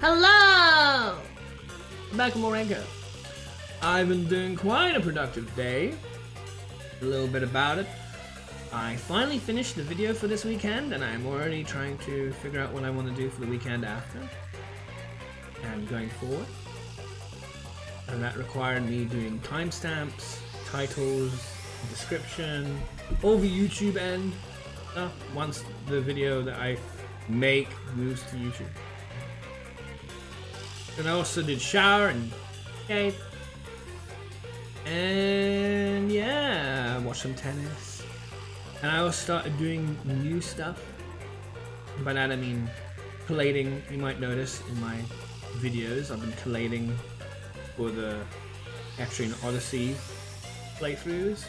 Hello! Back with Morenko. I've been doing quite a productive day. A little bit about it. I finally finished the video for this weekend, and I'm already trying to figure out what I want to do for the weekend after and going forward. And that required me doing timestamps, titles, description, all the YouTube end stuff once the video that I make moves to YouTube. And I also did shower and shave. And yeah, watched some tennis. And I also started doing new stuff. By that I mean collating. You might notice in my videos I've been collating for the Etrian Odyssey playthroughs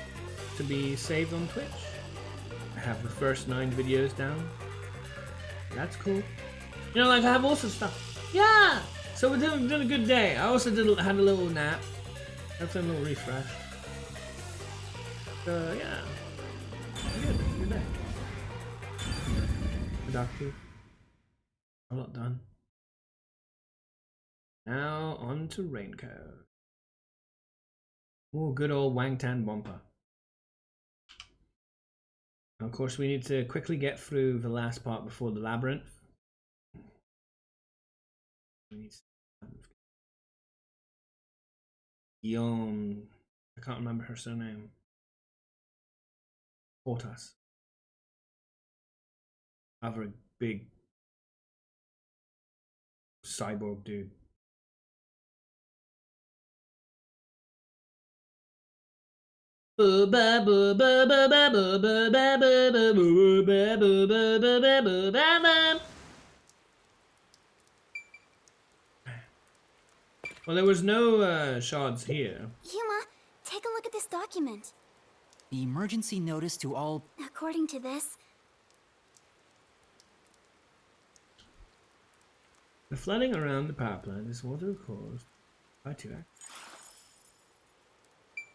to be saved on Twitch. I have the first 9 videos down. That's cool. You know, like I have all sorts of stuff. Yeah! So we're doing a good day. I also had a little nap. Had a little refresh. So yeah. Good day. Productive. I'm not done. Now on to Raincoat. Oh, good old Wangtan Bompa. Of course, we need to quickly get through the last part before the labyrinth. We need Guillaume. I can't remember her surname. Portas. Other big cyborg dude. Well, there was no shards here. Yuma, take a look at this document. The emergency notice to all... According to this, The flooding around the power plant is water caused by two acts.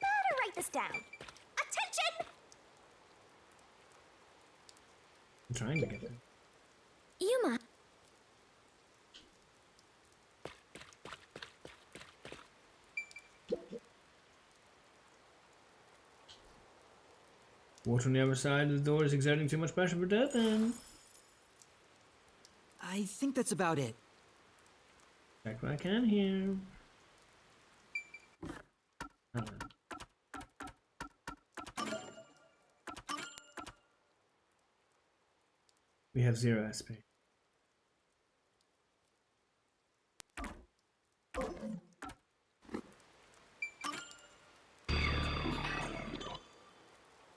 better write this down. Attention! I'm trying to get it. Yuma. Water on the other side of the door is exerting too much pressure for death, and I think that's about it. check what I can here. We have 0 SP.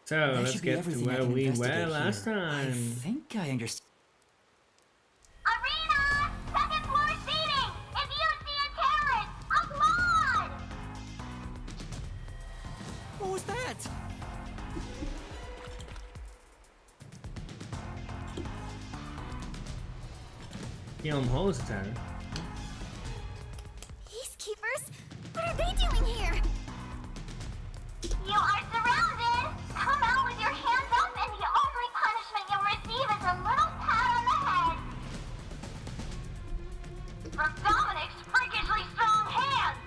So That let's should be get to everything I where can we were investigate last here. I time. think I understand. Arena! Second floor seating! If you see a terrorist, applaud! What was that? Guillaume Hall is a terror. Peacekeepers? What are they doing here? You are surrounded! Come out with your hands up and the only punishment you'll receive is a little pat on the head. From Dominic's freakishly strong hands!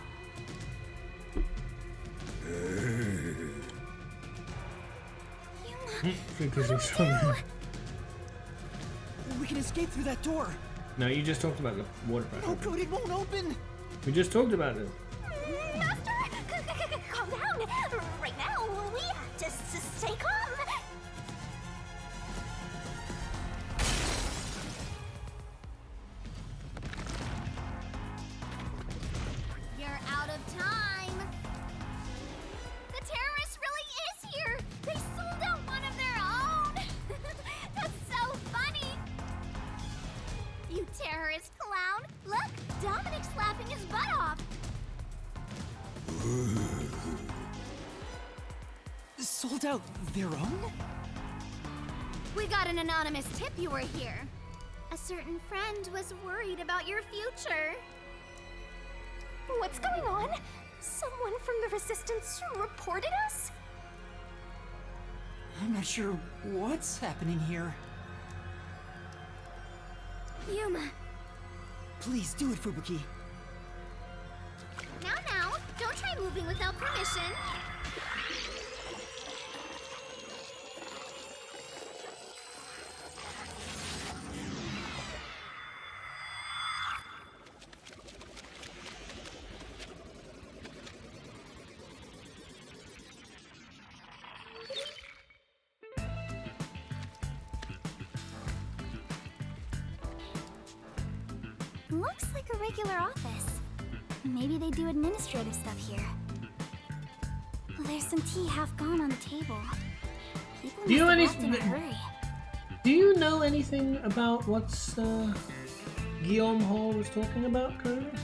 Freakishly strong. We can escape through that door. No, you just talked about the water pressure. Oh, good, it won't open. We just talked about it. Master, calm down. Right now, we have to stay calm. You're out of time. The terrorist really is here. They sold out one of their own. That's so funny. You terrorist clown. Look, Dominic's laughing his butt off. Sold out their own? We got an anonymous tip you were here. A certain friend was worried about your future. What's going on? Someone from the Resistance reported us? I'm not sure what's happening here. Yuma, Please do it, Fubuki. Now, don't try moving without permission. Looks like a regular office. Maybe they do administrative stuff here. Well, there's some tea half gone on the table. People Do you must know have left in a hurry. Do you know anything about what's Guillaume Hall was talking about currently?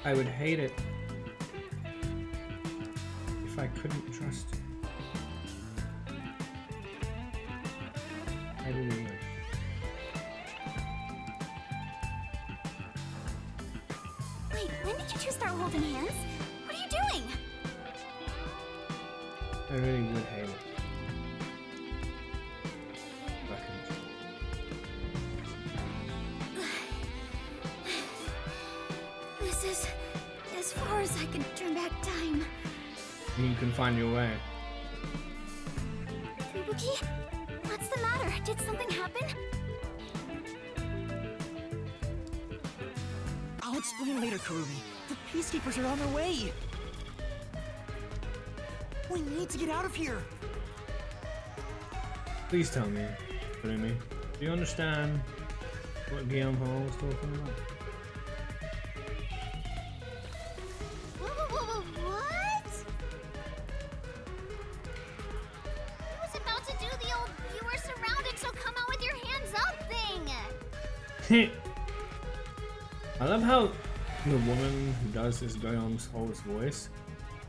I would hate it if I couldn't trust you. I really would. Wait, when did you two start holding hands? What are you doing? I really would hate it. If I couldn't. This is as far as I can turn back time. You can find your way. Fubuki? What's the matter? Did something happen? I'll explain later, Kurumi. The Peacekeepers are on their way. We need to get out of here. Please tell me, Kurumi. Do you understand what Guillaume Hall was talking about? What? I was about to do the old "you were surrounded, so come out with your hands up" thing. I love how the woman who does this Guillaume Hall's voice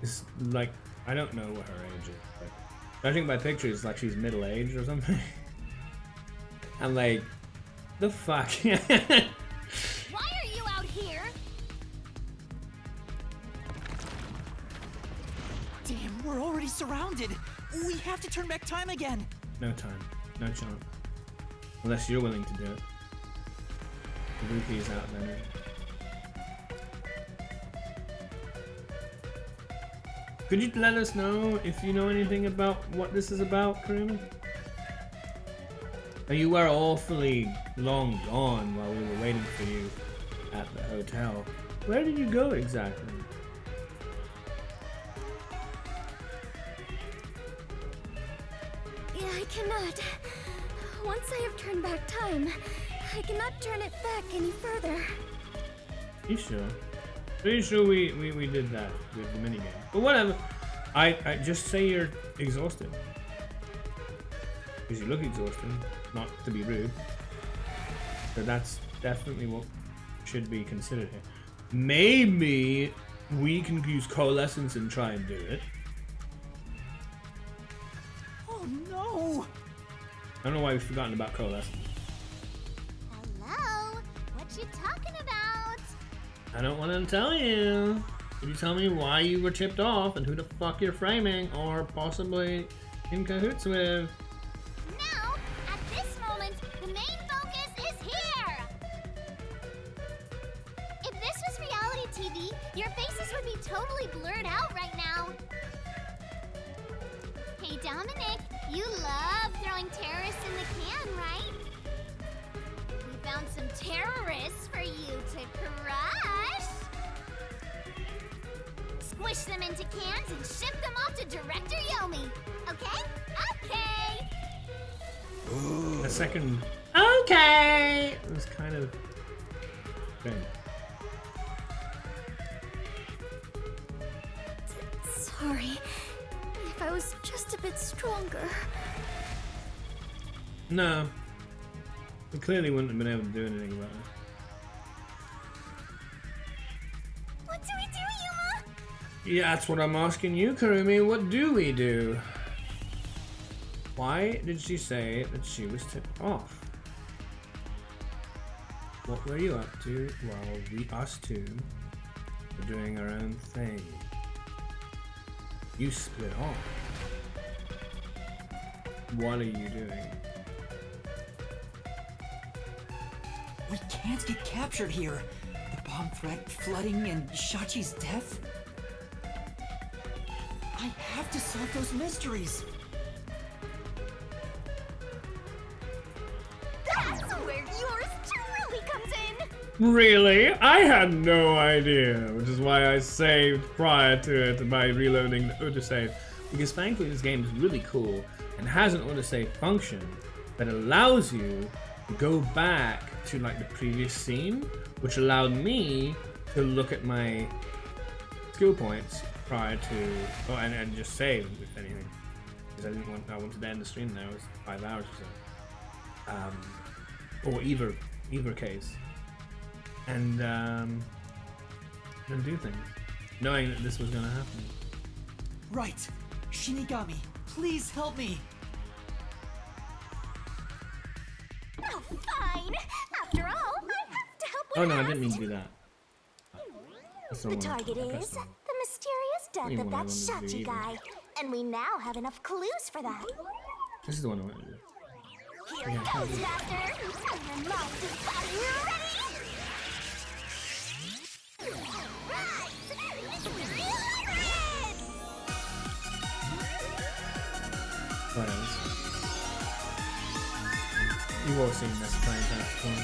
is like, I don't know what her age is, but judging by pictures, like she's middle-aged or something. I'm like, the fuck? Why are you out here? Damn, we're already surrounded. We have to turn back time again. No time, no chance. Unless you're willing to do it. Fubuki is out there. Could you let us know if you know anything about what this is about, Kurumi? You were awfully long gone while we were waiting for you at the hotel. Where did you go exactly? Yeah, I cannot. Once I have turned back time, I cannot turn it back any further. You sure? Pretty sure we did that with the minigame. But whatever. I just say you're exhausted. Because you look exhausted. Not to be rude. But that's definitely what should be considered here. Maybe we can use coalescence and try and do it. Oh no! I don't know why we've forgotten about coalescence. Hello? What you talking about? I don't want to tell you. Could you tell me why you were tipped off and who the fuck you're framing or possibly in cahoots with? Now, at this moment, the main focus is here! If this was reality TV, your faces would be totally blurred out right now. Hey Dominic, you love throwing terrorists in the can, right? We found some terrorists for you to crush! Squish them into cans and ship them off to Director Yomi. Okay? Okay! The second okay it was kind of good. Sorry. If I was just a bit stronger. No. We clearly wouldn't have been able to do anything about it. What do we do, Yuma? Yeah, that's what I'm asking you, Kurumi. What do we do? Why did she say that she was tipped off? What were you up to while us two were doing our own thing? You split off. What are you doing? We can't get captured here. The bomb threat, flooding, and Shachi's death. I have to solve those mysteries. That's where yours truly comes in. Really? I had no idea, which is why I saved prior to it by reloading the autosave. Because thankfully this game is really cool and has an autosave function that allows you to go back to like the previous scene, which allowed me to look at my skill points prior to, and just save if anything, because I wanted to end the stream now. It was 5 hours or so, or either case, and do things, knowing that this was gonna happen. Right. Shinigami, please help me. Oh, fine. After all, I have to help Oh you. no, I didn't mean to do that. That's The not what I target pressed is the on. mysterious death Even of when I that wanted to do Shachi either. guy. And we now have enough clues for that. This is the one I wanted to do. Here Yeah, it goes, maybe. Master. And the monster body ready. What else? You've all seen this playing that before.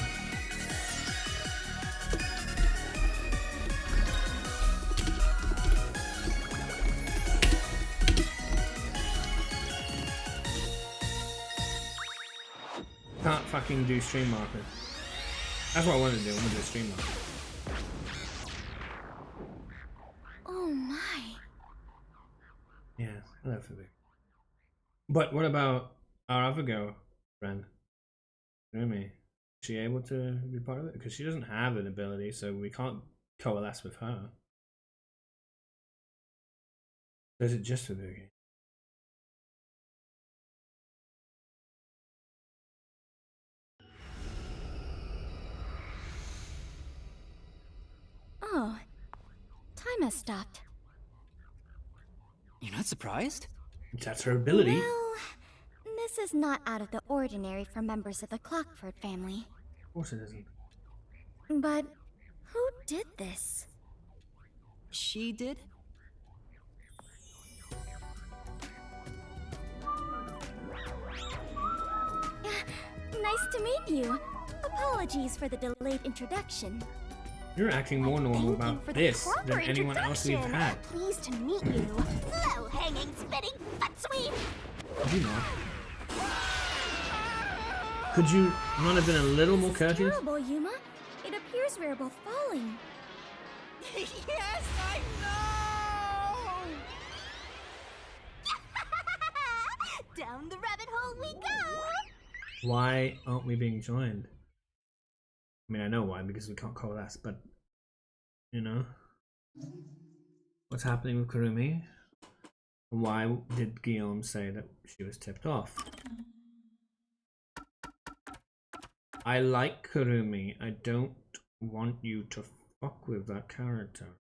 Can't fucking do stream marker. That's what I wanted to do. I wanted to do stream marker. Oh my. Yeah, hello Fubu. But what about our other girl friend? Rumi? Is she able to be part of it? Because she doesn't have an ability, so we can't coalesce with her. Or is it just for Fubu? Oh. Time has stopped. You're not surprised? That's her ability. Well, this is not out of the ordinary for members of the Clockford family. Of course it isn't. But who did this? She did? Nice to meet you. Apologies for the delayed introduction. You're acting more normal Thank you about for the this proper than anyone else we've introduction. had. Pleased to meet you. Low-hanging, spitting butt sweep. Could you not? Could you not have been a little more courteous? Terrible, Yuma. It appears we're both falling. Yes, I know! Down the rabbit hole we go. Why aren't we being joined? I mean, I know why, because we can't coalesce, but, you know. What's happening with Kurumi? Why did Guillaume say that she was tipped off? I like Kurumi. I don't want you to fuck with that character.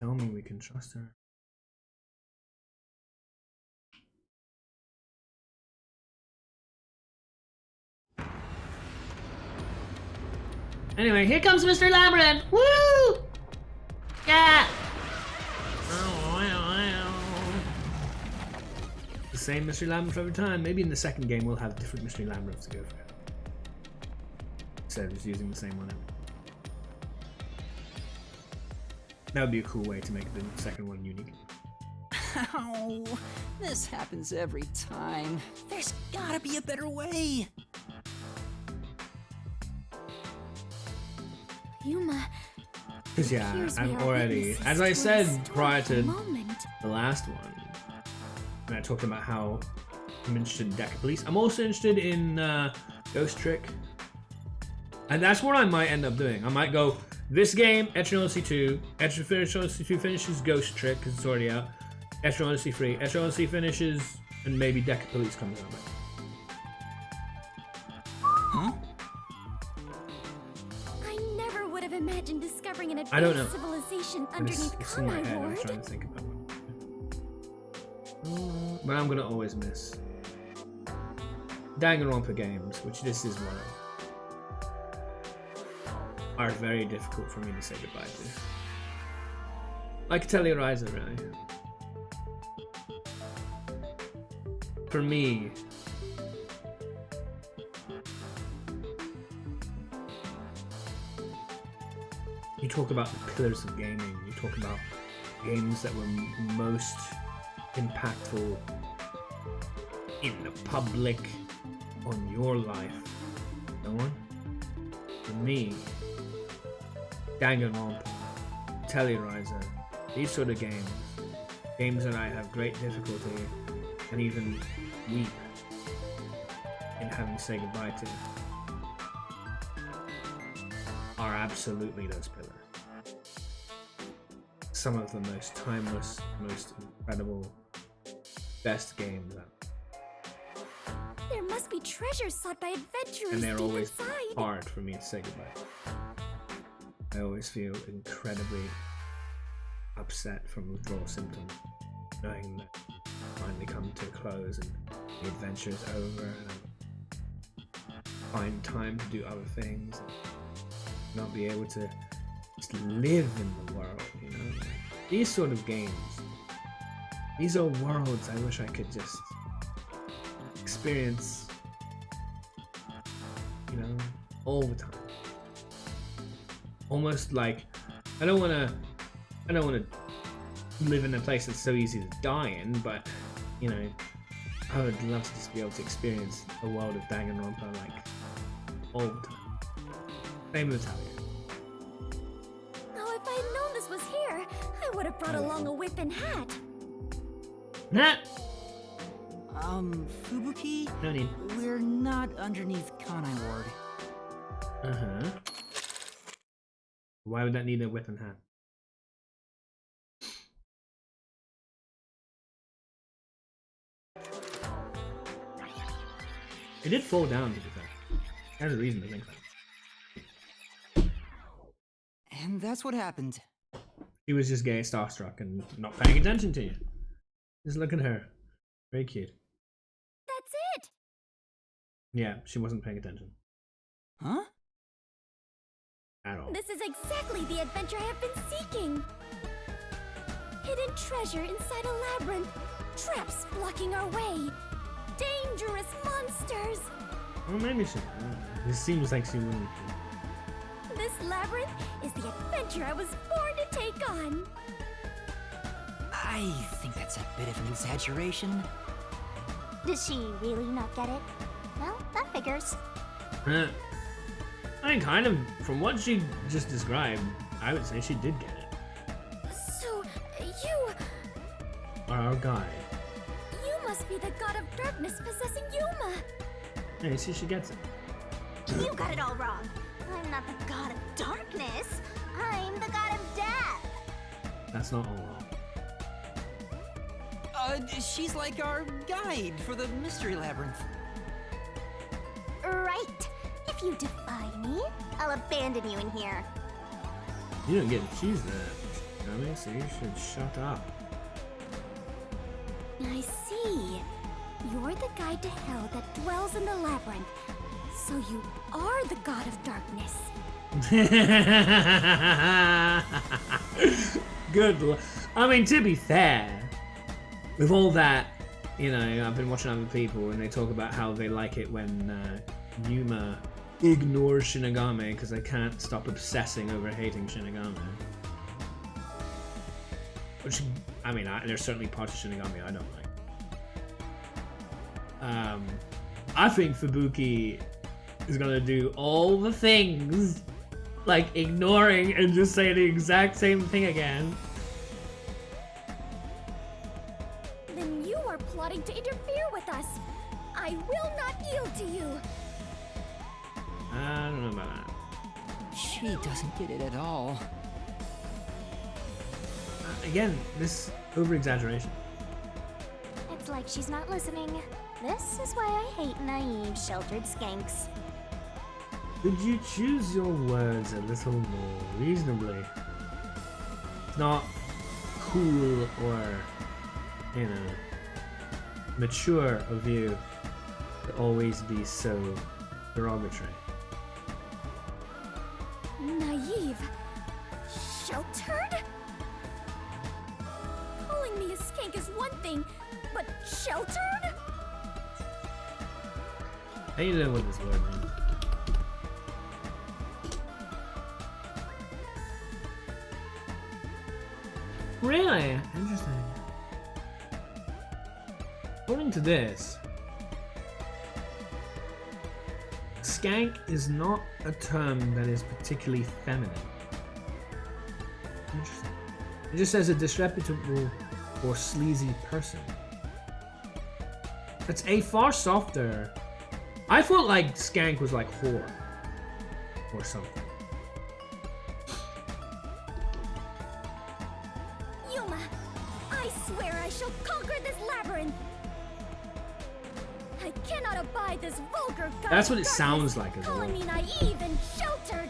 Tell me we can trust her. Anyway, here comes Mr. Labyrinth! Woo! Yeah! The same Mystery Labyrinth every time. Maybe in the second game we'll have different Mystery Labyrinths to go for. Instead of just using the same one. That would be a cool way to make the second one unique. Ow! This happens every time. There's gotta be a better way. Yuma. Because yeah, appears we I'm are already, witnesses as I to a said prior to historic moment. the last one, and I talked about how I'm interested in Deca Police. I'm also interested in Ghost Trick, and that's what I might end up doing. I might go this game, Etrian Odyssey 2. Etrian Odyssey 2 finishes Ghost Trick because it's already out. Etrian Odyssey 3. Etrian Odyssey finishes, and maybe Deca Police comes out. Huh? have imagined discovering an I don't know. advanced civilization It's underneath in my Kanai head. I was Ward. trying to think about one. But I'm gonna always miss Danganronpa games, which this is one of, are very difficult for me to say goodbye to. Like Telluride, really. For me, you talk about the pillars of gaming, you talk about games that were most impactful in the public, on your life, no one? For me, Danganronpa, Telluride, these sort of games that I have great difficulty and even weep in having to say goodbye to, are absolutely those pillars. Some of the most timeless, most incredible, best games out. There must be treasures sought by adventurers And they're deep always inside. hard for me to say goodbye. I always feel incredibly upset from withdrawal symptoms, knowing that it's finally come to a close and the adventure is over and I find time to do other things and not be able to just live in the world, you know? These sort of games, these are worlds I wish I could just experience, you know, all the time. Almost like I don't wanna live in a place that's so easy to die in, but you know, I would love to just be able to experience a world of Danganronpa like all the time. Same with Talia. Oh, if I had known this was here, I would have brought along a whip and hat. Nah, Fubuki? no need. We're not underneath Kanai Ward. Uh-huh. Why would that need a whip and hat? It did fall down, to be fair. There's a reason to think that. And that's what happened. She was just getting starstruck and not paying attention to you. Just look at her. Very cute. That's it. Yeah, she wasn't paying attention Huh? at all. This is exactly the adventure I have been seeking. Hidden treasure inside a labyrinth. Traps blocking our way. Dangerous monsters. Well, maybe she. This seems like she wouldn't. This labyrinth is the adventure I was born to take on. I think that's a bit of an exaggeration. Does she really not get it? Well, that figures. I mean, kind of. From what she just described, I would say she did get it. So, you Our guide. must be the god of darkness possessing Yuma. Hey, see, she gets it. You got it all wrong. I'm not the god of darkness. I'm the god of death. That's not all wrong. She's like our guide for the mystery labyrinth. Right. If you defy me, I'll abandon you in here. You don't get it. She's the dummy, so you should shut up. I see. You're the guide to hell that dwells in the labyrinth. So you are the god of darkness. Good. I mean, to be fair, with all that, you know, I've been watching other people and they talk about how they like it when Yuma ignores Shinigami because they can't stop obsessing over hating Shinigami. Which, I mean, there's certainly parts of Shinigami I don't like. I think Fubuki is gonna do all the things, like ignoring and just say the exact same thing again. Then you are plotting to interfere with us. I will not yield to you. I don't know about that. She doesn't get it at all. Again, this over-exaggeration. It's like she's not listening. This is why I hate naive, sheltered skanks. Could you choose your words a little more reasonably? It's not cool or, you know, mature of you to always be so derogatory. Naive. Sheltered? Calling me a skank is one thing, but sheltered? How you know what this word means? Really? Interesting. According to this, skank is not a term that is particularly feminine. Interesting. It just says a disreputable or sleazy person. It's a far softer. I felt like skank was like whore or something. Yuma, I swear I shall conquer this labyrinth. I cannot abide this vulgar god. That's what it darkness sounds like as well. calling me naive and sheltered.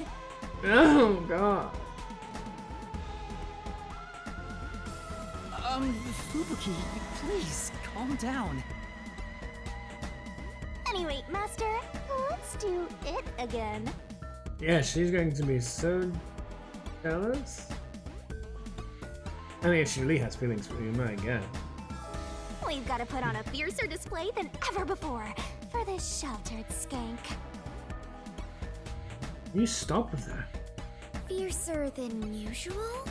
Oh god. Fubuki, please, calm down. Anyway, Master, let's do it again. Yeah, she's going to be so jealous. I mean, if she really has feelings for you, my god. We've got to put on a fiercer display than ever before for this sheltered skank. You stop with that. Fiercer than usual?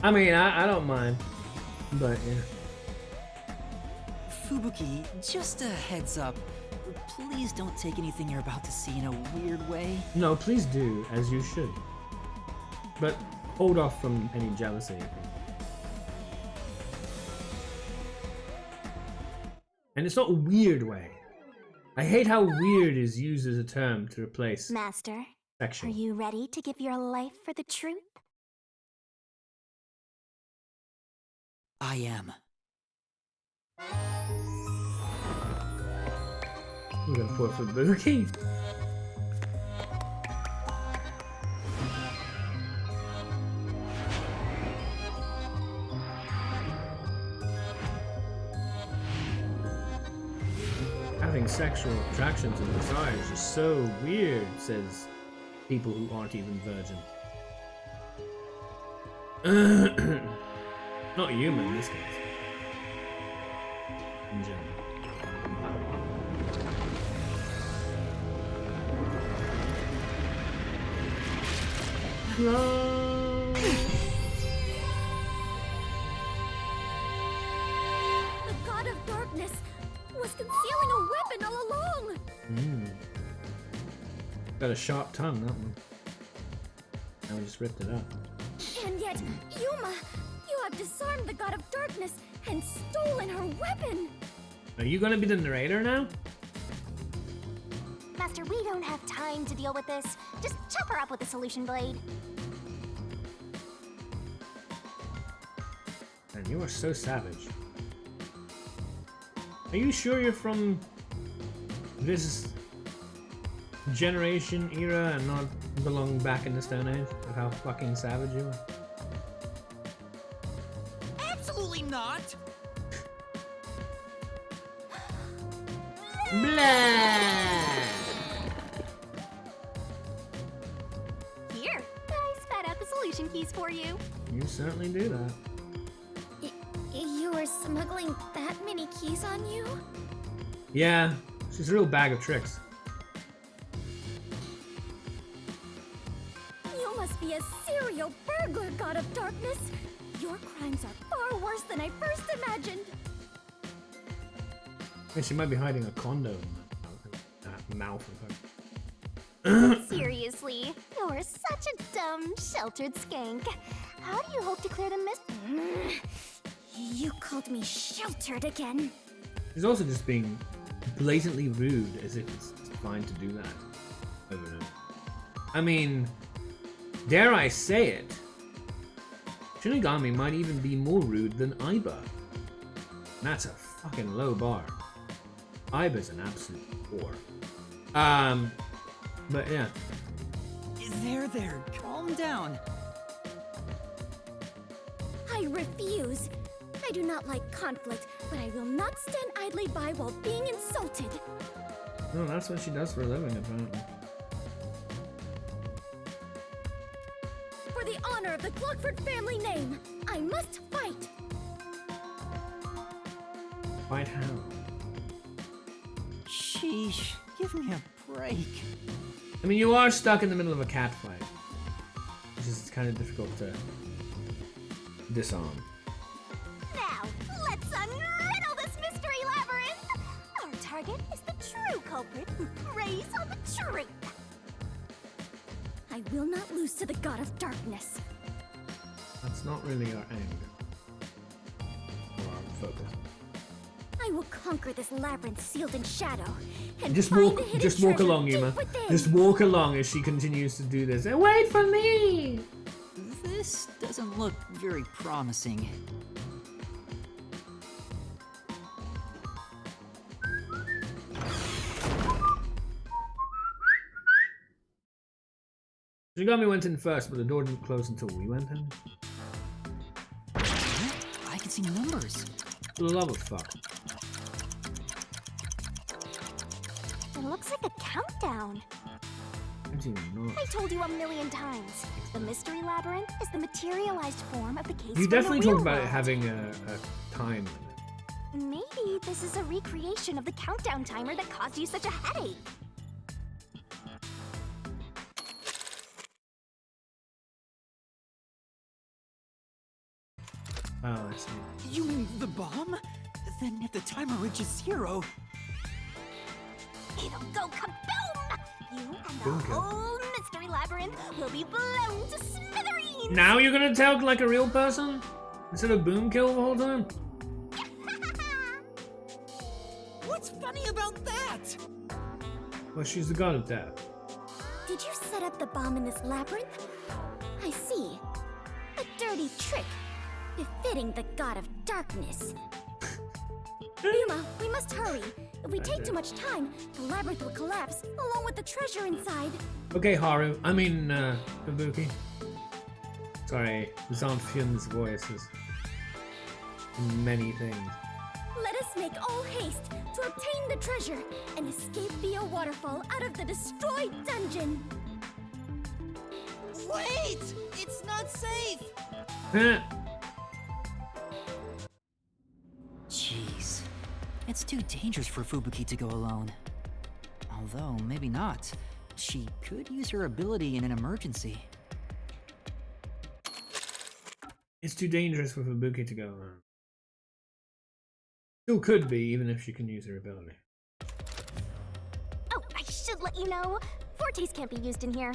I mean, I don't mind, but yeah. Fubuki, just a heads up. Please don't take anything you're about to see in a weird way. No, please do, as you should. But hold off from any jealousy. And it's not a weird way. I hate how weird is used as a term to replace Master, sexual. are you ready to give your life for the truth? I am. We're gonna pour for Fubuki. Having sexual attractions and desires is so weird, says people who aren't even virgin. Not human in this case. In general. Hello. The god of darkness was concealing a weapon all along. Got a sharp tongue, that one. Now we just ripped it up. And yet, Yuma, you have disarmed the god of darkness and stolen her weapon. Are you gonna be the narrator now? Master, we don't have time to deal with this. Just chop her up with the solution blade. Man, you are so savage. Are you sure you're from this generation era and not belong back in the Stone Age of how fucking savage you are? Absolutely not! Blah! Here, I spat out the solution keys for you. You certainly do that. You were smuggling that many keys on you? Yeah, she's a real bag of tricks. You must be a serial burglar, god of darkness. Your crimes are far worse than I first imagined. Yeah, she might be hiding a condo in that mouth of her. Seriously, you're such a dumb, sheltered skank. How do you hope to clear the mist? You called me sheltered again. She's also just being blatantly rude, as if it's fine to do that. I don't know. I mean, dare I say it, Shinigami might even be more rude than Aiba. And that's a fucking low bar. Aiba's an absolute whore. But yeah. There, calm down. I refuse. I do not like conflict, but I will not stand idly by while being insulted. No, that's what she does for a living, apparently. For the honor of the Clockford family name, I must fight. Fight how? Sheesh, give me a break. I mean, you are stuck in the middle of a cat fight, which is kind of difficult to disarm. Now, let's unriddle this mystery labyrinth. Our target is the true culprit who preys on the truth. I will not lose to the God of Darkness. That's not really our aim. Or our focus. I will conquer this labyrinth sealed in shadow and Just find walk, the hidden just walk treasure along, deep Yuma. within. Just walk along as she continues to do this. And wait for me! This doesn't look very promising. Shigami went in first, but the door didn't close until we went in. I can see numbers. For the love of fuck. It looks like a countdown. I do not. I told you 1,000,000 times. The mystery labyrinth is the materialized form of the case. You from definitely the real talked about it world. having a time limit. Maybe this is a recreation of the countdown timer that caused you such a headache. Oh, I see. You mean the bomb? Then if the timer reaches 0... It'll go kaboom! You and the Boom, kaboom. whole mystery labyrinth will be blown to smithereens! Now you're gonna talk like a real person? Instead of boom kill the whole time? What's funny about that? Well, she's the god of death. Did you set up the bomb in this labyrinth? I see. A dirty trick, befitting the God of Darkness. Yuma, we must hurry. If we take too much time, the labyrinth will collapse, along with the treasure inside. Okay, Haru. I mean, Kabuki. Sorry, Zanfyun's voice is many things. Let us make all haste to obtain the treasure and escape via waterfall out of the destroyed dungeon. Wait! It's not safe! Jeez. It's too dangerous for Fubuki to go alone. Although, maybe not. She could use her ability in an emergency. It's too dangerous for Fubuki to go around. Still could be, even if she can use her ability. Oh, I should let you know. Fortes can't be used in here.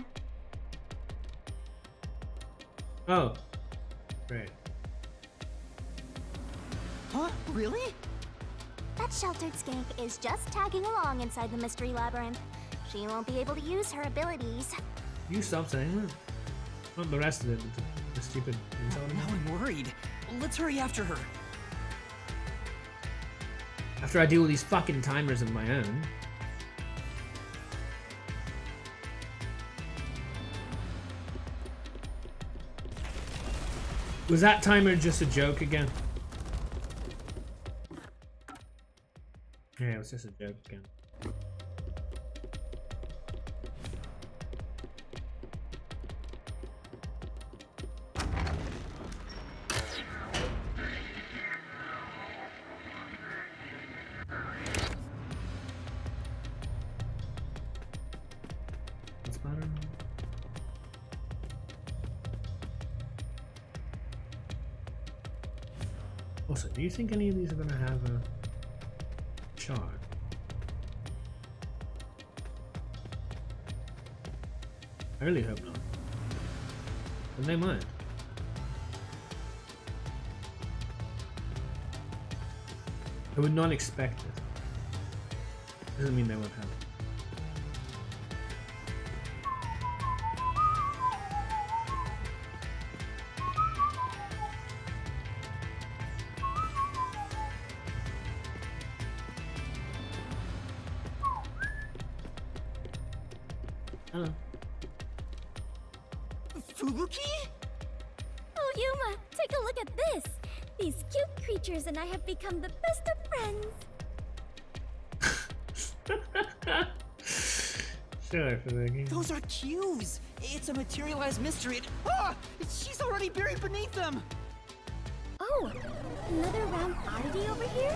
Oh. Great. Huh? Really? That sheltered skank is just tagging along inside the mystery labyrinth. She won't be able to use her abilities. You stop saying that. Not the rest of it, but the stupid intelligence. Now I'm worried. Let's hurry after her. After I deal with these fucking timers of my own. Was that timer just a joke again? Yeah, it was just a joke again. What's the matter? Also, do you think any of these are gonna have a shard? I really hope not. And they might. I would not expect it. Doesn't mean they won't have it. Hello. Fubuki? Oh, Yuma, take a look at this. These cute creatures and I have become the best of friends. Sure, Fubuki. Those are cues. It's a materialized mystery. She's already buried beneath them. Oh, another round oddity over here?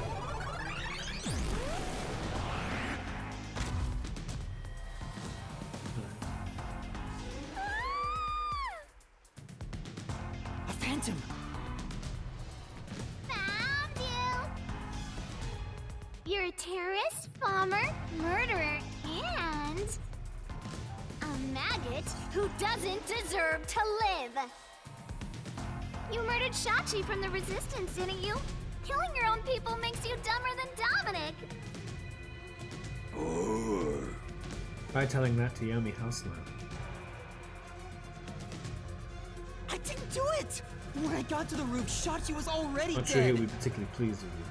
A phantom. Found you! You're a terrorist, bomber, murderer, and a maggot who doesn't deserve to live. You murdered Shachi from the Resistance, didn't you? Killing your own people makes you dumber than Dominic. Try telling that to Yomi Houseman. I didn't do it! When I got to the roof, Shachi was already Not dead. sure he'll be particularly pleased with you.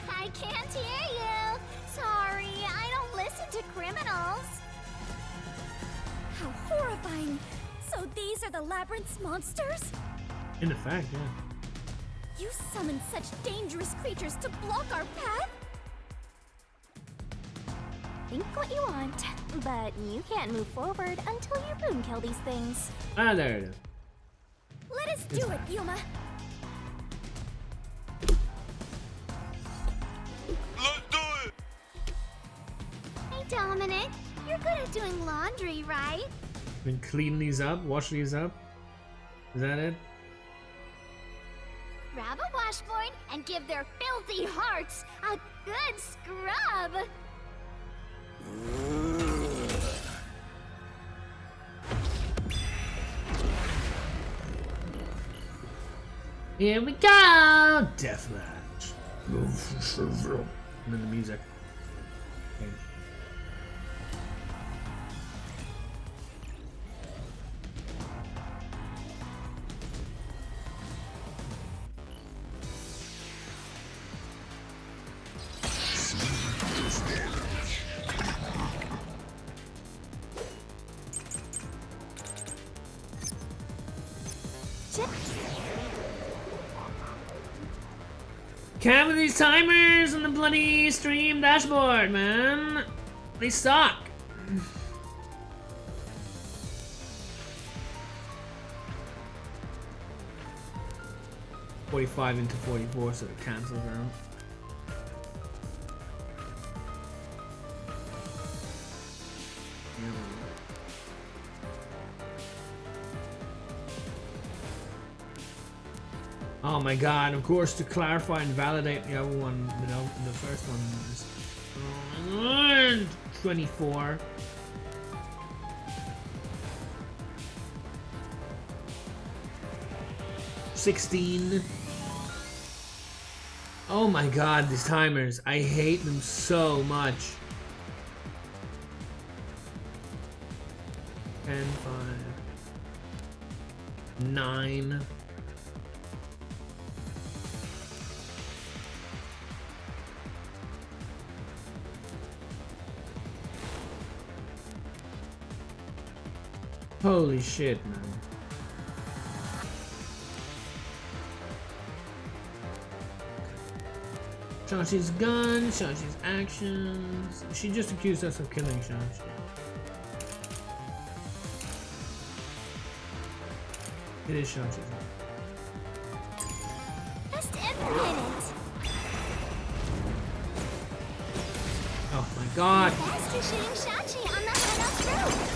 I can't hear you. Sorry, I don't listen to criminals. How horrifying. So these are the Labyrinth's monsters? In effect, yeah. You summoned such dangerous creatures to block our path? Think what you want, but you can't move forward until you boon kill these things. Ah, there it is. Let us do it, Yuma. Let's do it! Hey, Dominic. You're good at doing laundry, right? Then clean these up, wash these up. Is that it? Grab a washboard and give their filthy hearts a good scrub. Here we go! Deathmatch. And then the music. Okay. Can't with these timers on the bloody stream dashboard, man. They suck. $45 into 44, so it cancels out. Oh my god, of course, to clarify and validate the other one, the first one is 24. $16. Oh my god, these timers. I hate them so much. 10, 5, 9. Holy shit, man. Shachi's gun, Shachi's actions. She just accused us of killing Shachi. It is Shachi's gun. Just a minute. Oh my god. Best is shooting Shachi on the hideout's roof.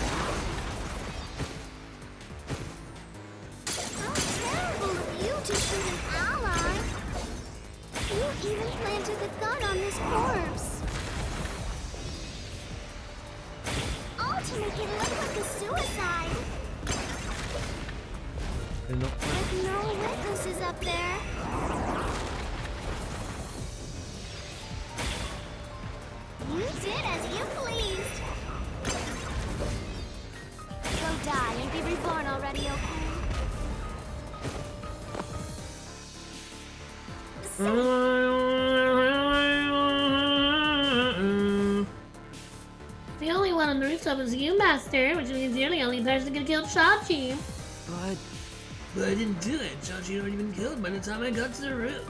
How terrible of you to shoot an ally. You even planted the gun on this corpse. All to make it look like a suicide. They're not With no witnesses up there. You did as you pleased. Go die and be reborn already, okay? on the rooftop was you, Master, which means you're the only person who could kill Chachi. But I didn't do it. Chachi had already been killed by the time I got to the roof.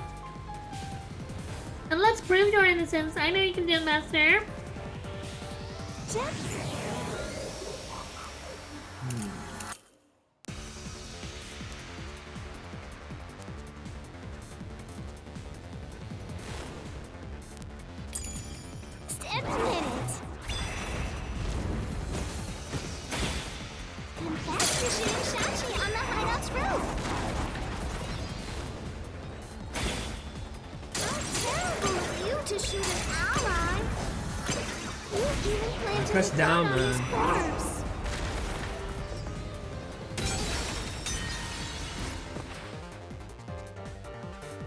And let's prove your innocence. I know you can do it, Master. Just implement it. Confess to shooting Shachi on the hideout's roof. How terrible of you to shoot an ally. You even planted Press a down, gun on his man. corpse.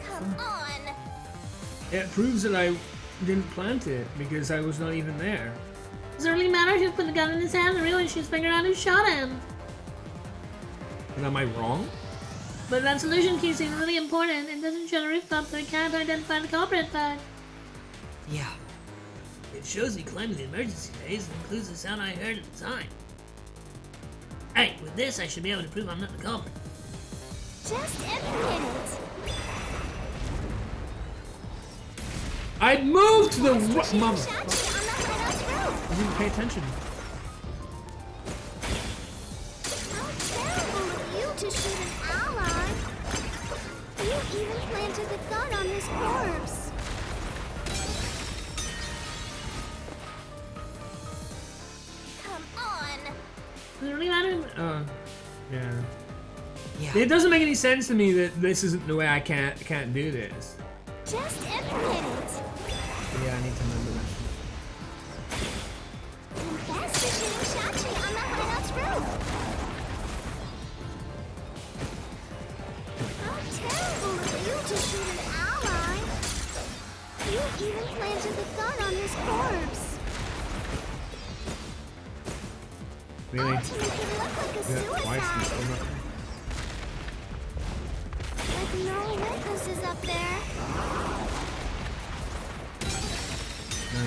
Come on. It proves that I didn't plant it because I was not even there. Does it really matter who put the gun in his hand? Really, she's figuring out who shot him. And am I wrong? But that solution key seems really important. It doesn't show the rooftop, so we can't identify the culprit, but... Yeah. It shows me climbing the emergency phase and includes the sound I heard at the time. Hey, with this I should be able to prove I'm not the culprit. Just implement it. I moved to the Shooting mother. Shachi on the hideout's roof. I didn't pay attention. How terrible of you to shoot an ally. You even planted the gun on his corpse. Come on. Does it really matter? Yeah. Yeah. It doesn't make any sense to me that this isn't the way I can't do this. Just implement it. Yeah, I need to remember that. Confess to shooting Shachi on the hideout's roof. How terrible of you to shoot an ally. You even planted the gun on his corpse. Really? All to make it look like a Yeah, twice and suicide. still not. Like no witnesses up there. No.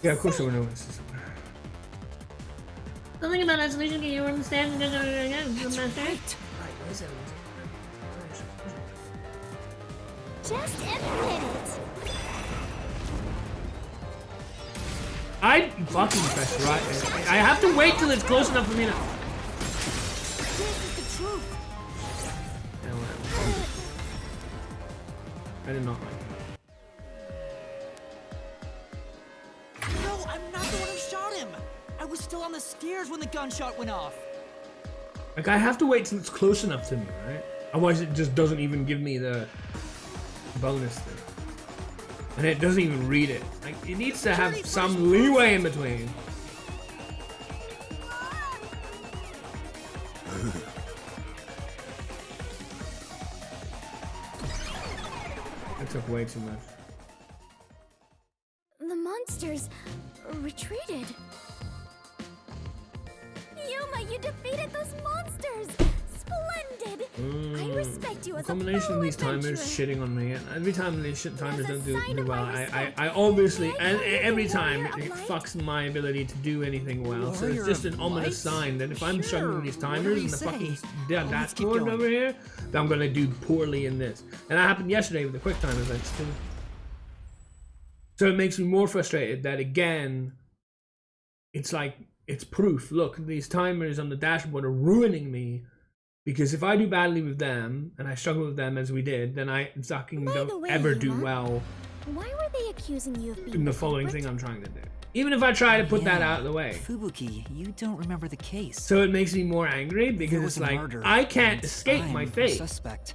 Yeah, of course there were no witnesses. Something about that solution key, you were on the stairs and just... Master. Just implement it. I fucking pressed right. I have to wait till it's close enough for me to. This is the truth. Yeah, whatever. I did not like it. No, I'm not the one who shot him. I was still on the stairs when the gunshot went off. Like, I have to wait till it's close enough to me, right? Otherwise, it just doesn't even give me the bonus thing. And it doesn't even read it. Like, it needs to have some leeway in between. It took way too much. The monsters retreated. Yuma, you defeated those monsters! Splendid! I respect you A as a combination fellow of these timers adventurer. shitting on me, and every time these shit timers As a don't do sign of well, my respect, I obviously, may I and call you the every time warrior it of light? fucks my ability to do anything well. So it's Warrior just of an ominous light? sign that if I'm struggling with these Sure, whatever timers you and the say. fucking Let's keep dashboard going. over here, that I'm gonna do poorly in this. And that happened yesterday with the quick time events too. So it makes me more frustrated that again, it's like, it's proof. Look, these timers on the dashboard are ruining me. Because if I do badly with them, and I struggle with them as we did, then I fucking By the don't way, ever do Yuma, well Why were they accusing you of being in the following thing I'm trying to do. Even if I try to put that out of the way. Fubuki, you don't remember the case. So it makes me more angry There because was it's a like, murder, I can't and escape I'm my a fate. Suspect.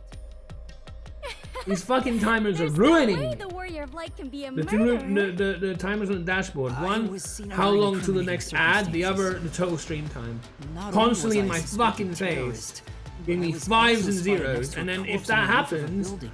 These fucking timers are There's ruining no way me. the warrior of light can be a The, murderer. the timers on the dashboard. I One, was seen how under long till the incriminating next ad. The other, circumstances. the total stream time. Not Constantly in only my was I a fucking suspected face. terrorist, Giving but I me was 5s also and spying zeros, next to a and then if corpse that on the roof of a happens, building.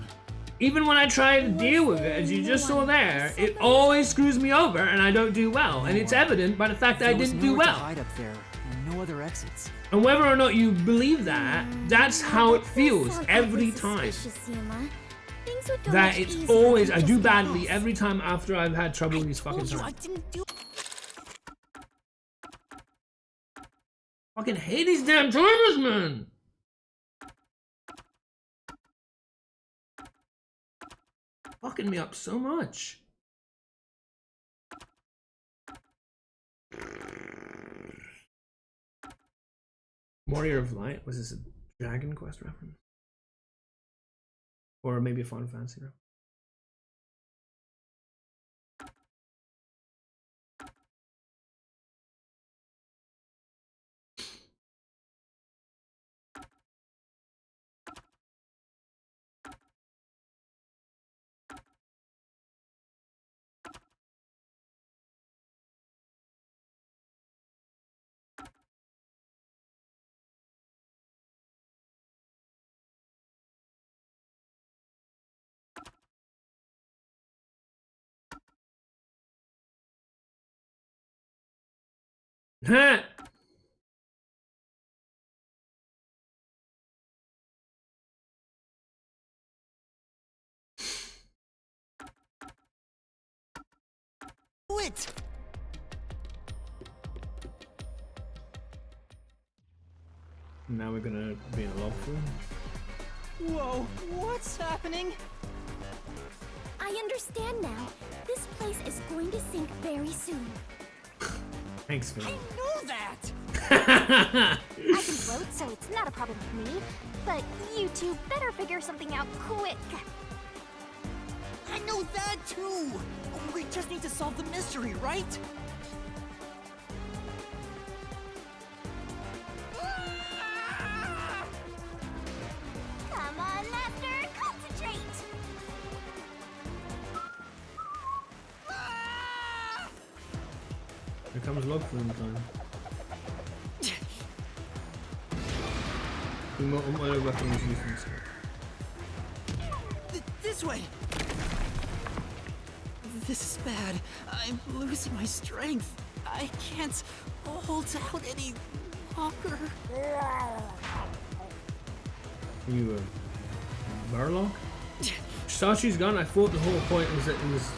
even when I try to deal with it, as you just saw there, it always screws me over and I don't do well. And it's evident by the fact that I There was didn't do nowhere to well. hide up there, and no other exits. And whether or not you believe that, that's how it feels Sound every awfully time. suspicious, Yuma. Things things would go that much it's easier always if I you do just badly confess. every time after I've had trouble these fucking Told you I times. didn't do. Fucking hate these damn timers, man. Fucking me up so much. Warrior of Light? Was this a Dragon Quest reference? Or maybe a Final Fantasy reference? Huh? Do it! Now we're gonna be in a log flume. Whoa, what's happening? I understand now. This place is going to sink very soon. Thanks, Phil. I know that! I can float, so it's not a problem for me. But you two better figure something out quick. I know that too! We just need to solve the mystery, right? Come on, Master, concentrate. Here comes log flume time. What other weapons you can see? This way! This is bad. I'm losing my strength. I can't hold out any longer. You Barlock? Sachi's gun. I thought the whole point was that it was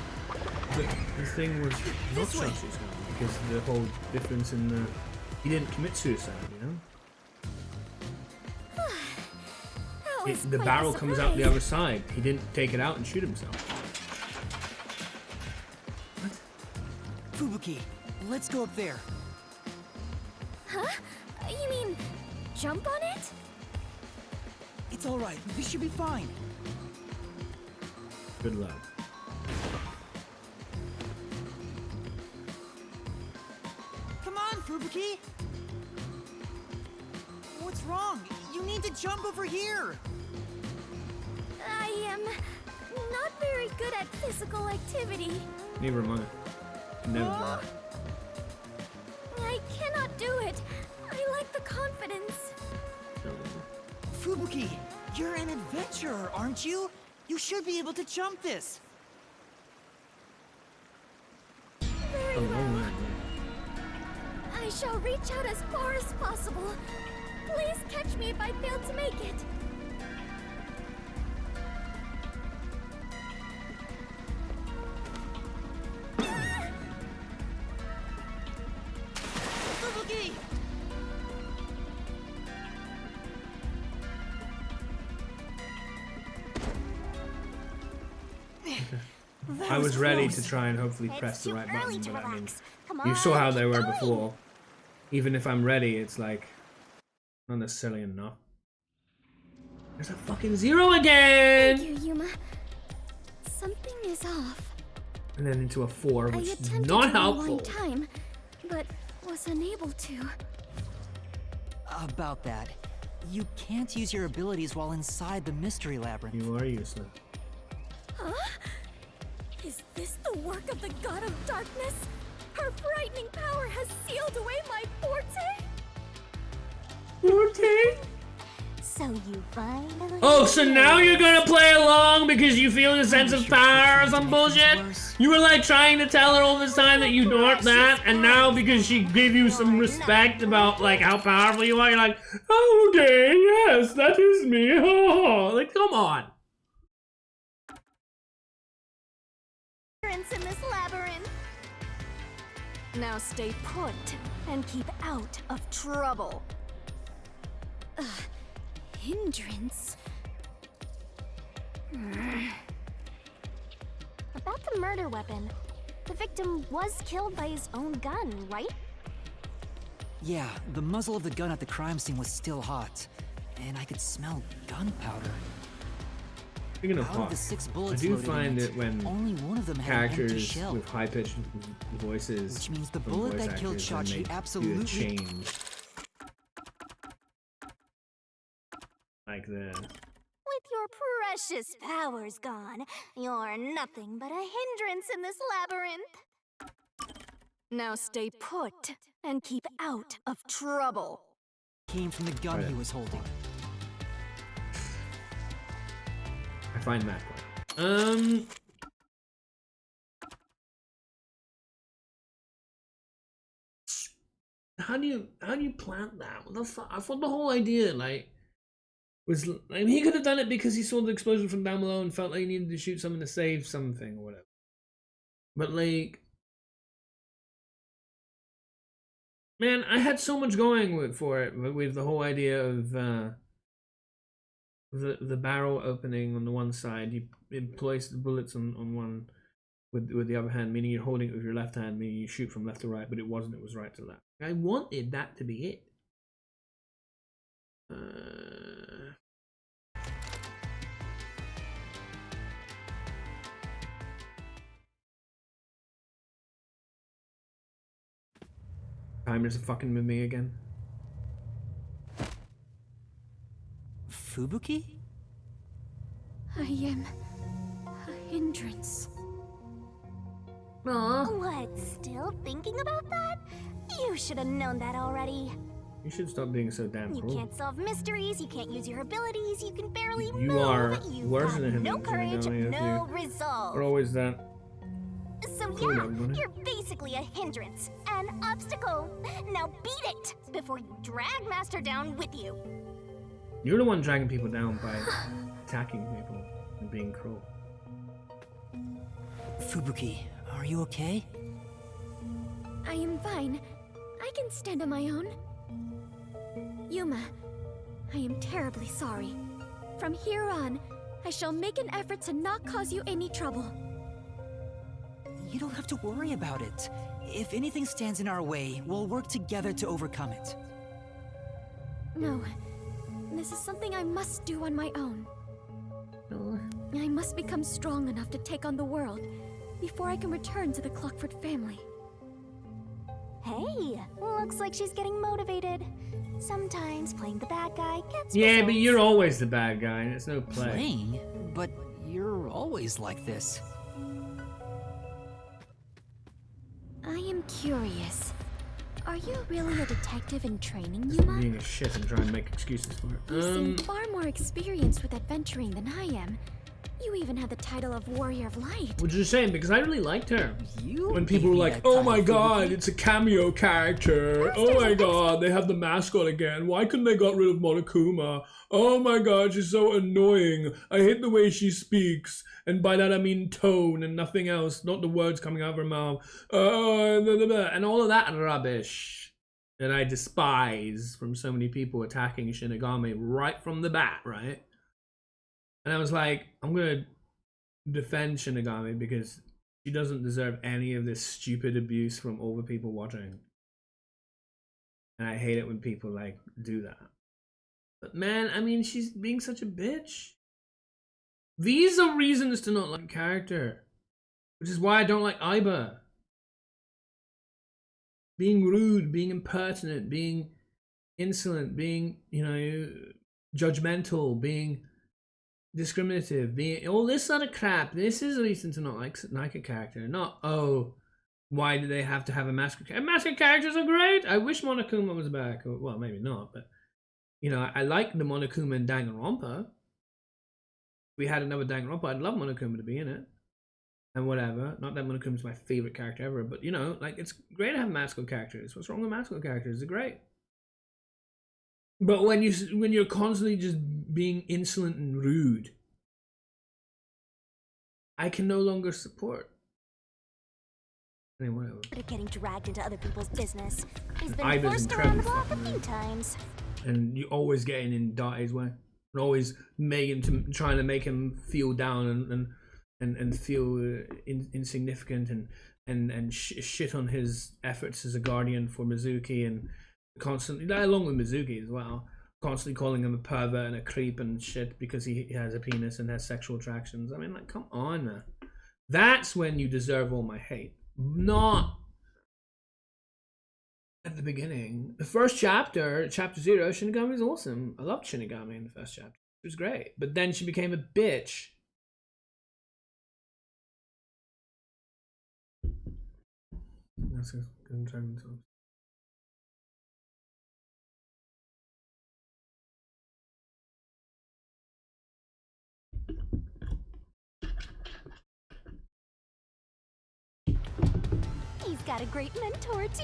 the thing was not This way. Sachi's gun because the whole difference in the he didn't commit suicide, you know. That was The quite a barrel comes out the surprise. other side. He didn't take it out and shoot himself. Fubuki, let's go up there. Huh? You mean jump on it? It's alright, we should be fine. Good luck. Come on, Fubuki! What's wrong? You need to jump over here! I am not very good at physical activity. Neither am I. Never done. Ah! I cannot do it. I lack the confidence. Fubuki, you're an adventurer, aren't you? You should be able to jump this. Very A long well. way. I shall reach out as far as possible. Please catch me if I fail to make it. Fubuki! I was ready to close. try and hopefully It's press the too right early button, to but I mean, relax. Come you on, saw how they keep were going. before. Even if I'm ready, it's like not necessarily enough. There's a fucking zero again, Thank you, Yuma. Something is off. and then into a 4, I which is attempted not to helpful. rewind time, but was unable to. About that, you can't use your abilities while inside the mystery labyrinth. You are useless. Huh? Is this the work of the God of Darkness? Her frightening power has sealed away my forte? Okay. So you finally... Oh, so now you're gonna play along because you feel a sense of power or some bullshit? You were like trying to tell her all this time that you aren't that, and now because she gave you some respect about like how powerful you are, you're like, oh, okay, yes, that is me. Oh, like, come on. hindrance in this labyrinth. Now stay put and keep out of trouble. Hindrance? About the murder weapon. The victim was killed by his own gun, right? Yeah, the muzzle of the gun at the crime scene was still hot, and I could smell gunpowder. Speaking of Out of hot, the 6 I bullets do loaded in find it, it when only one of them had an empty characters shell, with high-pitched voices, which means the from bullet voice that killed actors, when Chachi they do a absolutely change like this. With your precious powers gone, you're nothing but a hindrance in this labyrinth. Now stay put and keep out of trouble. came from the gun he was holding. I find that point. How do you plant that? What the fuck? I thought the whole idea was, I mean, he could have done it because he saw the explosion from down below and felt like he needed to shoot someone to save something or whatever. But man, I had so much going for it with the whole idea of the barrel opening on the one side. You place the bullets on one with the other hand, meaning you're holding it with your left hand, meaning you shoot from left to right, but it wasn't, it was right to left. I wanted that to be it. Timer's fucking with me again. Fubuki? I am a hindrance. Aww. What, still thinking about that? You should have known that already. You should stop being so damn You cruel. can't solve mysteries, you can't use your abilities, you can barely You move. are You've worse got than him, no Shinigami, courage, if no you resolve. are always that. So Cool, yeah, everybody. you're basically a hindrance, an obstacle. Now beat it before you drag Master down with you. You're the one dragging people down by attacking people and being cruel. Fubuki, are you okay? I am fine. I can stand on my own. Yuma, I am terribly sorry. From here on, I shall make an effort to not cause you any trouble. You don't have to worry about it. If anything stands in our way, we'll work together to overcome it. No, this is something I must do on my own. I must become strong enough to take on the world before I can return to the Clockford family. Hey, looks like she's getting motivated. Sometimes playing the bad guy gets Yeah, but results. you're always the bad guy, and it's no play. Playing? But you're always like this. I am curious. Are you really a detective in training, Just Yuma? being a shit and trying to make excuses for it. You seem far more experienced with adventuring than I am. You even have the title of Warrior of Light. Which is a shame because I really liked her. You When people were gave me like, that "Oh title, my god, Fubuki." it's a cameo character. Oh my god, they have the mascot again. Why couldn't they got rid of Monokuma? Oh my god, she's so annoying. I hate the way she speaks. And by that I mean tone and nothing else, not the words coming out of her mouth. Blah, blah, blah. And all of that rubbish that I despise from so many people attacking Shinigami right from the bat, right? And I was like, I'm gonna defend Shinigami because she doesn't deserve any of this stupid abuse from all the people watching. And I hate it when people do that. But man, I mean, she's being such a bitch. These are reasons to not like character. Which is why I don't like Aiba. Being rude, being impertinent, being insolent, being, judgmental, being discriminative, being all this sort of crap. This is a reason to not like a character. Not, oh, why do they have to have a mascot character? Mascot characters are great. I wish Monokuma was back. Or, well, maybe not, but I like the Monokuma and Danganronpa. If we had another Danganronpa, I'd love Monokuma to be in it. And whatever. Not that Monokuma's my favorite character ever, but it's great to have mascot characters. What's wrong with mascot characters? They're great. But when you're constantly just being insolent and rude, I can no longer support. Anyway, whatever. Of getting dragged into other people's business. He's been Iva's forced around the incredibly block a fucking few rude. times. And you always getting in Darty's way, and always trying to make him feel down and feel insignificant and shit on his efforts as a guardian for Mizuki, and constantly, along with Mizuki as well, constantly calling him a pervert and a creep and shit because he has a penis and has sexual attractions. I mean, like, come on, man. That's when you deserve all my hate, not at the beginning. The first chapter, chapter 0, Shinigami was awesome. I loved Shinigami in the first chapter. It was great. But then she became a bitch. That's a good time to... He's got a great mentor, too.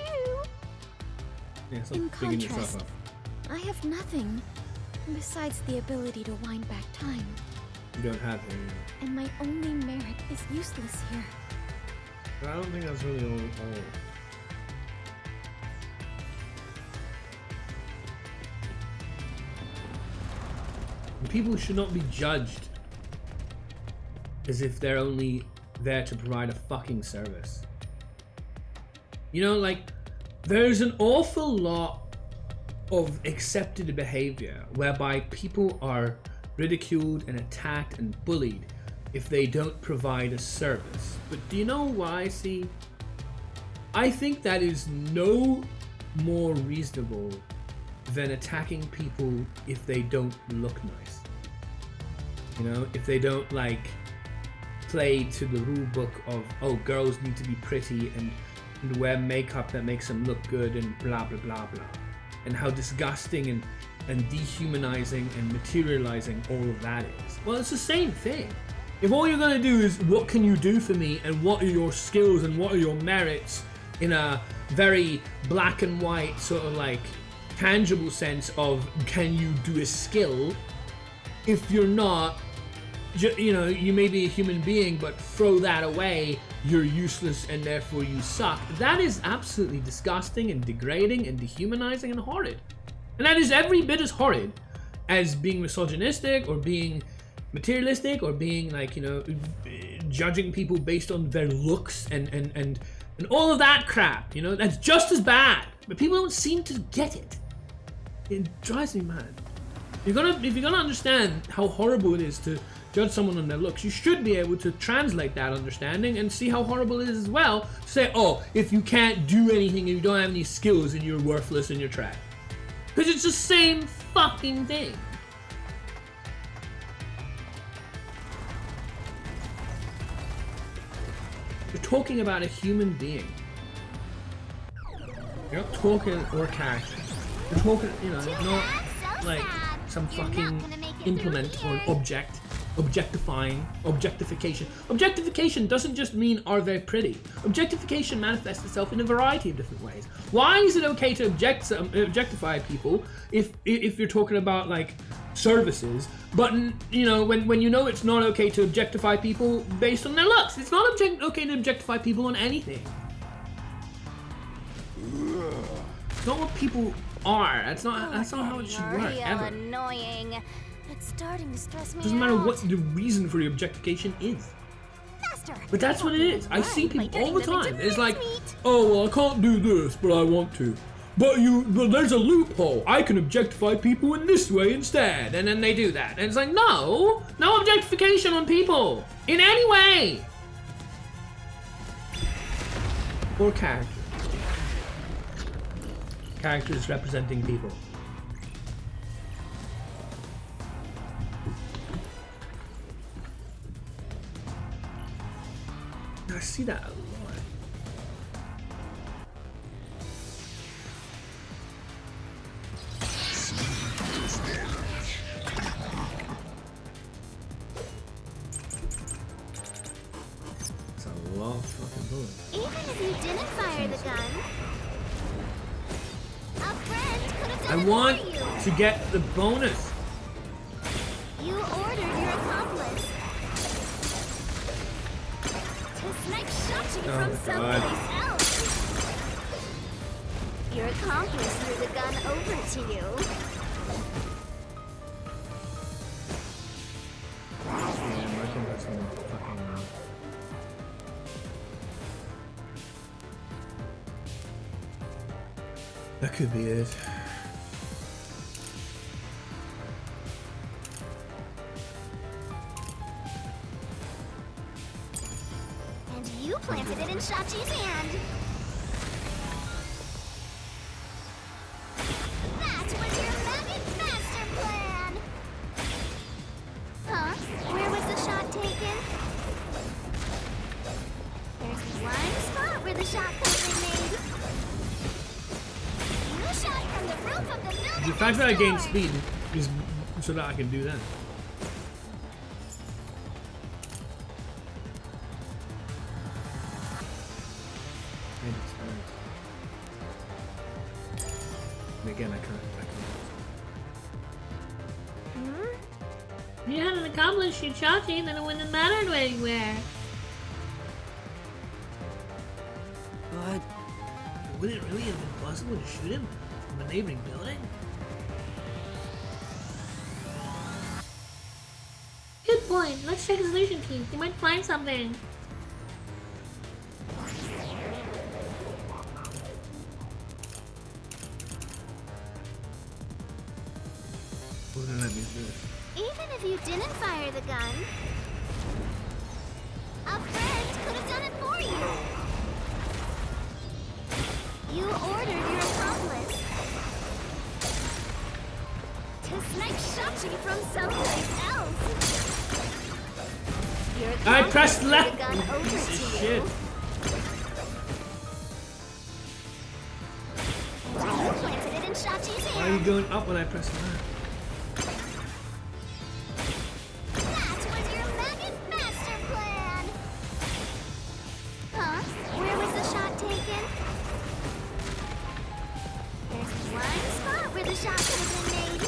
Yeah, stop In bigging yourself contrast, up. I have nothing besides the ability to wind back time. You don't have him. And my only merit is useless here. But I don't think that's really all. People should not be judged as if they're only there to provide a fucking service. You know, like, there's an awful lot of accepted behavior whereby people are ridiculed and attacked and bullied if they don't provide a service. But do you know what I see? I think that is no more reasonable than attacking people if they don't look nice. You know, if they don't, like, play to the rule book of, oh, girls need to be pretty and wear makeup that makes them look good and blah blah blah blah, and how disgusting and dehumanizing and materializing all of that is. Well, it's the same thing. If all you're gonna do is, what can you do for me, and what are your skills and what are your merits, in a very black and white sort of like tangible sense of, can you do a skill? If you're not, you know, you may be a human being, but throw that away, you're useless and therefore you suck. That is absolutely disgusting and degrading and dehumanizing and horrid. And that is every bit as horrid as being misogynistic or being materialistic or being, like, you know, judging people based on their looks and all of that crap. You know, that's just as bad. But people don't seem to get it. It drives me mad. If you're gonna understand how horrible it is to judge someone on their looks, you should be able to translate that understanding and see how horrible it is as well. To say, oh, if you can't do anything and you don't have any skills, and you're worthless and you're trash. Because it's the same fucking thing. You're talking about a human being. You're not talking or character. You're talking, you know, not like some fucking implement or an object. Objectification. Objectification doesn't just mean, are they pretty? Objectification manifests itself in a variety of different ways. Why is it okay to objectify people if you're talking about, like, services, but, you know, when you know it's not okay to objectify people based on their looks? It's not okay to objectify people on anything. It's not what people are. That's not how it should work, ever. Annoying. It's starting to stress me Doesn't matter out. what the reason for the objectification is. Faster. But that's what it is. I see By people all the turning them time. into It's like, mincemeat. oh, well, I can't do this, but I want to. But there's a loophole. I can objectify people in this way instead. And then they do that. And it's like, no objectification on people in any way. Or character. Characters representing people. I see that a lot. It's a lot of fucking bullets. Even if you didn't fire the gun, a friend could have done I it want for you. to get the bonus. You ordered your accomplice to snipe shots shot you Oh from my someplace else. Your accomplice threw the gun over to you. Yeah, I think that's gonna fucking. That could be it. And you planted it in Shachi's hand. That was your maggot master plan! Huh? Where was the shot taken? There's one spot where the shot could have been made. You shot from the roof of the building The fact that I next gained door. speed is so that I can do that. And again, I can't. If you hadn't accomplished Shachi, then it wouldn't have mattered anywhere. But Would it really have been possible to shoot him from a neighboring building? Good point. Let's check his illusion key. You might find something. Wouldn't let me do it. Even if you didn't fire the gun, a friend could have done it for you. You ordered your accomplice to snipe Shachi from someplace else. Your I accomplice pressed threw left. the gun over Piece of to shit. you. And you planted it in Shachi's Why are you hand. going up when I press that? That was your maggot master plan! Huh? Where was the shot taken? There's one spot where the shot could have been made.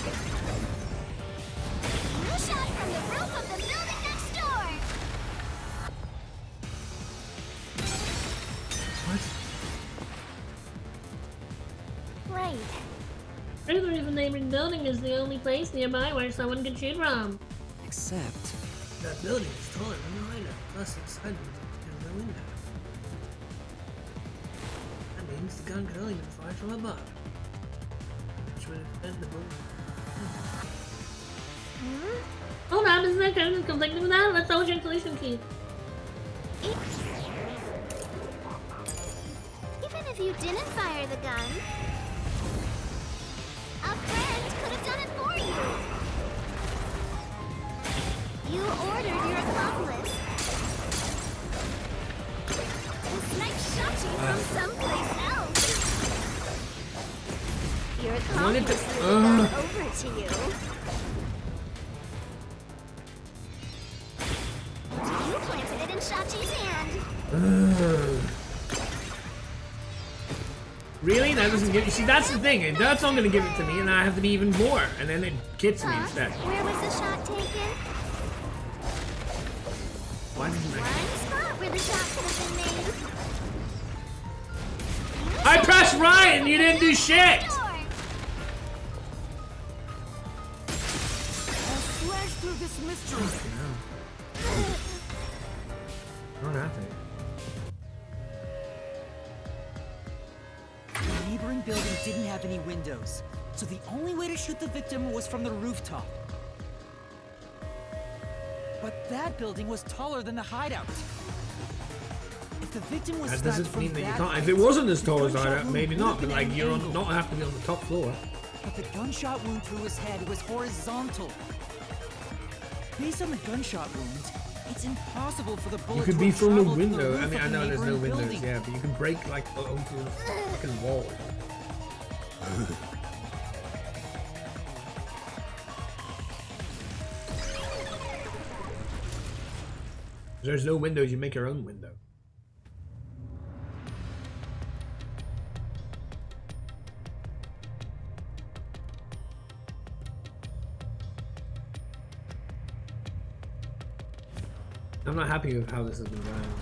You shot from the roof of the building next door! What? Right. Pretty sure the neighboring building is the only place nearby where someone can shoot from. except That building is taller than the window. Plus, inside there's no window. That means the gun could only be fired from above. Which would have been the building. Hold on, isn't that kind of conflicting with that? Let's double check the illusion key. Even if you didn't fire the gun, a friend could have done it for you. You ordered your accomplice to snipe Shachi from someplace else. Your wanted to- accomplice threw the gun over to you. You planted it in Shachi's hand. Really? That doesn't give you. See, that's the thing. That's not going to give it to me, and I have to be even more. And then it gets me Huh? instead. Where was the shot taken? Why didn't I? One spot where the shot could have been made. You I shot pressed from right the and you roof didn't do next shit! door. slash through this mystery. Not happening. The neighboring building didn't have any windows, so the only way to shoot the victim was from the rooftop. But that building was taller than the hideout. If the victim was That sniped doesn't from mean that you that can't. If height, it wasn't as the tall as I, gunshot wound maybe would not. have But been like, at an you're on, angle. not have to be on the top floor. But the gunshot wound through his head was horizontal. Based on the gunshot wound, it's impossible for the bullet You could to be have from the traveled through window. I roof mean, of I the know there's no neighboring windows, building. yeah, but you can break like onto the fucking wall. There's no windows. You make your own window. I'm not happy with how this has been going.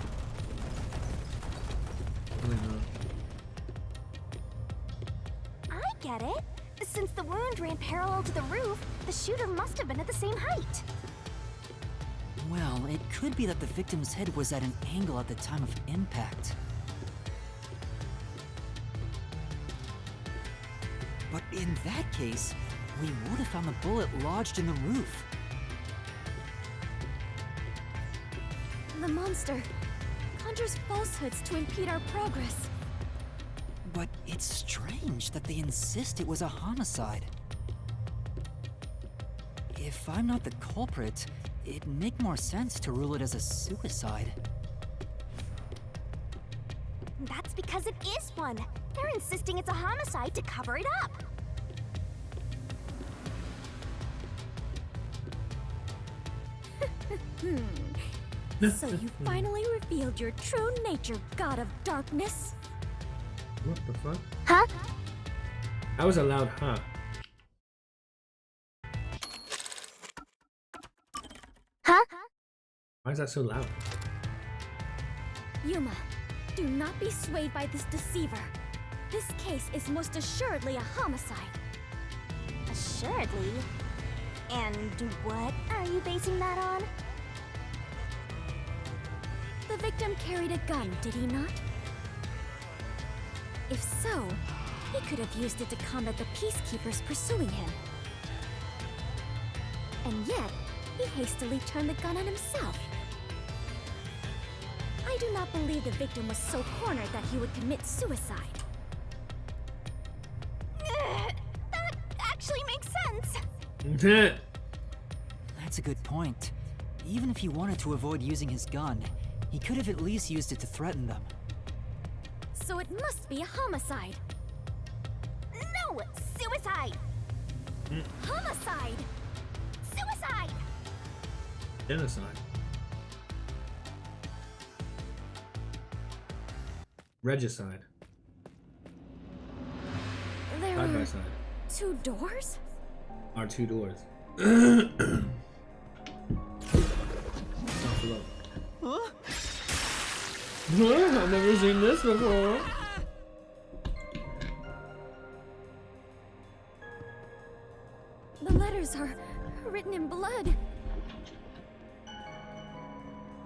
get it. Since the wound ran parallel to the roof, the shooter must have been at the same height. Well, it could be that the victim's head was at an angle at the time of impact. But in that case, we would have found the bullet lodged in the roof. The monster conjures falsehoods to impede our progress. But it's strange that they insist it was a homicide. If I'm not the culprit, it'd make more sense to rule it as a suicide. That's because it is one. They're insisting it's a homicide to cover it up. So you finally revealed your true nature, God of Darkness. What the fuck? Huh? That was a loud huh. Huh? Why is that so loud? Yuma, do not be swayed by this deceiver. This case is most assuredly a homicide. Assuredly? And what are you basing that on? The victim carried a gun, did he not? If so, he could have used it to combat the peacekeepers pursuing him. And yet, he hastily turned the gun on himself. I do not believe the victim was so cornered that he would commit suicide. That actually makes sense. That's a good point. Even if he wanted to avoid using his gun, he could have at least used it to threaten them. So it must be a homicide. No! Suicide! Homicide! Suicide! Genocide. Regicide. There Side by were side. 2 doors? Are 2 doors. Stop below. Huh? I've never seen this before. The letters are written in blood.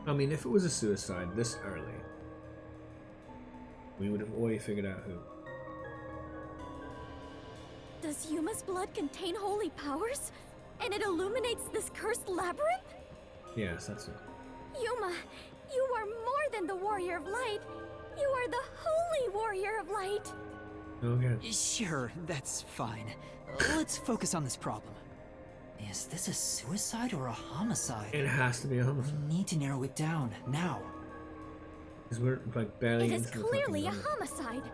I mean, if it was a suicide this early, we would have already figured out who. Does Yuma's blood contain holy powers? And it illuminates this cursed labyrinth? Yes, that's it. Yuma, you are more than the warrior of light. You are the holy warrior of light. Okay. Sure, that's fine. Let's focus on this problem. Is this a suicide or a homicide? It has to be a homicide. We need to narrow it down, now. Because we're like barely It is into the clearly a fucking number. homicide.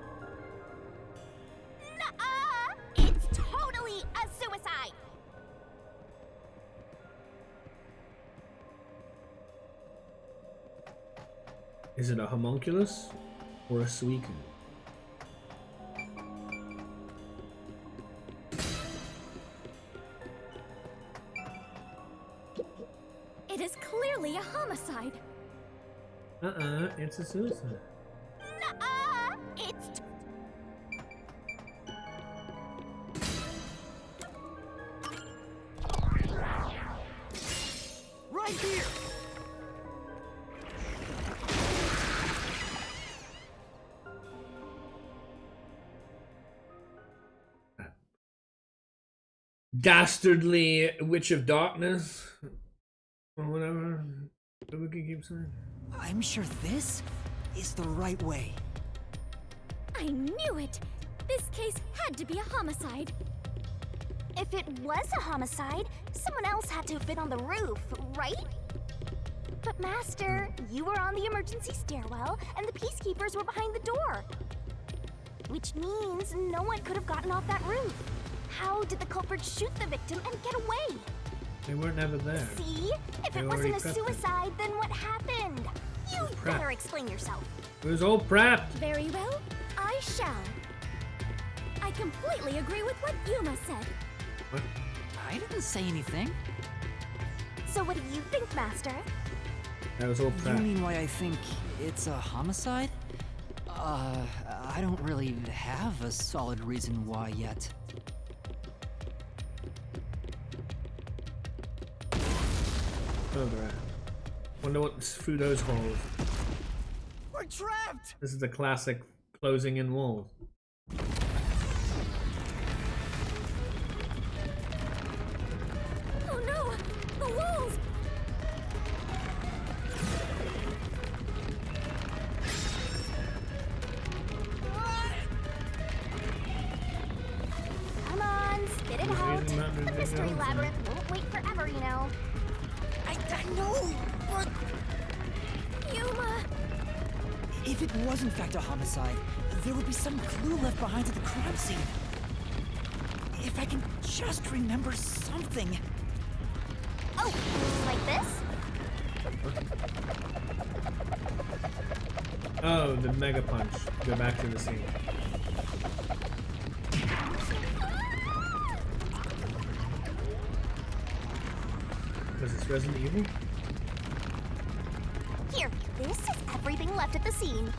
Nuh-uh! It's totally a suicide! Is it a homunculus or a suicune? It is clearly a homicide. It's a suicide. Nuh-uh! It's... Right here! Dastardly Witch of Darkness, or whatever we can keep saying. I'm sure this is the right way. I knew it! This case had to be a homicide. If it was a homicide, someone else had to have been on the roof, right? But Master, you were on the emergency stairwell, and the peacekeepers were behind the door. Which means no one could have gotten off that roof. How did the culprit shoot the victim and get away? They weren't ever there. See? If They it already wasn't a prepped it. suicide, then what happened? You Prepped. better explain yourself. It was all prepped. Very well, I shall. I completely agree with what Yuma said. What? I didn't say anything. So what do you think, Master? That was all You prepped. mean why I think it's a homicide? I don't really have a solid reason why yet. Alright. Wonder what's through those holes. We're trapped! This is the classic closing in walls. Oh no! The walls! Come on, spit it out. The mystery labyrinth won't wait forever, you know. I know, but Yuma! if it was in fact a homicide, there would be some clue left behind at the crime scene. If I can just remember something. Oh, like this? Oh, the mega punch. Go back to the scene. Was this Resident Evil? Here, this is everything left at the scene.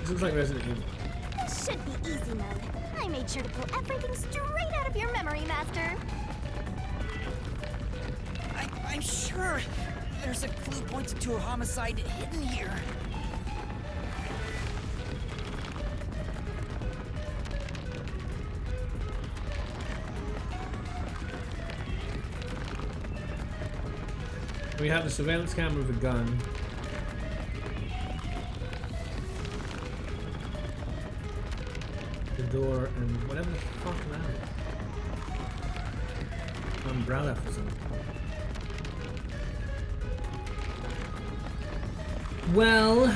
This looks like Resident Evil. This should be easy mode. I made sure to pull everything straight out of your memory, Master. I'm sure there's a clue pointing to a homicide hidden here. We have the surveillance camera with a gun. The door and whatever the fuck that is. Umbrella for something. Well,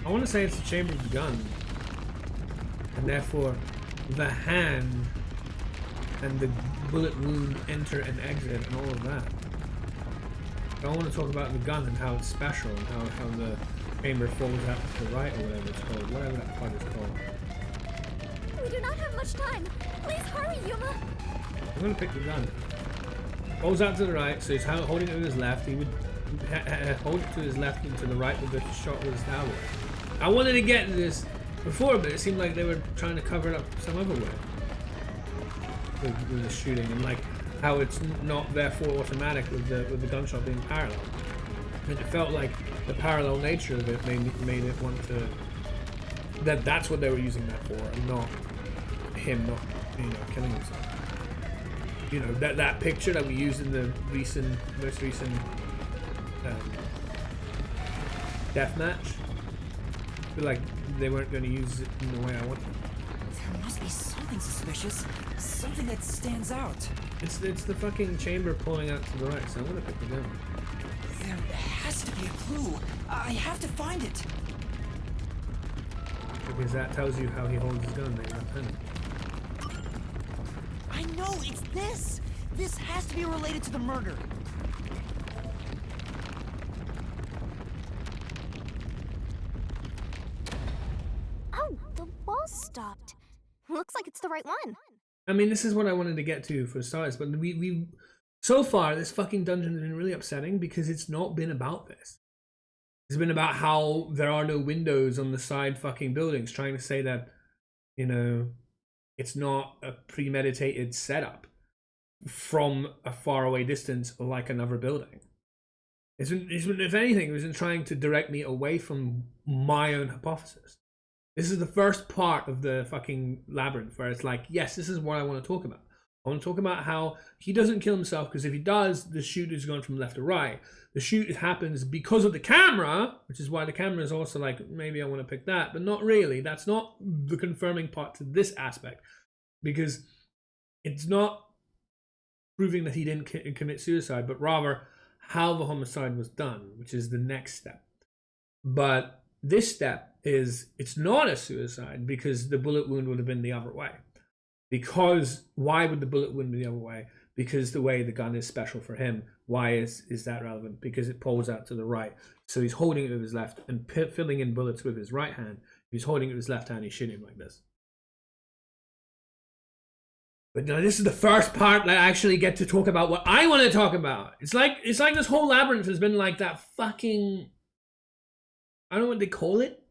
I want to say it's the chamber of the gun, and therefore the hand and the bullet wound enter and exit and all of that. But I want to talk about the gun and how it's special and how the chamber folds out to the right or whatever it's called, whatever that part is called. We do not have much time. Please hurry, Yuma. I'm gonna pick the gun. Folds out to the right, so he's holding it with his left. He would hold it to his left and to the right with the shot with his tablet. I wanted to get to this before, but it seemed like they were trying to cover it up some other way with the shooting, and like how it's not therefore automatic with the gunshot being parallel. And it felt like the parallel nature of it made it want to that's what they were using that for, and not him not killing himself. You know, that picture that we used in the most recent death match. I feel like they weren't going to use it in the way I wanted. There must be something suspicious, something that stands out. It's the fucking chamber pulling out to the right, so I'm gonna pick the gun. There has to be a clue. I have to find it. Because that tells you how he holds his gun, maybe left-handed. I know, it's this! This has to be related to the murder. Oh, the wall stopped. Looks like it's the right one. I mean, this is what I wanted to get to for starters, but we so far this fucking dungeon has been really upsetting because it's not been about this. It's been about how there are no windows on the side fucking buildings, trying to say that, you know, it's not a premeditated setup from a faraway distance like another building. It's been, if anything, it was in trying to direct me away from my own hypothesis. This is the first part of the fucking labyrinth where it's like, yes, this is what I want to talk about. I want to talk about how he doesn't kill himself, because if he does, the shoot is going from left to right. The shoot happens because of the camera, which is why the camera is also like, maybe I want to pick that, but not really. That's not the confirming part to this aspect, because it's not proving that he didn't commit suicide, but rather how the homicide was done, which is the next step. But this step is, it's not a suicide because the bullet wound would have been the other way. Because why would the bullet wound be the other way? Because the way the gun is special for him. Why is that relevant? Because it pulls out to the right. So he's holding it with his left and filling in bullets with his right hand. If he's holding it with his left hand, he's shooting like this. But no, this is the first part that I actually get to talk about what I want to talk about. It's like this whole labyrinth has been like that fucking, I don't know what they call it.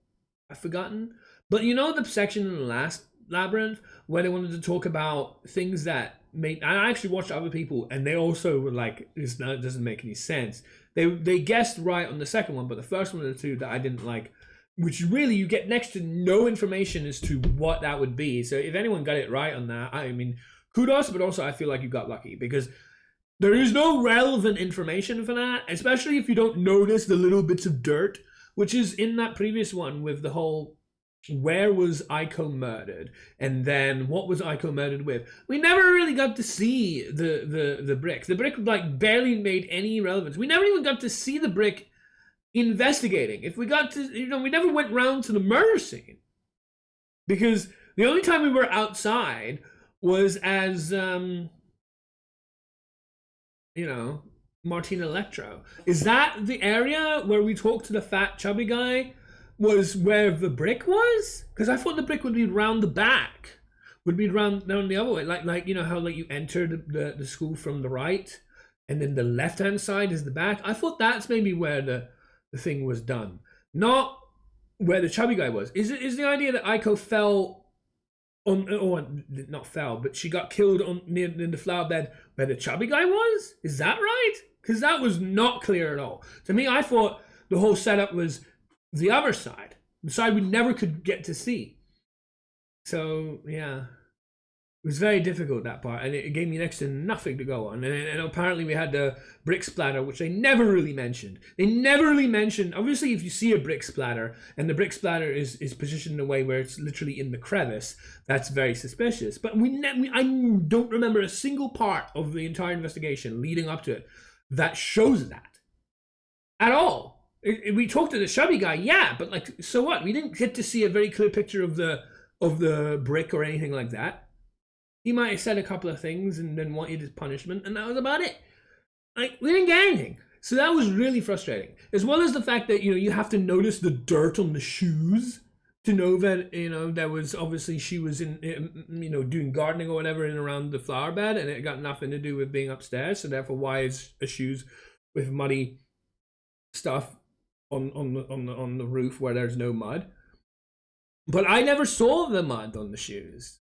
I've forgotten. But you know the section in the last labyrinth where they wanted to talk about things that made, I actually watched other people and they also were like, it doesn't make any sense. They guessed right on the second one, but the first one of the two that I didn't like, which really you get next to no information as to what that would be. So if anyone got it right on that, I mean, kudos, but also I feel like you got lucky because there is no relevant information for that, especially if you don't notice the little bits of dirt, which is in that previous one with the whole, where was Aiko murdered? And then what was Aiko murdered with? We never really got to see the brick. The brick like barely made any relevance. We never even got to see the brick investigating. If we got to, we never went round to the murder scene. Because the only time we were outside was as, Martina Electro. Is that the area where we talked to the fat chubby guy? Was where the brick was? Because I thought the brick would be round the back. Would be round down the other way. Like how like you enter the school from the right and then the left hand side is the back. I thought that's maybe where the thing was done. Not where the chubby guy was. Is the idea that Aiko fell on, or not fell, but she got killed on near in the flower bed where the chubby guy was? Is that right? Because that was not clear at all. To me, I thought the whole setup was the other side, the side we never could get to see. So yeah, it was very difficult, that part, and it gave me next to nothing to go on. And apparently we had the brick splatter, which they never really mentioned. Obviously, if you see a brick splatter and the brick splatter is positioned in a way where it's literally in the crevice, that's very suspicious. But I don't remember a single part of the entire investigation leading up to it that shows that at all. We talked to the chubby guy, yeah, but like, so what? We didn't get to see a very clear picture of the brick or anything like that. He might have said a couple of things and then wanted his punishment, and that was about it. Like, we didn't get anything. So that was really frustrating. As well as the fact that, you have to notice the dirt on the shoes to know that, there was obviously she was in, doing gardening or whatever in around the flower bed, and it got nothing to do with being upstairs. So therefore, why is a shoes with muddy stuff on the roof where there's no mud? But I never saw the mud on the shoes.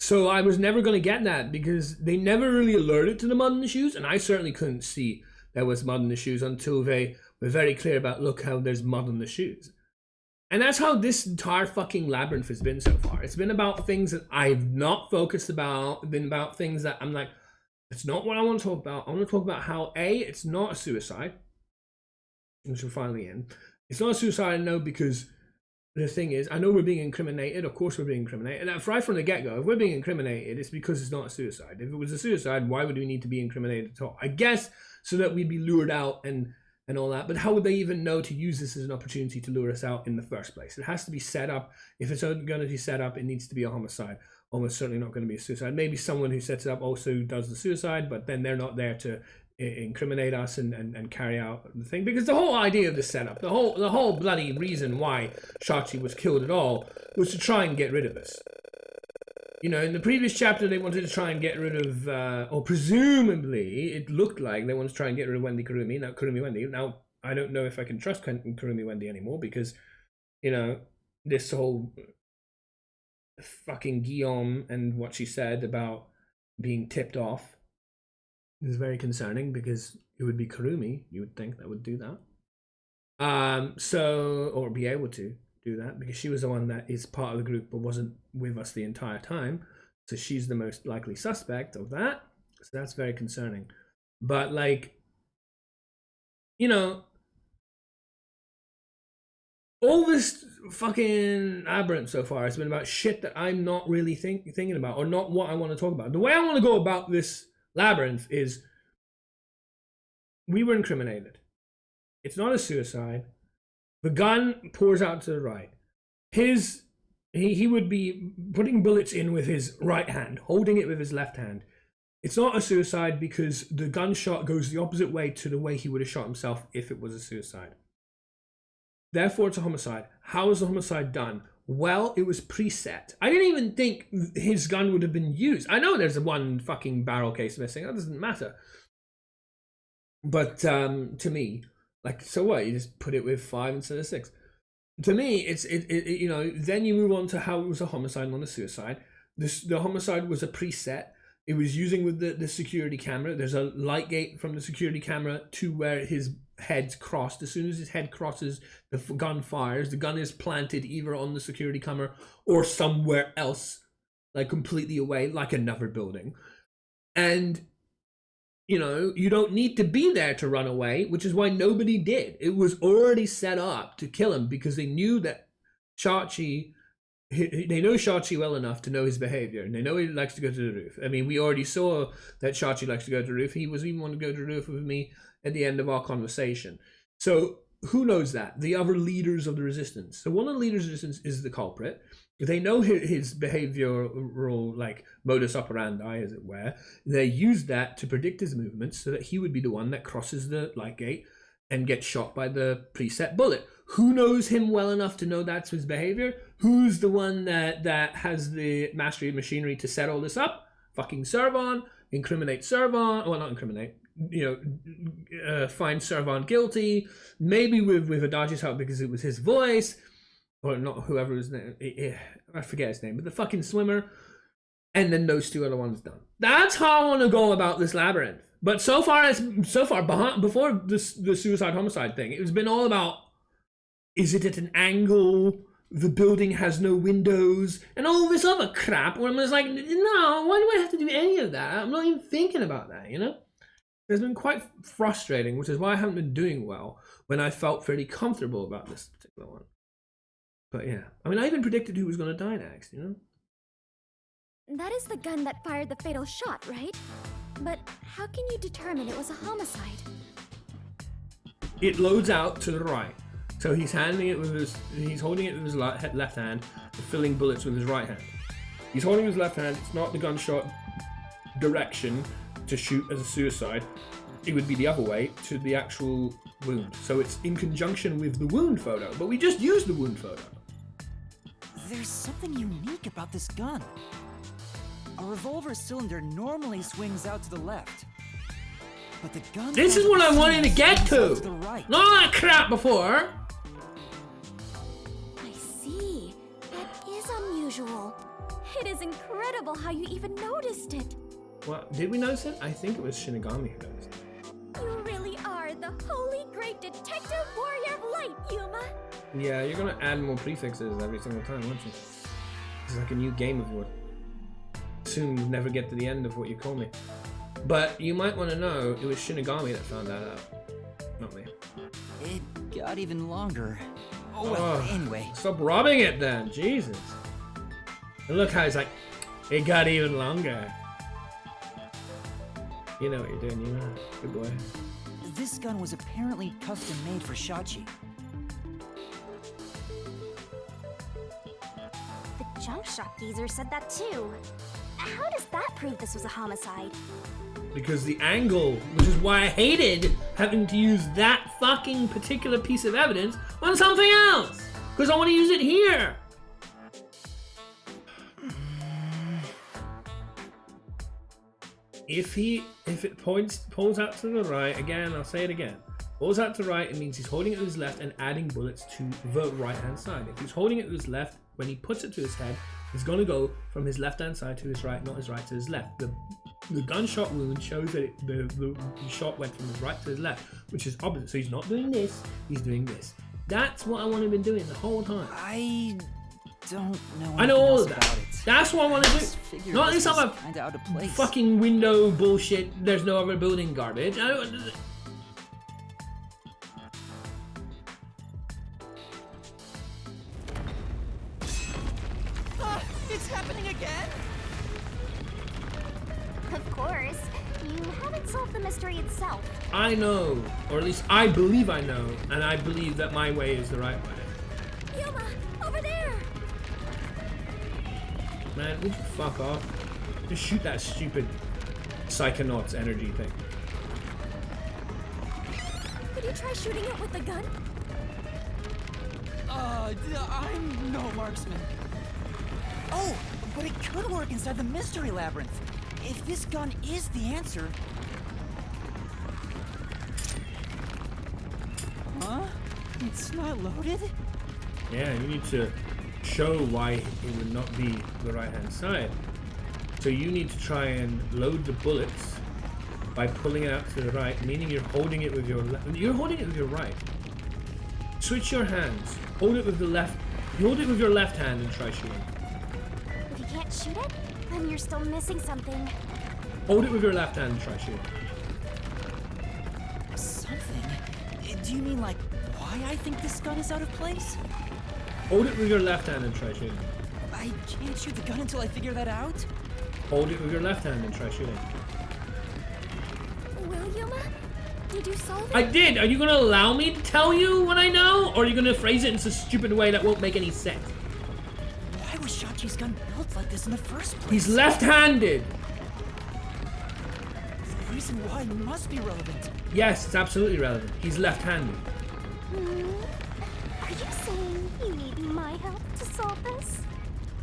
So I was never going to get that because they never really alerted to the mud in the shoes, and I certainly couldn't see there was mud in the shoes until they were very clear about, look how there's mud on the shoes. And that's how this entire fucking labyrinth has been so far. It's been about things that I've not focused about. It's been about things that I'm like, it's not what I want to talk about. I want to talk about how, A, it's not a suicide, which we're finally in. It's not a suicide, I know, because the thing is, I know we're being incriminated. Of course we're being incriminated. And right from the get-go, if we're being incriminated, it's because it's not a suicide. If it was a suicide, why would we need to be incriminated at all? I guess so that we'd be lured out and all that. But how would they even know to use this as an opportunity to lure us out in the first place? It has to be set up. If it's going to be set up, it needs to be a homicide. Almost certainly not going to be a suicide. Maybe someone who sets it up also does the suicide, but then they're not there to incriminate us and carry out the thing. Because the whole idea of this setup, the whole bloody reason why Shachi was killed at all was to try and get rid of us. In the previous chapter they wanted to try and get rid of, or presumably it looked like they wanted to try and get rid of Wendy Kurumi. Now Kurumi Wendy. Now I don't know if I can trust Kurumi Wendy anymore because, this whole fucking Guillaume and what she said about being tipped off is very concerning because it would be Kurumi, you would think, that would do that. Or be able to do that because she was the one that is part of the group but wasn't with us the entire time. So she's the most likely suspect of that. So that's very concerning. But all this fucking aberrant so far has been about shit that I'm not really thinking about or not what I want to talk about. The way I want to go about this labyrinth is we were incriminated. It's not a suicide. The gun pours out to the right. He would be putting bullets in with his right hand, holding it with his left hand. It's not a suicide because the gunshot goes the opposite way to the way he would have shot himself if it was a suicide. Therefore, it's a homicide. How is the homicide done? well, it was preset. I didn't even think his gun would have been used. I know there's one fucking barrel case missing. That doesn't matter. But to me, like, so what? You just put it with 5 instead of 6. To me, it's you know. Then you move on to how it was a homicide, not a suicide. The homicide was a preset. It was using with the security camera. There's a light gate from the security camera to where his head's crossed. As soon as his head crosses, the gun fires. The gun is planted either on the security camera or somewhere else, like completely away, like another building. And you know, you don't need to be there to run away, which is why nobody did. It was already set up to kill him because they knew that Shachi, they know Shachi well enough to know his behavior, and they know he likes to go to the roof. I mean, we already saw that Shachi likes to go to the roof. He was even wanting to go to the roof with me at the end of our conversation. So who knows that? The other leaders of the resistance. So one of the leaders of the resistance is the culprit. They know his behavioral, like, modus operandi, as it were. They use that to predict his movements so that he would be the one that crosses the light gate and gets shot by the preset bullet. Who knows him well enough to know that's his behavior? Who's the one that has the mastery of machinery to set all this up? Fucking Servon. Incriminate Servon. Well, not incriminate. You know, find Servon guilty. Maybe with Adachi's help because it was his voice. Or not whoever his name, I forget his name, but the fucking swimmer, and then those 2 other ones done. That's how I want to go about this labyrinth. But so far before the suicide homicide thing, it's been all about, is it at an angle? The building has no windows, and all this other crap. Where I'm just like, no, why do I have to do any of that? I'm not even thinking about that, you know. It's been quite frustrating, which is why I haven't been doing well when I felt fairly comfortable about this particular one. But yeah, I mean, I even predicted who was going to die next, you know? That is the gun that fired the fatal shot, right? But how can you determine it was a homicide? It loads out to the right. So he's holding it with his left hand, filling bullets with his right hand. He's holding his left hand. It's not the gunshot direction to shoot as a suicide. It would be the other way to the actual wound. So it's in conjunction with the wound photo, but we just used the wound photo. There's something unique about this gun. A revolver cylinder normally swings out to the left. But the gun... This is what I wanted to get to! the right. Not that crap before! I see. That is unusual. It is incredible how you even noticed it. Well, did we notice it? I think it was Shinigami who noticed it. You really are the holy great detective warrior of light, Yuma. Yeah, you're gonna add more prefixes every single time, won't you? It's like a new game of wood. Soon you'll never get to the end of what you call me. But you might want to know it was Shinigami that found that out, not me. It got even longer. Oh, well, anyway. Stop robbing it then, Jesus. And look how he's like, it got even longer. You know what you're doing, you know. Good boy. This gun was apparently custom made for Shachi. The jump shot geezer said that too. How does that prove this was a homicide? Because the angle, which is why I hated having to use that fucking particular piece of evidence on something else. Because I want to use it here. If it pulls out to the right, again, I'll say it again. Pulls out to the right, it means he's holding it with his left and adding bullets to the right hand side. If he's holding it with his left, when he puts it to his head, it's going to go from his left hand side to his right, not his right to his left. The gunshot wound shows that the shot went from his right to his left, which is opposite. So he's not doing this, he's doing this. That's what I want to have been doing the whole time. I don't know. I know all of about that. It. That's what I want to do. Not this other kinda out of place. fucking window bullshit. There's no other building garbage. I don't. It's happening again? Of course. You haven't solved the mystery itself. I know, or at least I believe I know, and I believe that my way is the right way. Yuma, over there! Man, would you fuck off? Just shoot that stupid Psychonauts energy thing. Could you try shooting it with the gun? I'm no marksman. Oh, but it could work inside the mystery labyrinth. If this gun is the answer... Huh? It's not loaded? Yeah, you need to show why it would not be the right-hand side. So you need to try and load the bullets by pulling it out to the right, meaning you're holding it with your left. You're holding it with your right. Switch your hands. Hold it with the left. You hold it with your left hand and try shooting. If you can't shoot it, then you're still missing something. Hold it with your left hand and try shooting. Something? Do you mean like why I think this gun is out of place? Hold it with your left hand and try shooting. I can't shoot the gun until I figure that out? Hold it with your left hand and try shooting. William, did you solve it? I did! Are you gonna allow me to tell you what I know? Or are you gonna phrase it in such a stupid way that won't make any sense? Why was Shachi's gun built like this in the first place? He's left-handed! The reason why must be relevant. Yes, it's absolutely relevant. He's left-handed. Are you saying you need my help to solve this?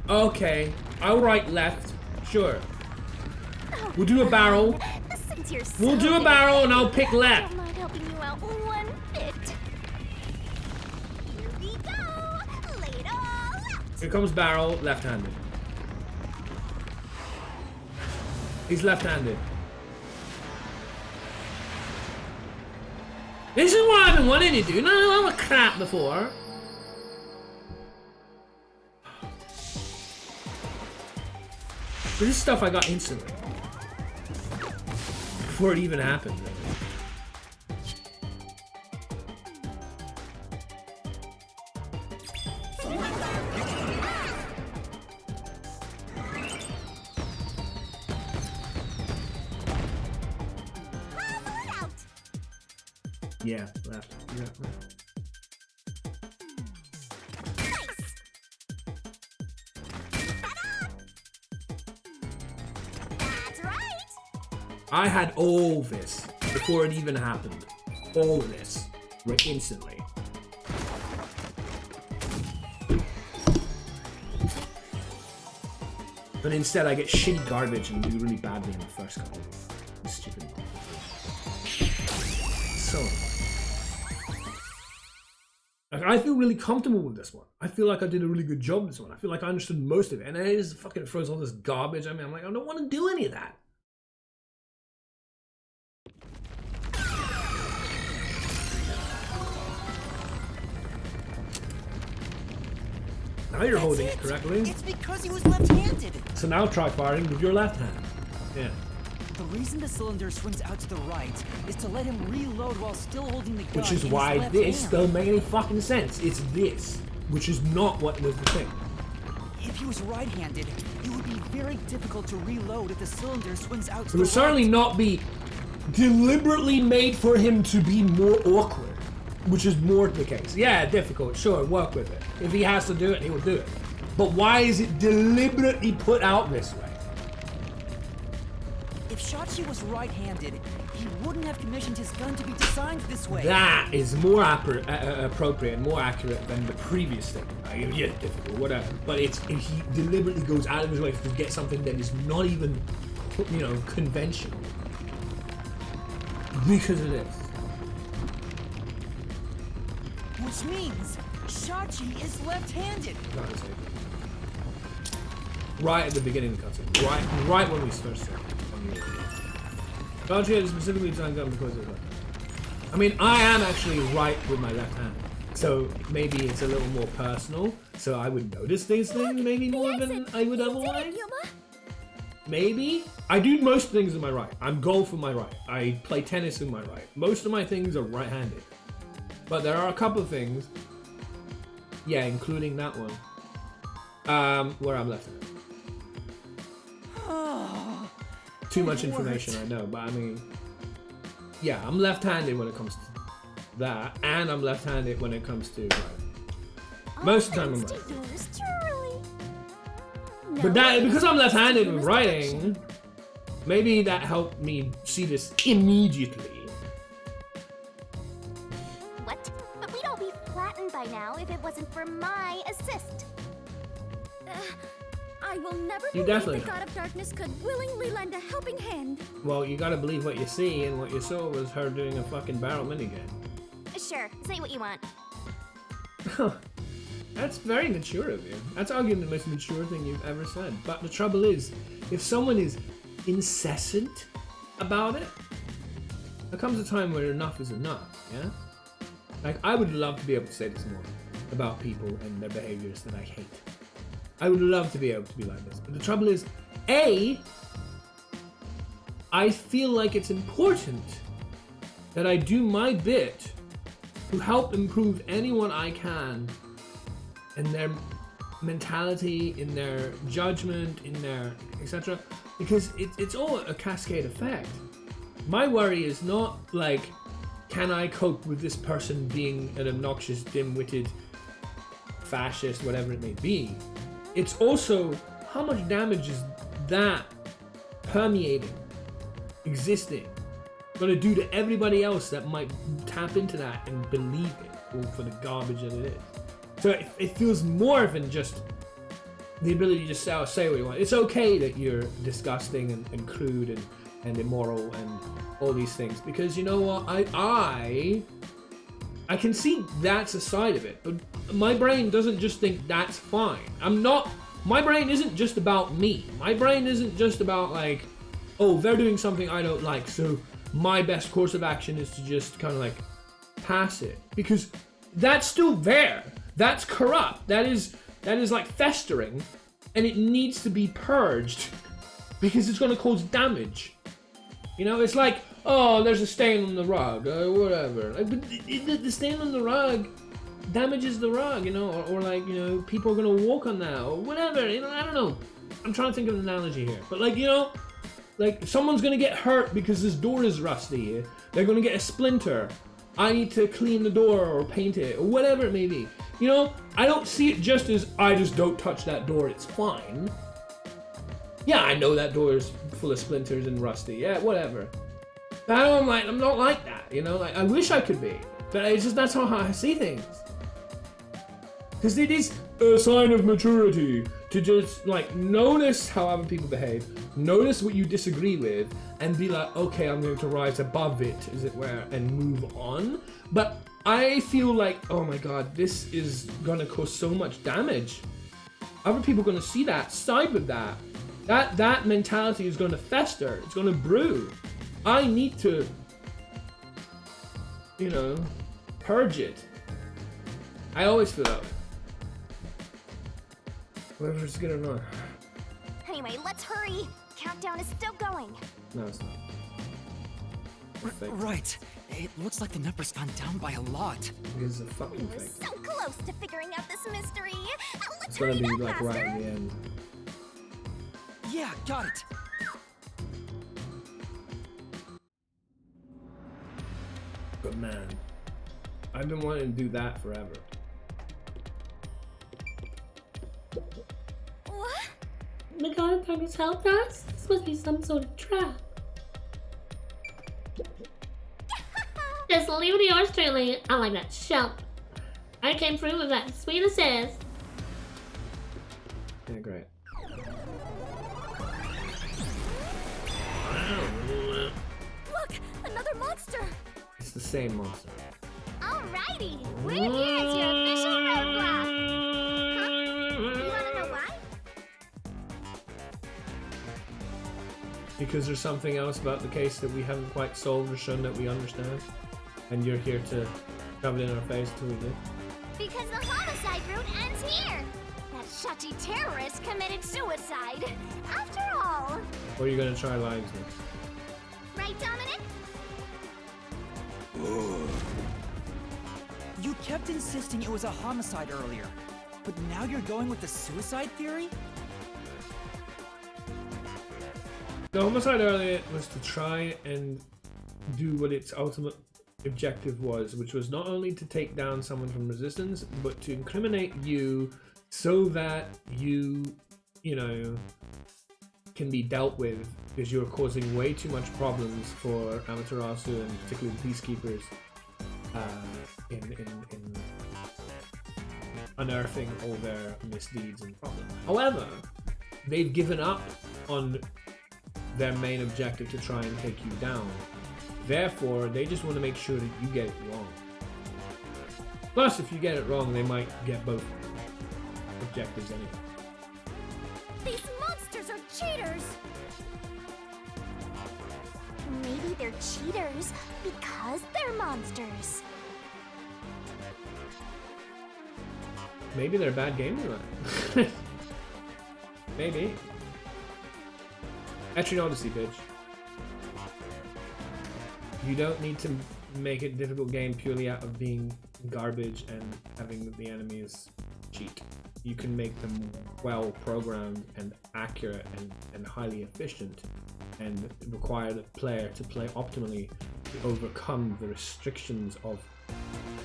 Okay, I'll write left. Sure. Oh, We'll do a barrel. Since you're so We'll do a good barrel at and I'll pick left. I'm not helping you out one bit. Here we go. Lay it all out. Here comes barrel, left-handed. He's left-handed. This is what I've been wanting to do. No, I'm a crap before. This is stuff I got instantly. Before it even happened. Yeah, left. Yeah, left. That's right. I had all this before it even happened. All of this. Right, instantly. But instead I get shitty garbage and do really badly in the first couple. Stupid. So like, I feel really comfortable with this one. I feel like I did a really good job with this one. I feel like I understood most of it. And it just fucking throws all this garbage at me. I'm like, I don't want to do any of that. Now you're holding it correctly. It's because he was left-handed. So now try firing with your left hand. Yeah. The reason the cylinder swings out to the right is to let him reload while still holding the gun. Which is in his why left this hand. don't make any fucking sense. It's this, which is not what was the thing. If he was right-handed, it would be very difficult to reload if the cylinder swings out to It the would certainly right. not be deliberately made for him to be more awkward, which is more the case. Yeah, difficult, sure, work with it. If he has to do it, he will do it. But why is it deliberately put out this way? If Shachi was right-handed, he wouldn't have commissioned his gun to be designed this way. That is more appropriate and more accurate than the previous thing. Yeah, difficult, whatever. But it's if he deliberately goes out of his way to get something that is not even, you know, conventional. Because of this. Which means Shachi is left-handed. Not the same. Right at the beginning of the cutscene. Right when we first started. Shachi had specifically designed gun because of that. I mean, I am actually right with my left hand. So maybe it's a little more personal. So I would notice these things maybe more than I would otherwise. Maybe. I do most things with my right. I'm golf with my right. I play tennis with my right. Most of my things are right-handed. But there are a couple of things, yeah, including that one, where I'm left-handed. Too much information, I know, but I mean, yeah, I'm left-handed when it comes to that, and I'm left-handed when it comes to right. Most of the time I'm right. Yours truly. But that, because I'm left-handed with writing, maybe that helped me see this immediately. What? But we'd all be flattened by now if it wasn't for my assist. I will never You believe definitely the know. God of Darkness could willingly lend a helping hand. Well, you gotta believe what you see, and what you saw was her doing a fucking barrel minigame. Sure, say what you want. That's very mature of you. That's arguably the most mature thing you've ever said. But the trouble is, if someone is incessant about it, there comes a time where enough is enough, yeah? Like, I would love to be able to say this more about people and their behaviors that I hate. I would love to be able to be like this. But the trouble is, A, I feel like it's important that I do my bit to help improve anyone I can in their mentality, in their judgment, in their etc. Because it's all a cascade effect. My worry is not like, can I cope with this person being an obnoxious, dim-witted, fascist, whatever it may be. It's also, how much damage is that permeating, existing, going to do to everybody else that might tap into that and believe it for the garbage that it is. So it feels more than just the ability to just say what you want. It's okay that you're disgusting and crude and immoral and all these things, because you know what, I can see that's a side of it, but my brain doesn't just think that's fine. My brain isn't just about me. My brain isn't just about like, oh, they're doing something I don't like, so my best course of action is to just kind of like pass it, because that's still there. That's corrupt. That is like festering, and it needs to be purged because it's going to cause damage. You know, it's like, oh, there's a stain on the rug, or whatever. Like, but the stain on the rug damages the rug, you know, or like, you know, people are going to walk on that, or whatever. You know, I don't know. I'm trying to think of an analogy here, but like, you know, like someone's going to get hurt because this door is rusty. They're going to get a splinter. I need to clean the door or paint it, or whatever it may be. You know, I don't see it just as, I just don't touch that door, it's fine. Yeah, I know that door is full of splinters and rusty, yeah, whatever. But I'm not like that, you know? Like, I wish I could be, but it's just, that's how I see things. Because it is a sign of maturity to just, like, notice how other people behave, notice what you disagree with, and be like, okay, I'm going to rise above it, as it were, and move on. But I feel like, oh my god, this is going to cause so much damage. Other people are going to see that, side with that. That mentality is going to fester, it's going to brew. I need to, you know, purge it. I always feel that way. Whether it's good or not. Anyway, let's hurry. Countdown is still going. No, it's not. Fake. Right. It looks like the number's gone down by a lot. Because it's a fucking We're fake. so close to figuring out this mystery. Let's It's gonna hurry be it up, like right Master. at the end. Yeah, got it. But man, I've been wanting to do that forever. What? The God of Darkness helped us? This must be some sort of trap. Just leave it to yours truly. I like that shout. I came through with that sweet assist. Yeah, great. Look, another monster. It's the same monster. Alrighty, we're here as your official roadblock. Huh? You wanna know why? Because there's something else about the case that we haven't quite solved or shown that we understand. And you're here to shove it in our face until we do. Because the homicide route ends here. That Shachi terrorist committed suicide. After all. Or you're gonna try lives next. Right, Dominic? You kept insisting it was a homicide earlier, but now you're going with the suicide theory? The homicide earlier was to try and do what its ultimate objective was, which was not only to take down someone from resistance, but to incriminate you so that you know, can be dealt with, because you're causing way too much problems for Amaterasu and particularly the peacekeepers in unearthing all their misdeeds and problems. However, they've given up on their main objective to try and take you down. Therefore, they just want to make sure that you get it wrong. Plus, if you get it wrong, they might get both objectives anyway. These monsters are cheaters! Maybe they're cheaters because they're monsters. Maybe they're bad game design. Maybe. Etrian Odyssey, bitch. You don't need to make it a difficult game purely out of being garbage and having the enemies cheat. You can make them well programmed and accurate and highly efficient, and require the player to play optimally to overcome the restrictions of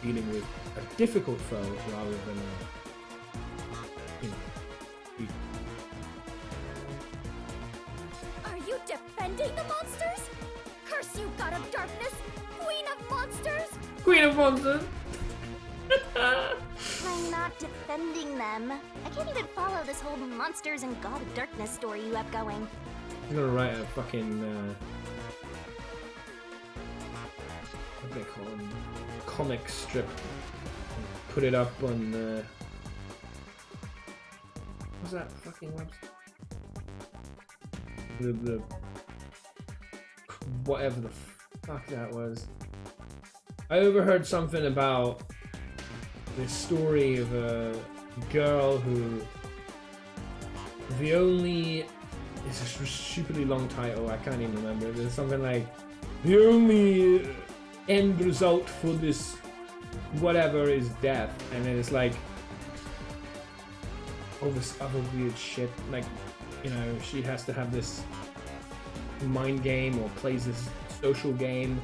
dealing with a difficult foe rather than a, easy. Are you defending the monsters? Curse you, God of Darkness! Queen of Monsters! Queen of Monsters! I'm not defending them. I can't even follow this whole Monsters and God of Darkness story you have going. I'm gonna write a fucking what do they call them? Comic strip. And put it up on what's that fucking website? The whatever the fuck that was. I overheard something about this story of a girl who the only, it's a stupidly long title, I can't even remember. There's something like the only end result for this whatever is death, and then it's like all this other weird shit, like, you know, she has to have this mind game or plays this social game,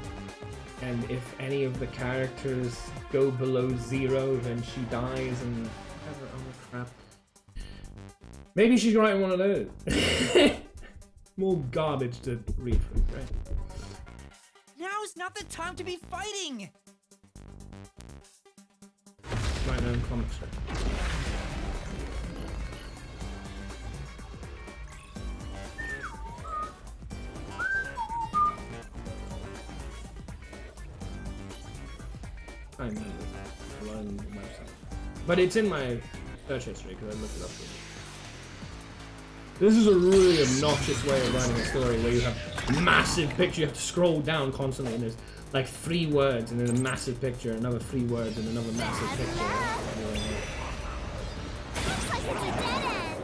and if any of the characters go below 0, then she dies, and whatever other crap. Maybe she's writing one of those. More garbage to read from, right? Now's not the time to be fighting! Write my own comic strip. I know this. Learn the website. But it's in my search history because I looked it up. This is a really obnoxious way of writing a story where you have a massive picture, you have to scroll down constantly, and there's like 3 words, and then a massive picture, another 3 words, and another massive picture. Looks like it's a dead end!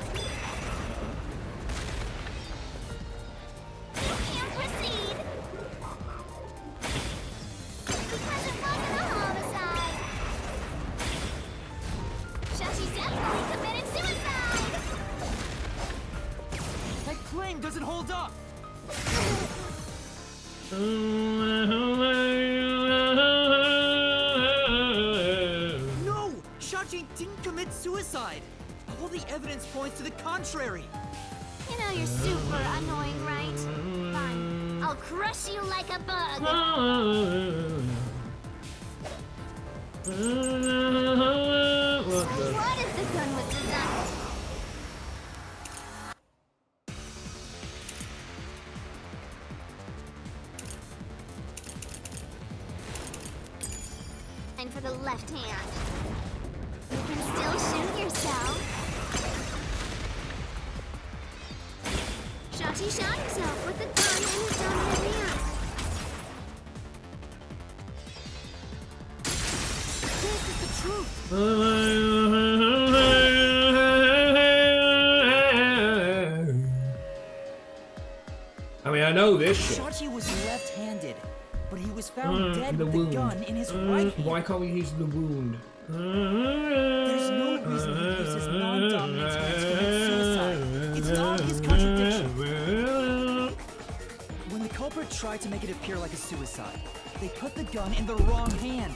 You can't proceed! Hasn't wasn't a homicide! Shashi definitely committed suicide! That cling doesn't hold up! No! Shachi didn't commit suicide! All the evidence points to the contrary! You know you're super annoying, right? Fine. I'll crush you like a bug! What if the gun was designed? And for the left hand. You can still shoot yourself. Shachi shot himself with the gun in his dominant hand. This is the truth! I mean, I know this shit. Shachi was left-handed, but he was found dead The with wound. the gun in his right hand. Why can't we use the wound? There's no reason he used his non-dominant hand to commit suicide. It's not his contradiction. When the culprit tried to make it appear like a suicide, they put the gun in the wrong hand.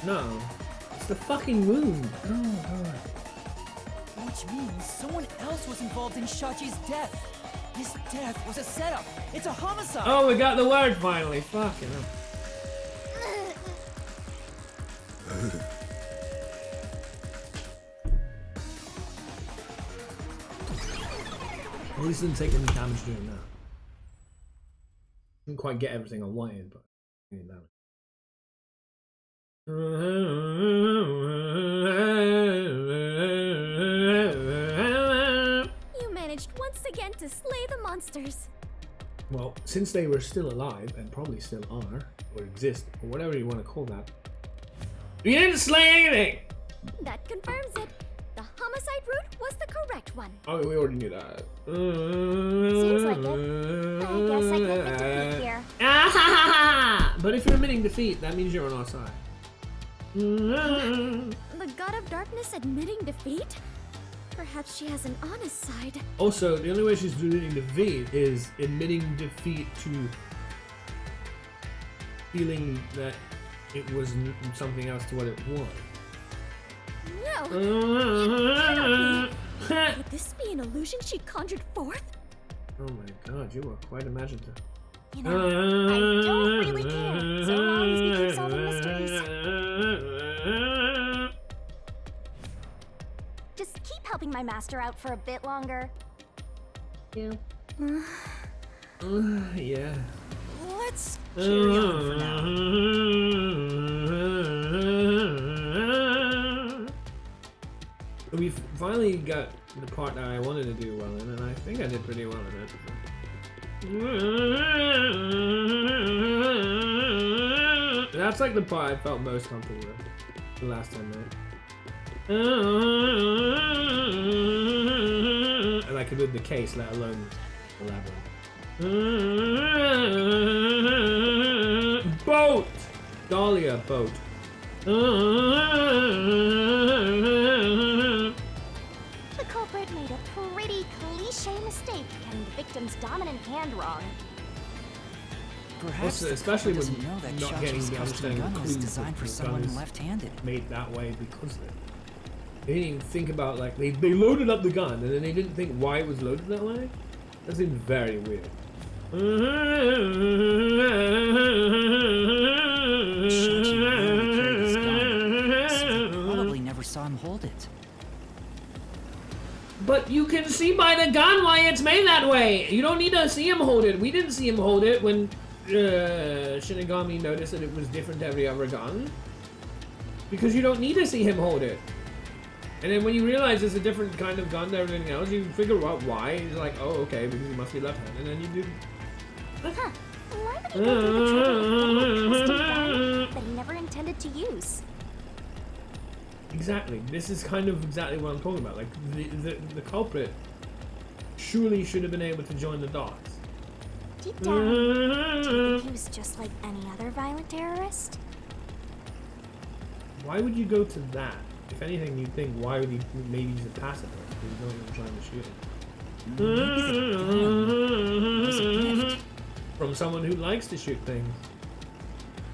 No, it's the fucking wound. Oh god. Which means someone else was involved in Shachi's death. His death was a setup. It's a homicide. Oh, we got the word finally. Fucking hell. At least didn't take any damage doing that. Didn't quite get everything I wanted, but taking damage. You managed once again to slay the monsters. Well, since they were still alive, and probably still are, or exist, or whatever you want to call that, you didn't slay anything! That confirms it. The homicide route was the correct one. Oh, we already knew that. Seems like it. I guess I can admit defeat here. But if you're admitting defeat, that means you're on our side. The God of Darkness admitting defeat? Perhaps she has an honest side. Also, the only way she's admitting defeat is admitting defeat to feeling that it was something else to what it was. No! Could this be an illusion she conjured forth? Oh my god, you are quite imaginative. You know, I don't really care, so long as we keep solving mysteries. Just keep helping my master out for a bit longer. Yeah. Yeah. Let's carry on for now. We finally got the part that I wanted to do well in, and I think I did pretty well in it. That's like the part I felt most comfortable with the last time out. And I could do the case, let alone the labyrinth. Boat! Dahlia boat. The culprit made a pretty cliche mistake getting the victim's dominant hand wrong. Perhaps the especially culprit with doesn't know that not getting Shachi's the custom understanding gun of was clues designed that for the gun someone is left-handed. made that way because of it. They didn't even think about, like, they loaded up the gun and then they didn't think why it was loaded that way. That seems very weird. Shachi rarely carried his gun, so they probably never saw him hold it. But you can see by the gun why it's made that way. You don't need to see him hold it. We didn't see him hold it when Shinigami noticed that it was different to every other gun. Because you don't need to see him hold it. And then when you realize it's a different kind of gun than everything else, you figure out why. It's like, oh, okay, because he must be left-handed. And then you do... Huh. Why would he go through the trouble of getting a custom gun that he never intended to use? Exactly. This is kind of exactly what I'm talking about. Like, the culprit surely should have been able to join the dots. Deep down, do you think he was just like any other violent terrorist? Why would you go to that? If anything, you'd think, why would he, maybe he's a pacifist, because he's not even trying to shoot him. Maybe the gun was a gift. From someone who likes to shoot things.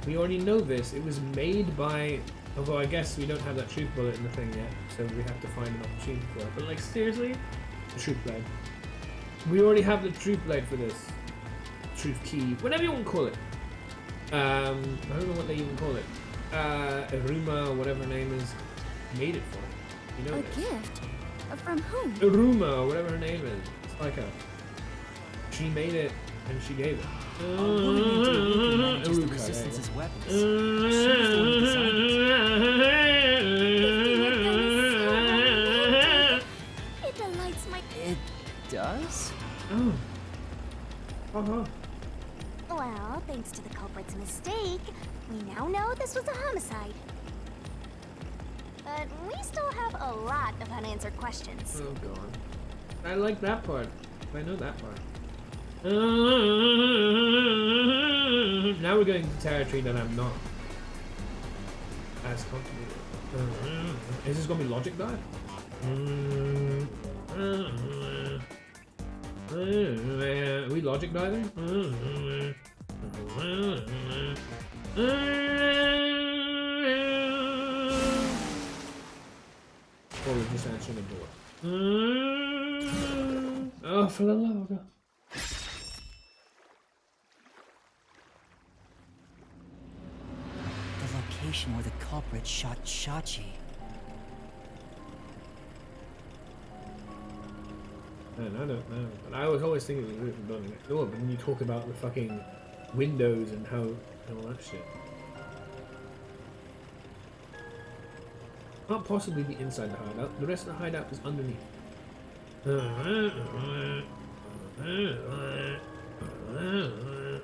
We already know this. It was made by... Although I guess we don't have that truth bullet in the thing yet, so we have to find an opportunity for it. But like, seriously? The truth blade. We already have the truth blade for this. Truth key. Whatever you want to call it. I don't know what they even call it. Iruma, whatever her name is, made it for it. You know A this. gift? From whom? Iruma, whatever her name is. It's like a... She made it, and she gave it. A woman named Iruka manages the Iruka, Resistance's yeah. weapons. She was the one who designed it. It delights my... It does? Oh. Uh-huh. Well, thanks to the culprit's mistake, we now know this was a homicide. But we still have a lot of unanswered questions. Oh god. I like that part. I know that part. Now we're going to territory that I'm not as comfortable with. Is this going to be logic dive? Are we logic diving? Or we're just answering the door. Oh, for the love of God. The location where the culprit shot Shachi. Man, I don't know. But I was always thinking it was the roof of the building next door, but then you talk about the fucking windows and how and all that shit. Can't possibly be inside the hideout. The rest of the hideout is underneath.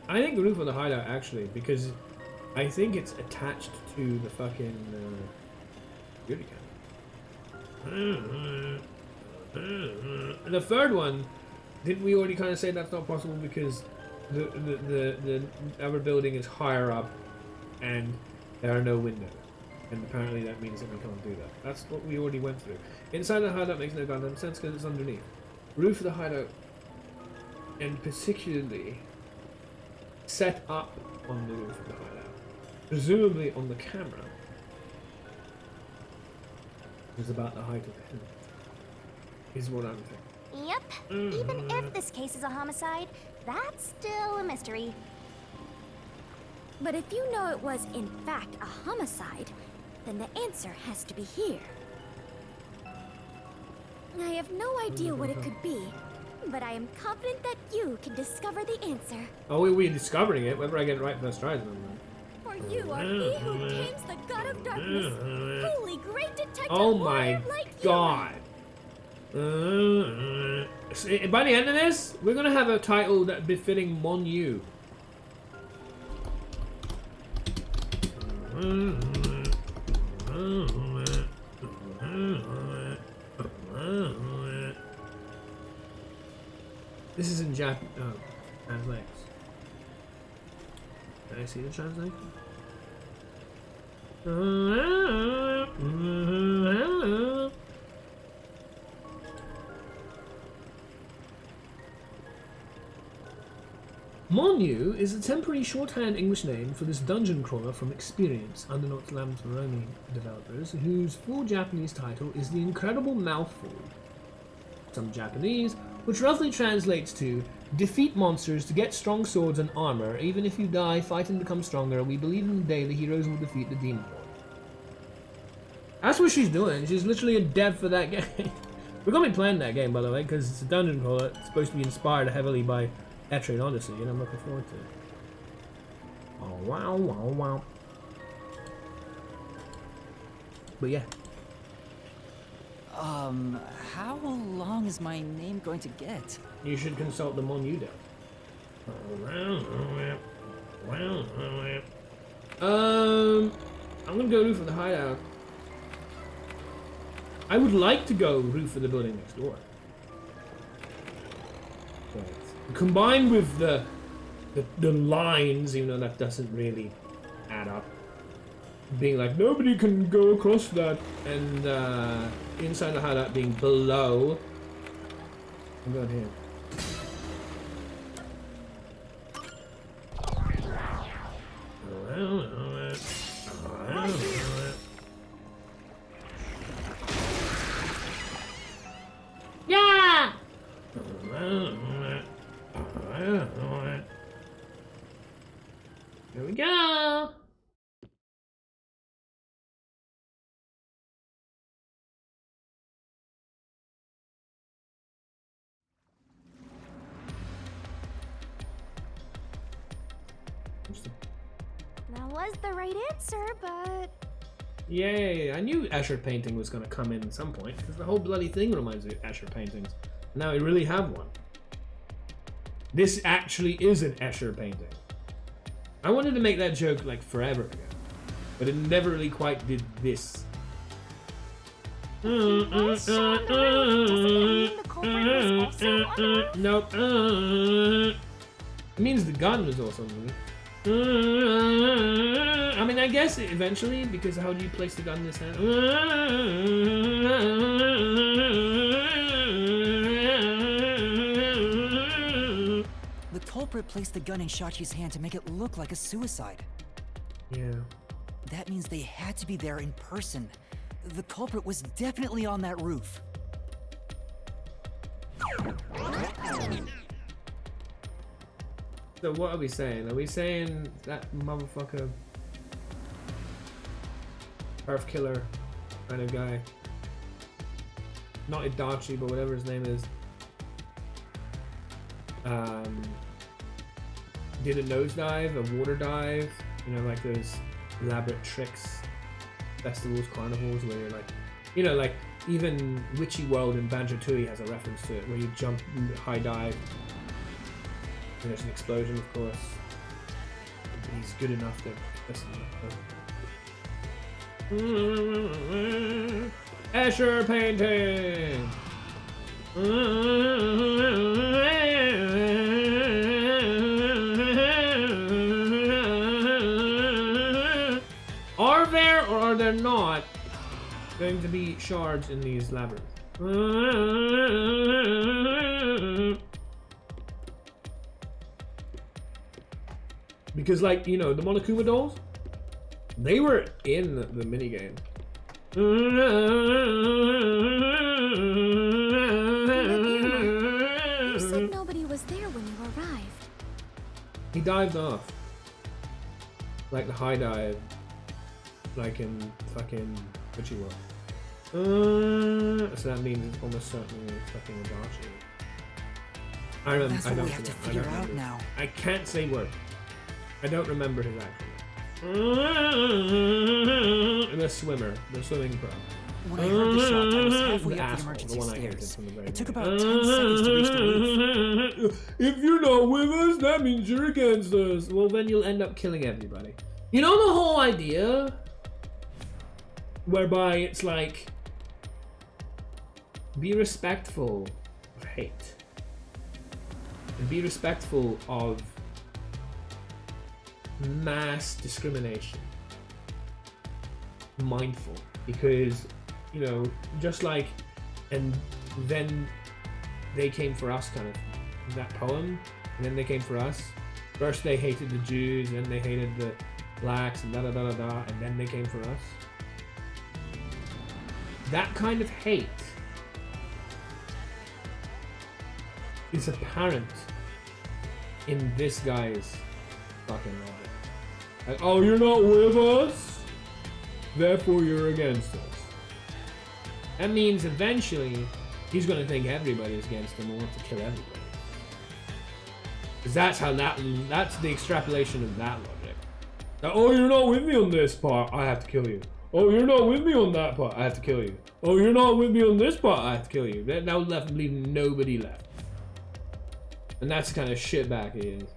I think the roof of the hideout actually, because I think it's attached to the fucking security camera. The third one, didn't we already kind of say that's not possible because the other building is higher up and there are no windows, and apparently that means that we can't do that. That's what we already went through. Inside the hideout makes no goddamn sense because it's underneath. Roof of the hideout, and particularly set up on the roof of the hideout, presumably on the camera, is about the height of him. Is what I'm thinking. Yep. Even if this case is a homicide, that's still a mystery. But if you know it was in fact a homicide, then the answer has to be here. I have no idea what it could be, but I am confident that you can discover the answer. Oh, we're discovering it, whether I get it right first try. For you are he who tames the god of darkness, holy great detective Oh warrior my like you. god. By the end of this, we're gonna have a title that befitting Mon Yu. This is in Jap. Oh, translates. Can I see the translation? Mon Yu is a temporary shorthand English name for this dungeon crawler from Experience, Undernote Lam's Moroni developers, whose full Japanese title is The Incredible Mouthful. Some Japanese, which roughly translates to defeat monsters to get strong swords and armor. Even if you die, fight and become stronger. We believe in the day the heroes will defeat the demon lord. That's what she's doing. She's literally a dev for that game. We're gonna be playing that game, by the way, because it's a dungeon crawler. It's supposed to be inspired heavily by Etrian Odyssey, and I'm looking forward to it. Oh wow, wow, wow. But yeah. How long is my name going to get? You should consult the Mon Yu dev. I'm gonna go roof of the hideout. I would like to go roof of the building next door. But combined with the lines, even though that doesn't really add up. Being like, nobody can go across that, and inside the hideout being below. I'm going here. Yeah! Here we go. That was the right answer, but Yay! I knew Escher painting was going to come in at some point, because the whole bloody thing reminds me of Escher paintings. Now we really have one. This actually is an Escher painting. I wanted to make that joke like forever ago, but it never really quite did this. was shot in the roof. Doesn't that mean the culprit was also on the roof? Nope. It means the gun was also on the roof. I mean, I guess eventually, because how do you place the gun in his hand? The culprit placed the gun in Shachi's hand to make it look like a suicide. Yeah. That means they had to be there in person. The culprit was definitely on that roof. So what are we saying? Are we saying that motherfucker, Earth Killer kind of guy, not Itachi, but whatever his name is, did a nosedive, a water dive, you know, like those elaborate tricks, festivals, carnivals, where you're like, you know, like even Witchy World in Banjo-Tooie has a reference to it, where you jump, high dive, and there's an explosion, of course. He's good enough to listen. Escher painting. Are there or are there not going to be shards in these labyrinths? Because, like, you know, the Monokuma dolls, they were in the minigame. You said nobody was there when you arrived. He dived off. Like the high dive. Like in fucking Witchy World. So that means it's almost certainly fucking Adachi. I remember. That's what we have to figure out now. I can't say word. I don't remember his actual name. The swimmer, the swimming pro. When I heard the shot, I was halfway The up the asshole, emergency the one I hated stairs. from the very It took beginning. about 10 seconds to reach the roof. If you're not with us, that means you're against us. Well, then you'll end up killing everybody. You know the whole idea? Whereby it's like, be respectful of hate. And be respectful of mass discrimination. Mindful. Because, you know, just like, and then they came for us kind of, that poem, and then they came for us. First they hated the Jews, then they hated the blacks, and da-da-da-da-da, and then they came for us. That kind of hate is apparent in this guy's fucking logic. Like, oh, you're not with us, therefore you're against us. That means eventually he's gonna think everybody's against him and want to kill everybody. Because that's how that's the extrapolation of that logic. Now, oh, you're not with me on this part, I have to kill you. Oh, you're not with me on that part, I have to kill you. Oh, you're not with me on this part, I have to kill you. That would leave nobody left. And that's the kind of shitbag he is.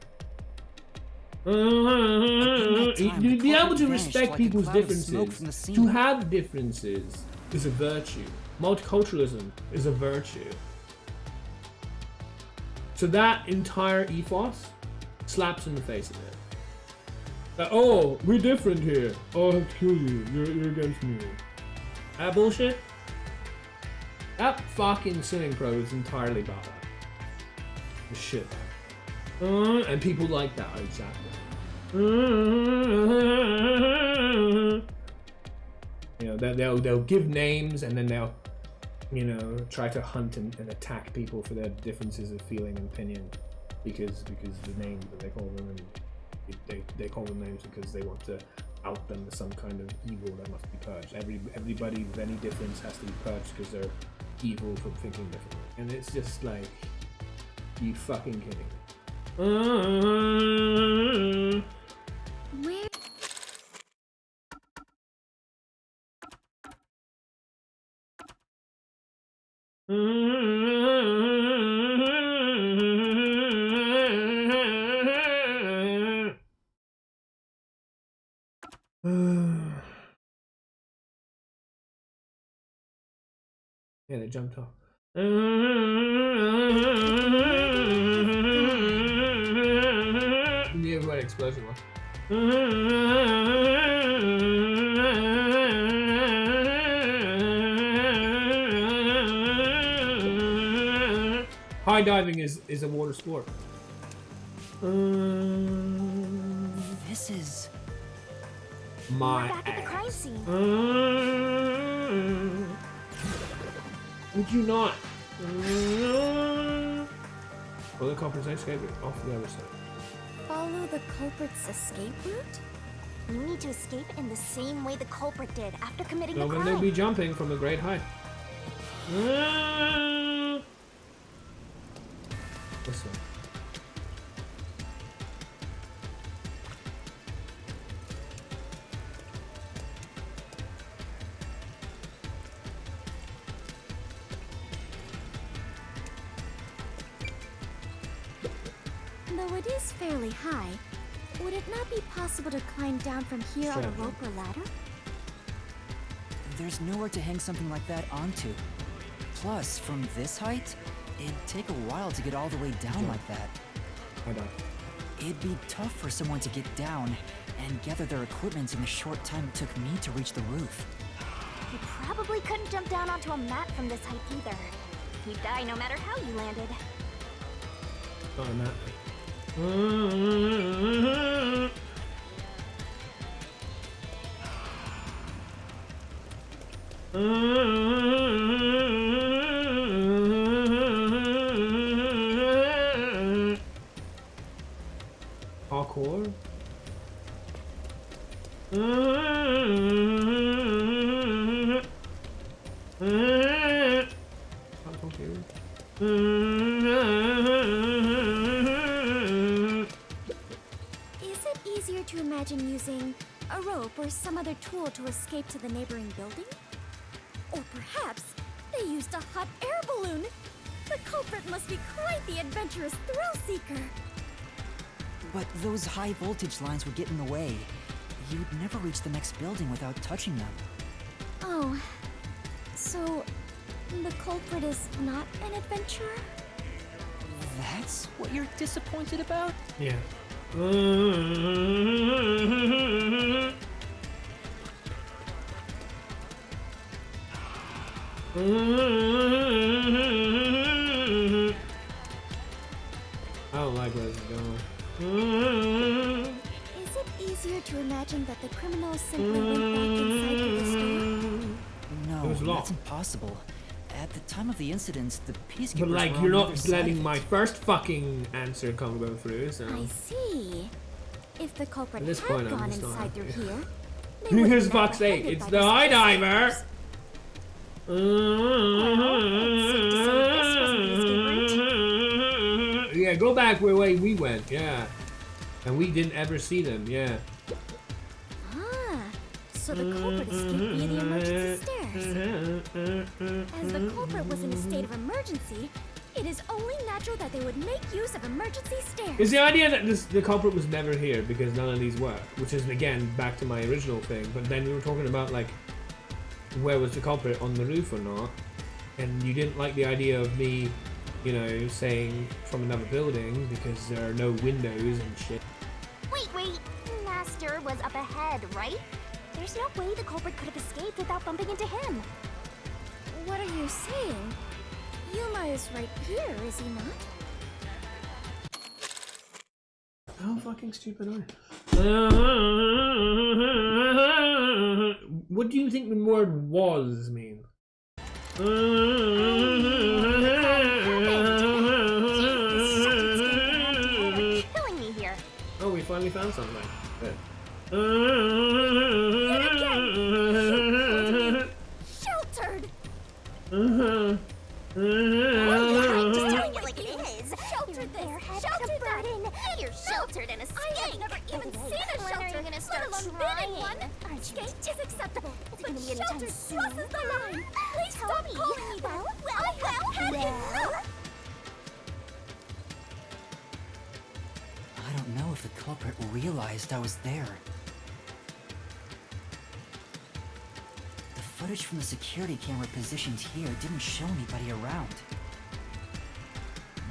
To be able to respect people's differences, to have differences, is a virtue. Multiculturalism is a virtue. So that entire ethos slaps in the face of it. Like, oh, we're different here. Oh, I have to kill you. You're against me. That bullshit? That fucking swimming pro is entirely about that. The shit. And people like that, exactly. You know, they'll give names and then they'll, you know, try to hunt and attack people for their differences of feeling and opinion because the names that they call them, and they call them names because they want to out them as some kind of evil that must be purged. Everybody with any difference has to be purged because they're evil from thinking differently. And it's just like, you fucking kidding me. Where? Yeah, they jumped off. Yeah, what explosion was. High diving is a water sport. This is... We're My back at the crime ass. scene. Would you not? Well, the culprit's escape off the other side. Follow the culprit's escape route? You need to escape in the same way the culprit did after committing So the when crime. they'd be jumping from a great height. This one. Though it is fairly high, would it not be possible to climb down from here on a Sure. rope or ladder? There's nowhere to hang something like that onto. Plus, from this height, it'd take a while to get all the way down like that. I don't. It'd be tough for someone to get down and gather their equipment in the short time it took me to reach the roof. You probably couldn't jump down onto a mat from this height either. You'd die no matter how you landed. Not a map. Parkour. Is it easier to imagine using a rope or some other tool to escape to the neighboring building? Or perhaps they used a hot air balloon? The culprit must be quite the adventurous thrill-seeker. But those high voltage lines would get in the way. You'd never reach the next building without touching them. Oh, so the culprit is not an adventurer? That's what you're disappointed about? Yeah. I don't like where this is going. Is it easier to imagine that the criminal simply went back inside to the store? No, It was locked. that's impossible. At the time of the incident, the peacekeepers But like, were you're on the not other side letting of my it. first fucking answer come go through, so. I see. If the culprit At this had point, I'm gone just not inside through happy. here, they would Here's have been fuck's sake, apprehended it's by the high peacekeepers. diver! Yeah, go back where way we went, yeah. And we didn't ever see them, yeah. Ah, so the culprit escaped via the emergency stairs. As the culprit was in a state of emergency, it is only natural that they would make use of emergency stairs. Is the idea that the culprit was never here because none of these work, which is again back to my original thing. But then we were talking about like where was the culprit, on the roof or not, and you didn't like the idea of me, you know, saying from another building because there are no windows and shit. Wait. Master was up ahead, right? There's no way the culprit could have escaped without bumping into him. What are you saying? Yuma is right here, is he not? How fucking stupid are you? What do you think the word was mean? Killing me here. Oh, we finally found something. Good. Sheltered! Uh-huh. I'm just telling you like it is. Sheltered there, sheltered that. You're sheltered and escaped. I have never even seen a shelter, let alone been in one. Escape is acceptable, but sheltered crosses the line. Please stop calling me that. I have had enough. I don't know if the culprit realized I was there. The footage from the security camera positioned here didn't show anybody around.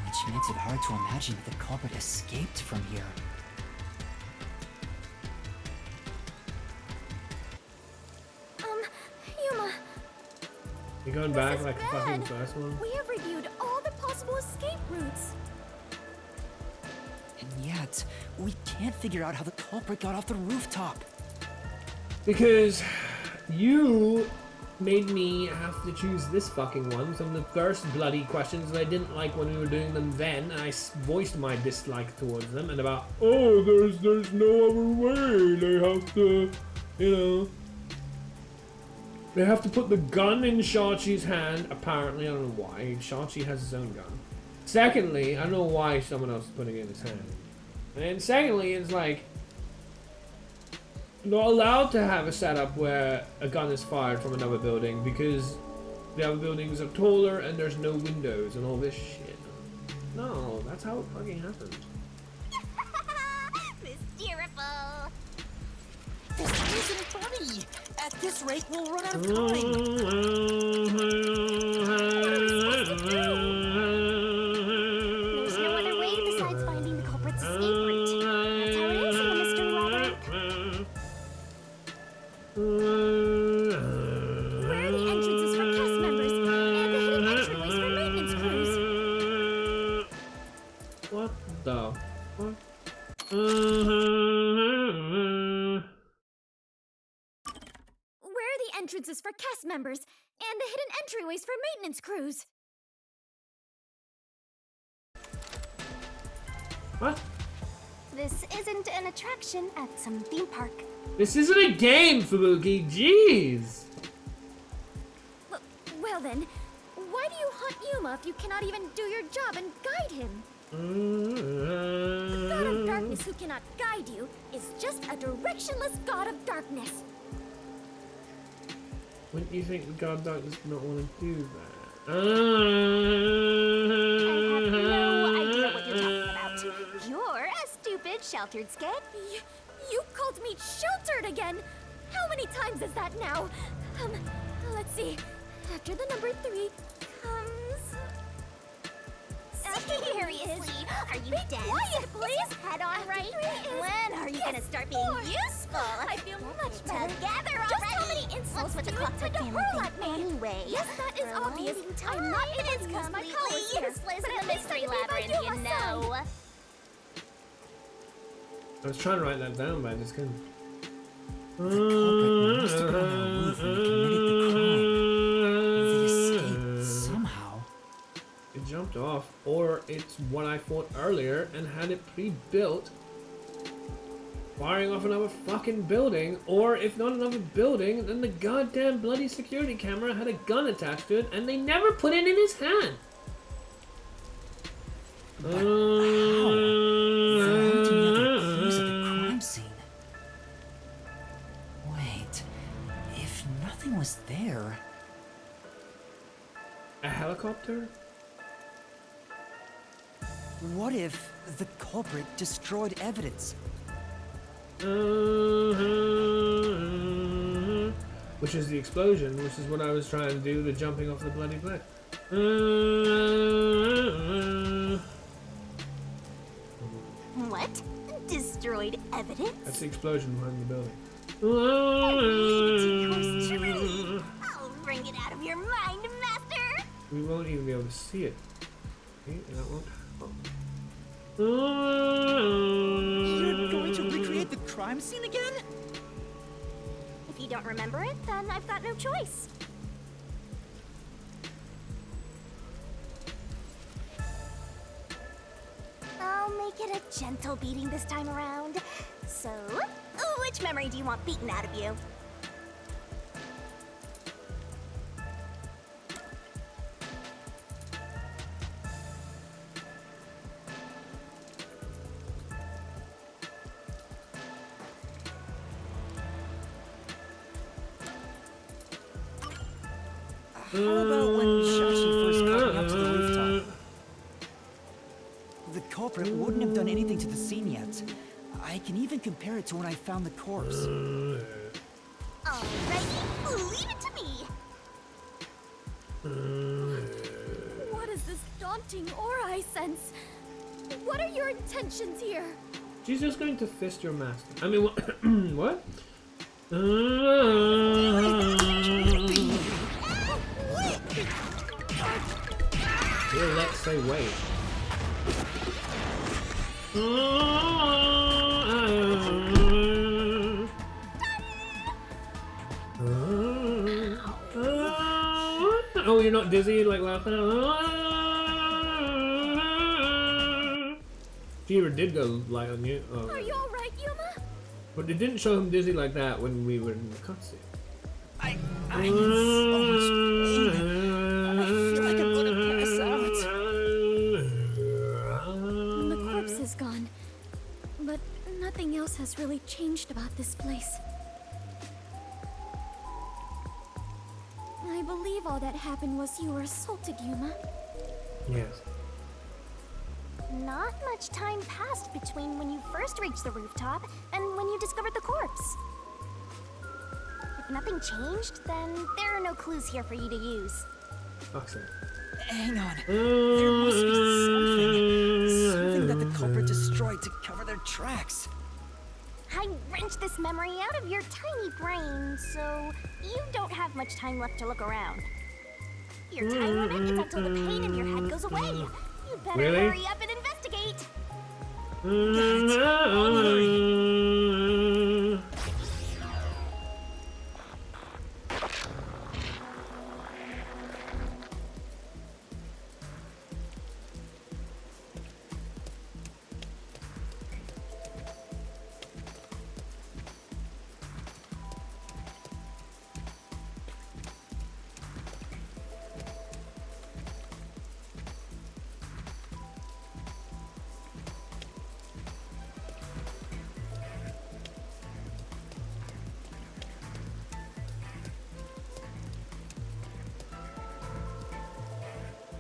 Which makes it hard to imagine that the culprit escaped from here. Yuma, You going this back is like the bad. fucking first one? We have reviewed all the possible escape routes. And yet, we can't figure out how the culprit got off the rooftop. Because you made me have to choose this fucking one from the first bloody questions that I didn't like when we were doing them then, and I voiced my dislike towards them, and about, oh, there's no other way, they have to, you know, they have to put the gun in Shachi's hand, apparently, I don't know why, Shachi has his own gun. Secondly, I don't know why someone else is putting it in his hand. And secondly, it's like, you're not allowed to have a setup where a gun is fired from another building because the other buildings are taller and there's no windows and all this shit. No, that's how it fucking happens. This isn't funny. At this rate, we'll run out of time. There's no other way besides finding the culprit's escape route. That's how it is in the mystery labyrinth. Where are the entrances for cast members and the hidden entryways for maintenance crews? What the fuck? Where are the entrances for cast members and the hidden entryways for maintenance crews? What? This isn't an attraction at some theme park. This isn't a game, Fubuki. Jeez. Well then, why do you hunt Yuma if you cannot even do your job and guide him? The god of darkness who cannot guide you is just a directionless god of darkness. Wouldn't you think the god of darkness would not want to do that? I have no idea what you're talking about. You're a stupid, sheltered skid. You called me sheltered again? How many times is that now? Let's see. After the number 3 comes... Seriously, are you dead? Quiet, please. Head on right. When are you gonna start being useful? I feel much better. Together already. Just how many insults would the clock to hurl at me? Anyway, yes, that is obvious. I'm not able to use my powers here, but at least I labyrinth, you know. I was trying to write that down, but I just couldn't. The culprit must have been on the roof when he committed the crime. They escaped somehow. It jumped off, or it's what I thought earlier and had it pre-built, firing off another fucking building, or if not another building, then the goddamn bloody security camera had a gun attached to it and they never put it in his hand. But how? There aren't any other clues at the crime scene. Wait, if nothing was there... A helicopter? What if the culprit destroyed evidence? Which is the explosion, which is what I was trying to do, the jumping off the bloody plane. What? Destroyed evidence? That's the explosion behind the building. I'll bring it out of your mind, Master! We won't even be able to see it. Okay, that won't help. You're going to recreate the crime scene again? If you don't remember it, then I've got no choice. I'll make it a gentle beating this time around. So, which memory do you want beaten out of you? How about when Shashi first called me up to the rooftop? The culprit wouldn't have done anything to the scene yet. I can even compare it to when I found the corpse. Alrighty, leave it to me! What is this daunting aura I sense? What are your intentions here? She's just going to fist your master. I mean, what? Here, let's say wait. Oh, you're not dizzy like last time? Fever did go light on you. Oh. Are you alright, Yuma? But it didn't show him dizzy like that when we were in the cutscene. I'm in so much pain. I feel like I'm gonna pass out. The corpse is gone, but nothing else has really changed about this place. I believe all that happened was you were assaulted, Yuma. Yes. Not much time passed between when you first reached the rooftop and when you discovered the corpse. If nothing changed, then there are no clues here for you to use. Fuck's sake. Hang on. There must be something that the culprit destroyed to cover their tracks. I wrenched this memory out of your tiny brain, so you don't have much time left to look around. Your time limit is until the pain in your head goes away. You better Really? hurry up and investigate.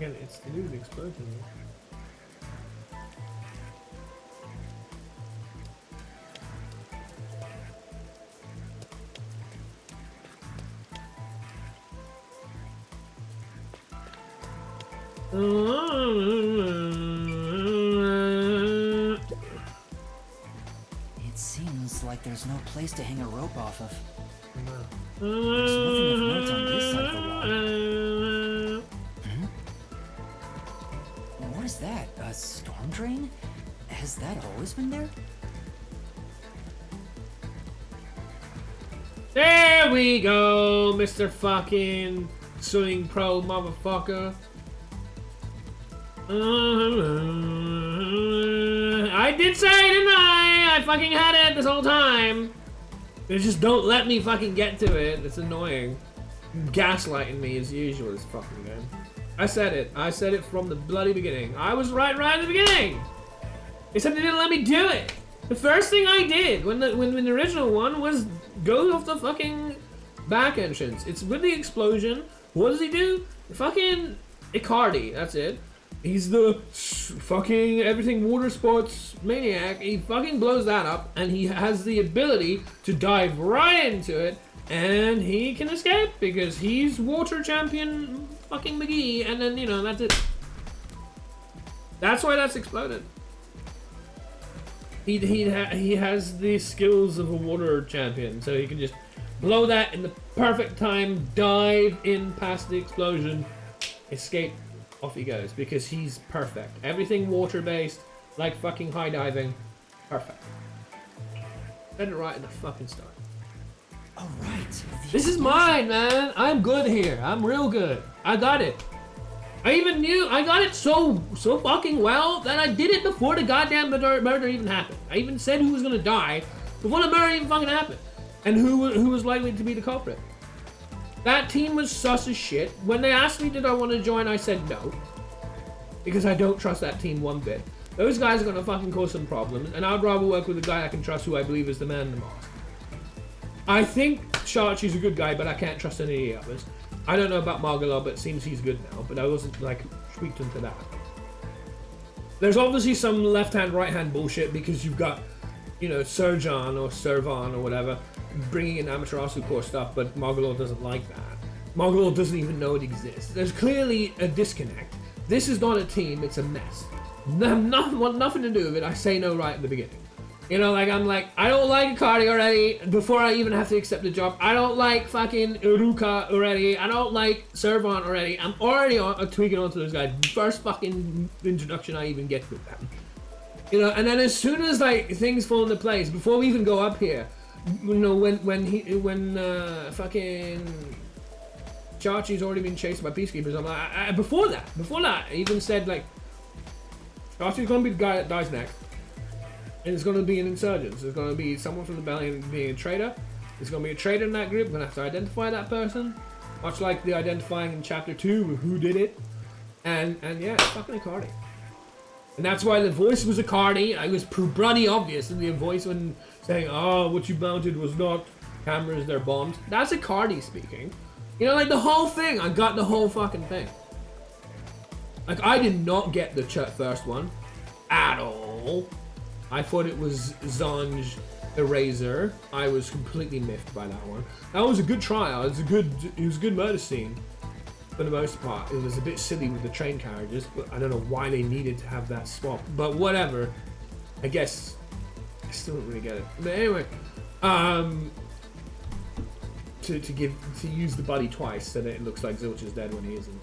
Again, it's to do with the explosion. It seems like there's no place to hang a rope off of. There's nothing of note on this side of the wall. What is that? A storm drain? Has that always been there? There we go, Mr. fucking swimming pro motherfucker. I did say, didn't I? I fucking had it this whole time. They just don't let me fucking get to it. It's annoying. Gaslighting me as usual this fucking game. I said it. I said it from the bloody beginning. I was right at the beginning. Except they didn't let me do it. The first thing I did when the original one was go off the fucking back entrance. It's with the explosion. What does he do? Fucking Icardi. That's it. He's the fucking everything water sports maniac. He fucking blows that up, and he has the ability to dive right into it, and he can escape because he's water champion fucking McGee, and then, you know, that's it. That's why that's exploded. He has the skills of a water champion, so he can just blow that in the perfect time, dive in past the explosion, escape, off he goes, because he's perfect. Everything water based, like fucking high diving, perfect. Said it right at the fucking start. Oh, right. This is mine, man. I'm good here. I'm real good. I got it. I even knew I got it so fucking well that I did it before the goddamn murder even happened. I even said who was gonna die before the murder even fucking happened, and who was likely to be the culprit. That team was sus as shit. When they asked me did I want to join, I said no, because I don't trust that team one bit. Those guys are gonna fucking cause some problems, and I'd rather work with a guy I can trust, who I believe is the man in the mask. I think Sharchi's a good guy, but I can't trust any of the others. I don't know about Margalo, but it seems he's good now, but I wasn't, like, tweaked into that. There's obviously some left-hand, right-hand bullshit, because you've got, you know, Serjan or Servan or whatever, bringing in Amaterasu core stuff, but Margalo doesn't like that. Margalo doesn't even know it exists. There's clearly a disconnect. This is not a team, it's a mess. Nothing to do with it, I say no right at the beginning. You know, like, I'm like, I don't like Icardi already, before I even have to accept the job. I don't like fucking Iruka already. I don't like Servan already. I'm already tweaking onto those guys. First fucking introduction I even get with them. You know, and then as soon as, like, things fall into place, before we even go up here, you know, when fucking Chachi's already been chased by peacekeepers, I'm like, before that, I even said, like, Chachi's gonna be the guy that dies next. And it's going to be an insurgent. So it's going to be someone from the Rebellion being a traitor. There's going to be a traitor in that group. We're going to have to identify that person. Much like the identifying in Chapter 2 with who did it. And yeah, it's fucking Icardi. And that's why the voice was Icardi. It was bloody obvious in the voice when saying, oh, what you mounted was not cameras, they're bombs. That's Icardi speaking. You know, like the whole thing. I got the whole fucking thing. Like, I did not get the first one at all. I thought it was Zanj Eraser, I was completely miffed by that one. That was a good trial. It was a good murder scene. For the most part, it was a bit silly with the train carriages, but I don't know why they needed to have that swap. But whatever. I guess I still don't really get it. But anyway, to use the buddy twice so that it looks like Zilch is dead when he isn't.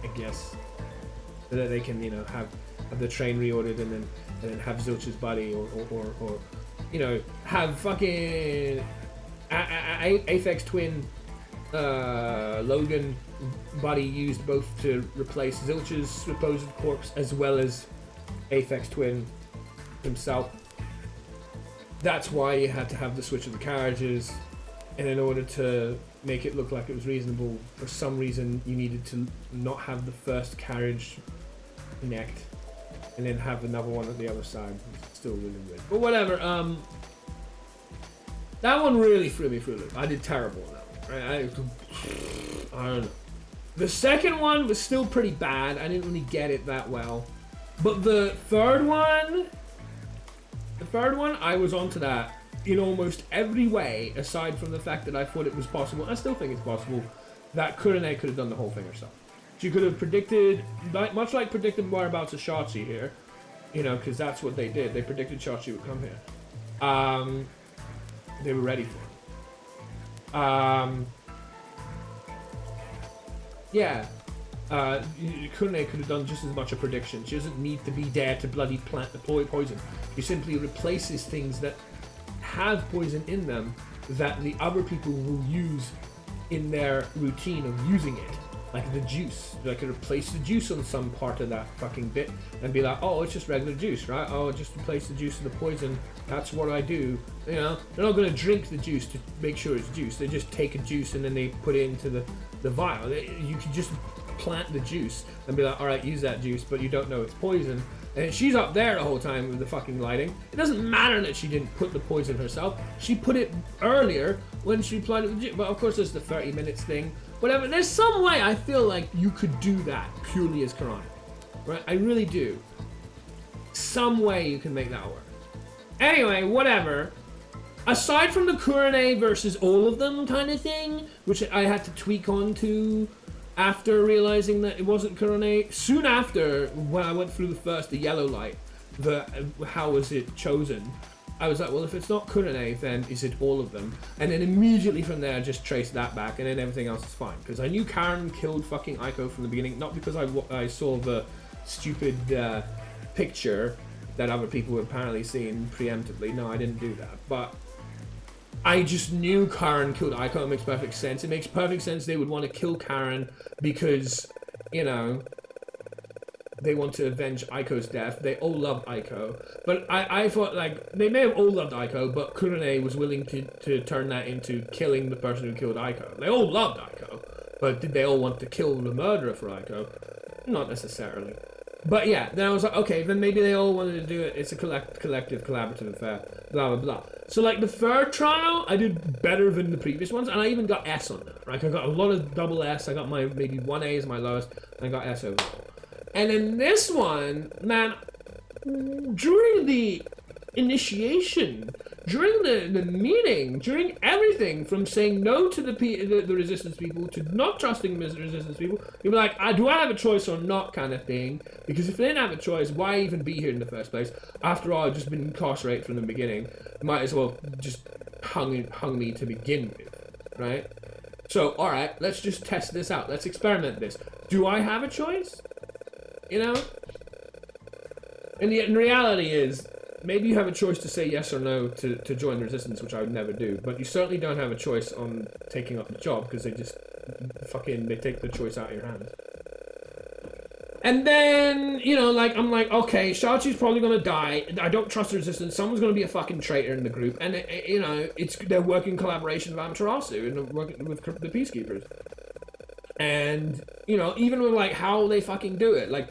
I guess so that they can, you know, have the train reordered and then have Zilch's buddy or you know, have fucking Aphex Twin Logan buddy used both to replace Zilch's supposed corpse as well as Aphex Twin himself. That's why you had to have the switch of the carriages, and in order to make it look like it was reasonable, for some reason you needed to not have the first carriage connect and then have another one at the other side. It's still really weird, but whatever. That one really threw me through a loop. I did terrible on that one. I don't know. The second one was still pretty bad. I didn't really get it that well. But the third one, I was onto that in almost every way, aside from the fact that I thought it was possible. I still think it's possible that Kurane could have done the whole thing herself. She could have predicted, much like predicted whereabouts of Shachi here, you know, because that's what they did. They predicted Shachi would come here. They were ready for it. Yeah. Kurane could have done just as much a prediction. She doesn't need to be there to bloody plant the poison. She simply replaces things that have poison in them that the other people will use in their routine of using it. Like the juice. They could replace the juice on some part of that fucking bit and be like, oh, it's just regular juice, right? Oh, just replace the juice with the poison. That's what I do. You know, they're not going to drink the juice to make sure it's juice. They just take a juice and then they put it into the vial. You can just plant the juice and be like, all right, use that juice, but you don't know it's poison. And she's up there the whole time with the fucking lighting. It doesn't matter that she didn't put the poison herself. She put it earlier when she applied it with the juice. But of course, there's the 30 minutes thing. Whatever. There's some way I feel like you could do that purely as Kurane. Right? I really do. Some way you can make that work. Anyway, whatever. Aside from the Kurane versus all of them kind of thing, which I had to tweak onto after realizing that it wasn't Kurane, soon after, when I went through the yellow light, how was it chosen? I was like, well, if it's not Kurane, then is it all of them? And then immediately from there, I just traced that back, and then everything else is fine. Because I knew Karen killed fucking Aiko from the beginning, not because I saw the stupid picture that other people were apparently seeing preemptively. No, I didn't do that. But I just knew Karen killed Aiko. It makes perfect sense. It makes perfect sense they would want to kill Karen because, you know, they want to avenge Aiko's death. They all love Aiko. But I thought, like, they may have all loved Aiko, but Kurane was willing to turn that into killing the person who killed Aiko. They all loved Aiko, but did they all want to kill the murderer for Aiko? Not necessarily. But yeah, then I was like, okay, then maybe they all wanted to do it. It's a collective, collaborative affair, blah, blah, blah. So, like, the third trial, I did better than the previous ones, and I even got S on them. Like, I got a lot of double S. I got my, maybe 1A is my lowest, and I got S overall. And then this one, man, during the initiation, during the meeting, during everything, from saying no to the resistance people to not trusting the resistance people, you were like, do I have a choice or not kind of thing? Because if they didn't have a choice, why even be here in the first place? After all, I've just been incarcerated from the beginning. Might as well just hung me to begin with, right? So, alright, let's just test this out. Let's experiment this. Do I have a choice? You know? And the reality is, maybe you have a choice to say yes or no to join the resistance, which I would never do, but you certainly don't have a choice on taking up the job, because they just they take the choice out of your hands. And then, you know, like, I'm like, okay, Shachi's probably gonna die. I don't trust the resistance. Someone's gonna be a fucking traitor in the group. And, you know, they're working in collaboration with Amaterasu and working with the Peacekeepers. And, you know, even with, like, how they fucking do it. Like,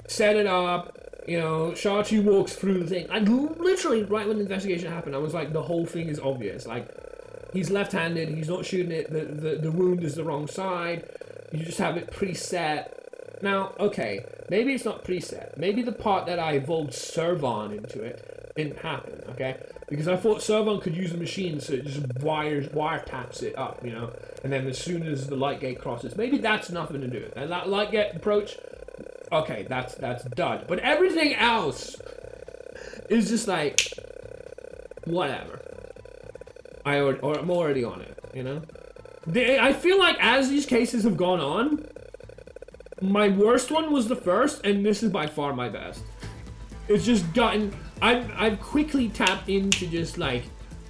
set it up, you know, Shachi walks through the thing. I literally, right when the investigation happened, I was like, the whole thing is obvious. Like, he's left-handed, he's not shooting it, the wound is the wrong side. You just have it preset. Now, okay, maybe it's not preset. Maybe the part that I evolved Servon into it didn't happen, okay? because I thought Servon could use the machine so it just wiretaps it up, you know, and then as soon as the light gate crosses, maybe that's nothing to do with it. And that light gate approach, okay, that's done. But everything else is just like, whatever. I'm already on it, you know? I feel like as these cases have gone on, my worst one was the first, and this is by far my best. It's just gotten... I've quickly tapped into just like,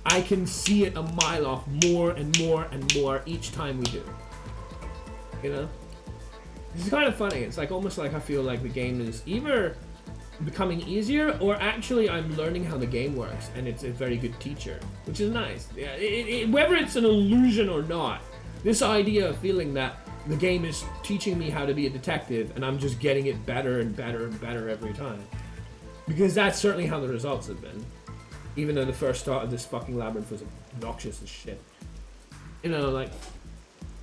I can see it a mile off more and more and more each time we do it. You know? It's kind of funny. It's like almost like I feel like the game is either becoming easier or actually I'm learning how the game works, and it's a very good teacher, which is nice. Yeah, whether it's an illusion or not, this idea of feeling that the game is teaching me how to be a detective and I'm just getting it better and better and better every time. Because that's certainly how the results have been. Even though the first start of this fucking labyrinth was obnoxious as shit. You know, like,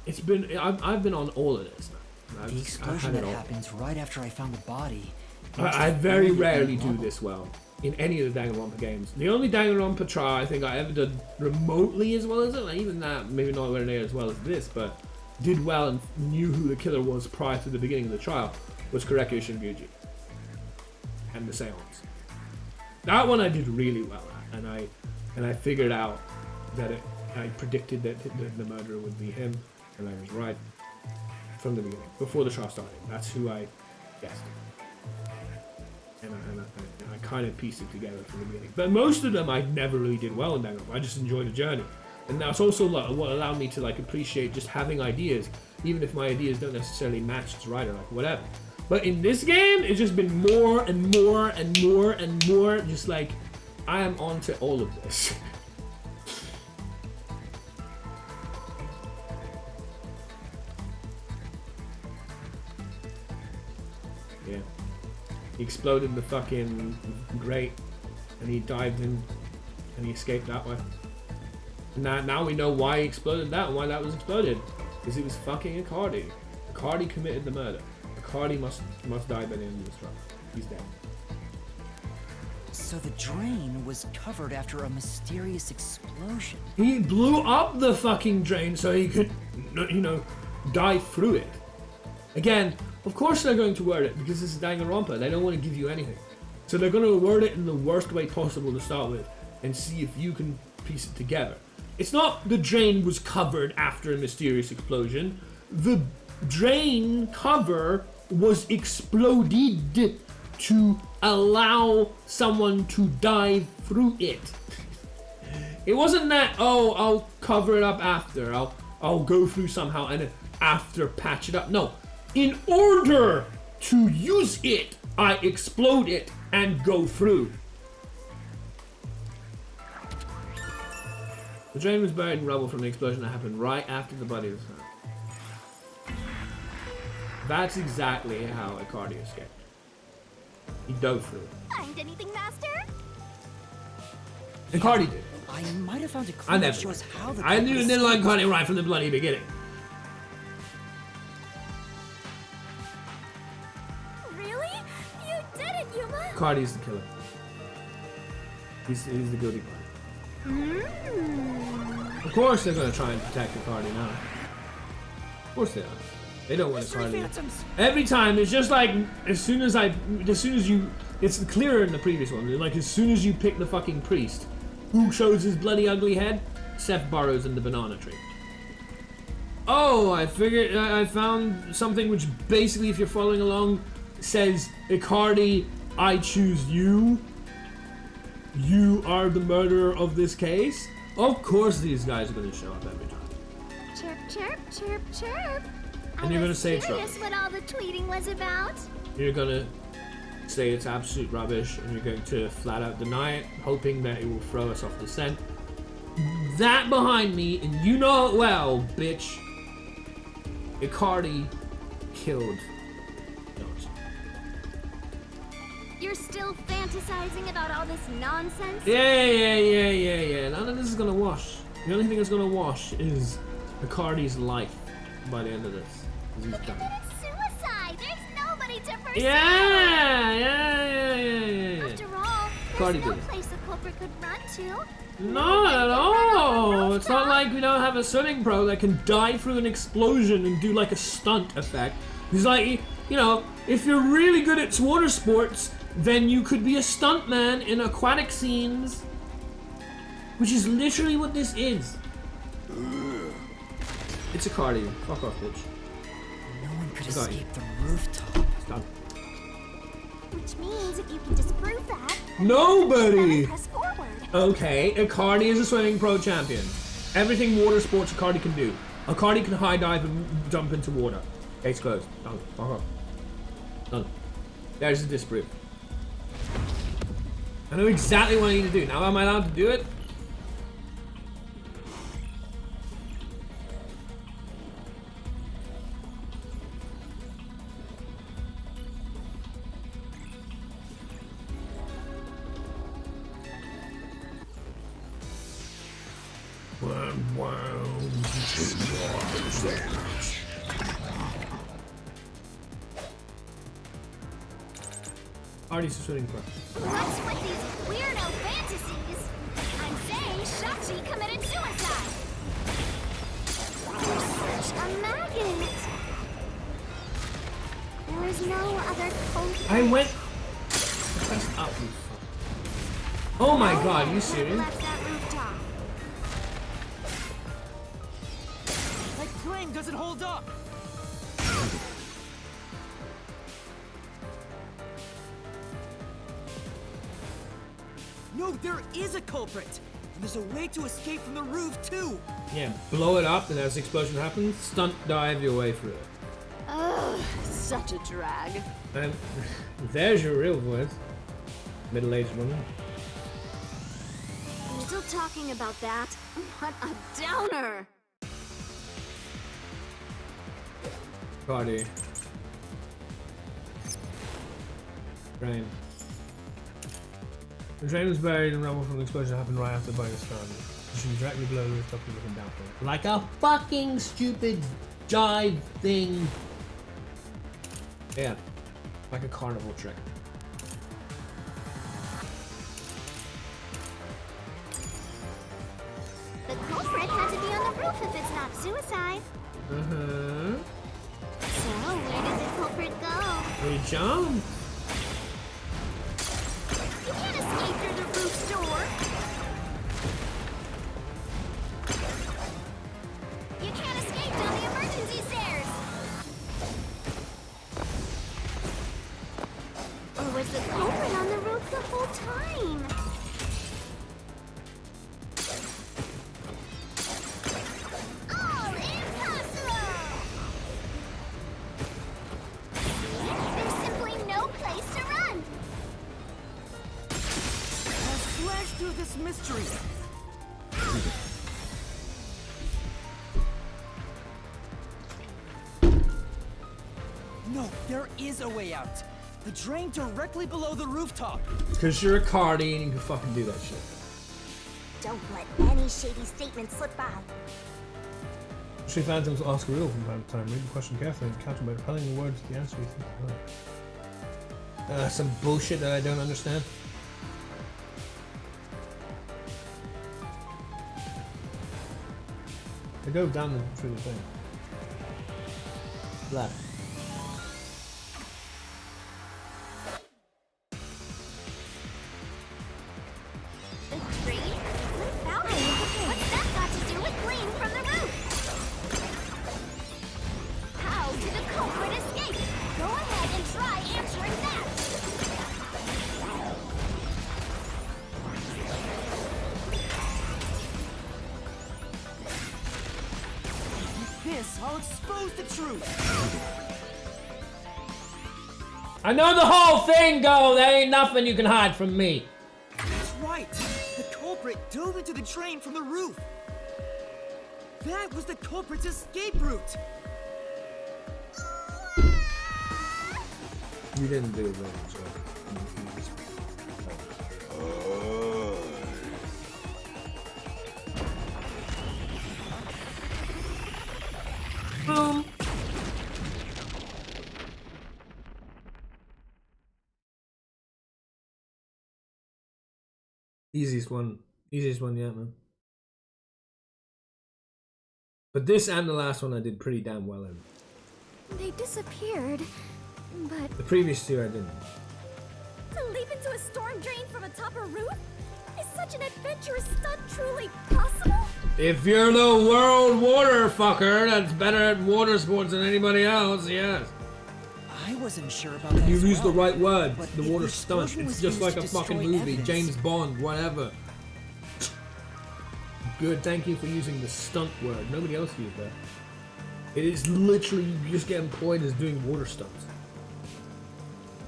it's been, I've been on all of this now. The explosion that happens right after I found the body. I very rarely do this well in any of the Danganronpa games. The only Danganronpa trial I think I ever did remotely as well as it, like even that, maybe not anywhere near as well as this, but did well and knew who the killer was prior to the beginning of the trial, was Korekiyo Shinguji and the Seance. That one I did really well at, and I figured out that I predicted that the murderer would be him, and I was right from the beginning, before the trial started. That's who I guessed. And I kind of pieced it together from the beginning. But most of them I never really did well in Danganronpa. I just enjoyed the journey. And that's also what allowed me to like appreciate just having ideas, even if my ideas don't necessarily match the writer, like whatever. But in this game, it's just been more and more and more and more, just like, I am onto all of this. Yeah. He exploded the fucking grate, and he dived in, and he escaped that way. Now we know why he exploded that and why that was exploded. Because it was fucking Akari. Akari committed the murder. Akari must die by the end of this run. He's dead. So the drain was covered after a mysterious explosion. He blew up the fucking drain so he could, you know, dive through it. Again, of course they're going to word it because this is Danganronpa. They don't want to give you anything. So they're going to word it in the worst way possible to start with and see if you can piece it together. It's not the drain was covered after a mysterious explosion. The drain cover was exploded to allow someone to dive through it. It wasn't that, oh, I'll cover it up after. I'll go through somehow and after patch it up. No. In order to use it, I explode it and go through. The drain was buried in rubble from the explosion that happened right after the body was found. That's exactly how Akari escaped. He dove through it. Find anything, Master? Akari did. I might have found a I clue that never. shows how the I knew Nidal and Akari right from the bloody beginning. Really? You did it, Yuma! Akari's the killer. He's the guilty party. Of course they're gonna try and protect Akari now. Of course they are. They don't want Mystery Akari. Phantoms. Every time it's just like as soon as you, it's clearer in the previous one. Like as soon as you pick the fucking priest, who shows his bloody ugly head? Seth Burrows in the banana tree. Oh, I found something which basically, if you're following along, says Akari, I choose you. You are the murderer of this case. Of course, these guys are going to show up every time. Chirp, chirp, chirp, chirp. And you're gonna say it's curious rubbish. what all the tweeting was about. You're gonna say it's absolute rubbish, and you're going to flat out deny it, hoping that it will throw us off the scent. That behind me, and you know it well, bitch. Akari killed Yoshi. You're still fantasizing about all this nonsense? Yeah. None of this is gonna wash. The only thing that's gonna wash is Akari's life by the end of this. 'Cause he's He done. committed suicide! There's nobody to pursue! Yeah. After all, Cardi there's no did it. place a culprit could run to. Not at all. It's not like we don't have a swimming pro that can dive through an explosion and do like a stunt effect. He's like, you know, if you're really good at water sports, then you could be a stuntman in aquatic scenes. Which is literally what this is. It's a cardio. Fuck off, bitch. No one could I got escape the rooftop. Done. Which means if you can disprove that, Nobody! then press forward. Okay, Icardi is a swimming pro champion. Everything water sports Icardi can do. Icardi can high dive and jump into water. Case closed. Done. Fuck off. Done. There's the disproof. I know exactly what I need to do. Now am I allowed to do it? Artie's a swimming pro. What's with these weirdo fantasies? I'm saying Shachi committed suicide. You're such a maggot. There is no other culprit. I went. Press up, you fuck. Oh my god, are you serious? Left that rooftop. That claim doesn't hold up. No, there is a culprit. And there's a way to escape from the roof, too. Yeah, blow it up, and as the explosion happens, stunt dive your way through it. Ugh, such a drag. And there's your real voice. Middle-aged woman. We're still talking about that. What a downer. Party. Train. The train was buried in rubble from the explosion that happened right after the body was found. It should be directly below the rooftop and looking down from it. Like a fucking stupid jive thing. Yeah. Like a carnival trick. The culprit had to be on the roof if it's not suicide. Uh-huh. So, where did the culprit go? We jump. You can't escape through the roof's door. You can't escape down the emergency stairs. Or was the culprit on the roof the whole time? All impossible! There's simply no place to run. I'll slash through this mystery. No, there is a way out. The drain directly below the rooftop. Because you're a Cardi and you can fucking do that shit. Don't let any shady statement slip by. She Phantoms ask a riddle from time to time. Read the question carefully and counter by repelling the words to the answer you think you know. Some bullshit that I don't understand. I go down through the thing. Left. The tree? What about it? What's that got to do with gleam from the roof? How did the culprit escape? Go ahead and try answering that. With this, I'll expose the truth. I know the whole thing, go! There ain't nothing you can hide from me. That's right. The culprit dove into the train from the roof. That was the culprit's escape route. You didn't do it, so. Boom. Easiest one yet, man. But this and the last one I did pretty damn well in. They disappeared, but The previous two I didn't. to leap into a storm drain from atop a roof? Is such an adventurous stunt truly possible? If you're the world water fucker that's better at water sports than anybody else, yes. I wasn't sure about that. You as use the well. right words, But the if water the stunt. explosion It's was just used like to a fucking destroy movie, evidence- James Bond, whatever. Good, thank you for using the stunt word. Nobody else used that. It is literally, you just get employed as doing water stunts.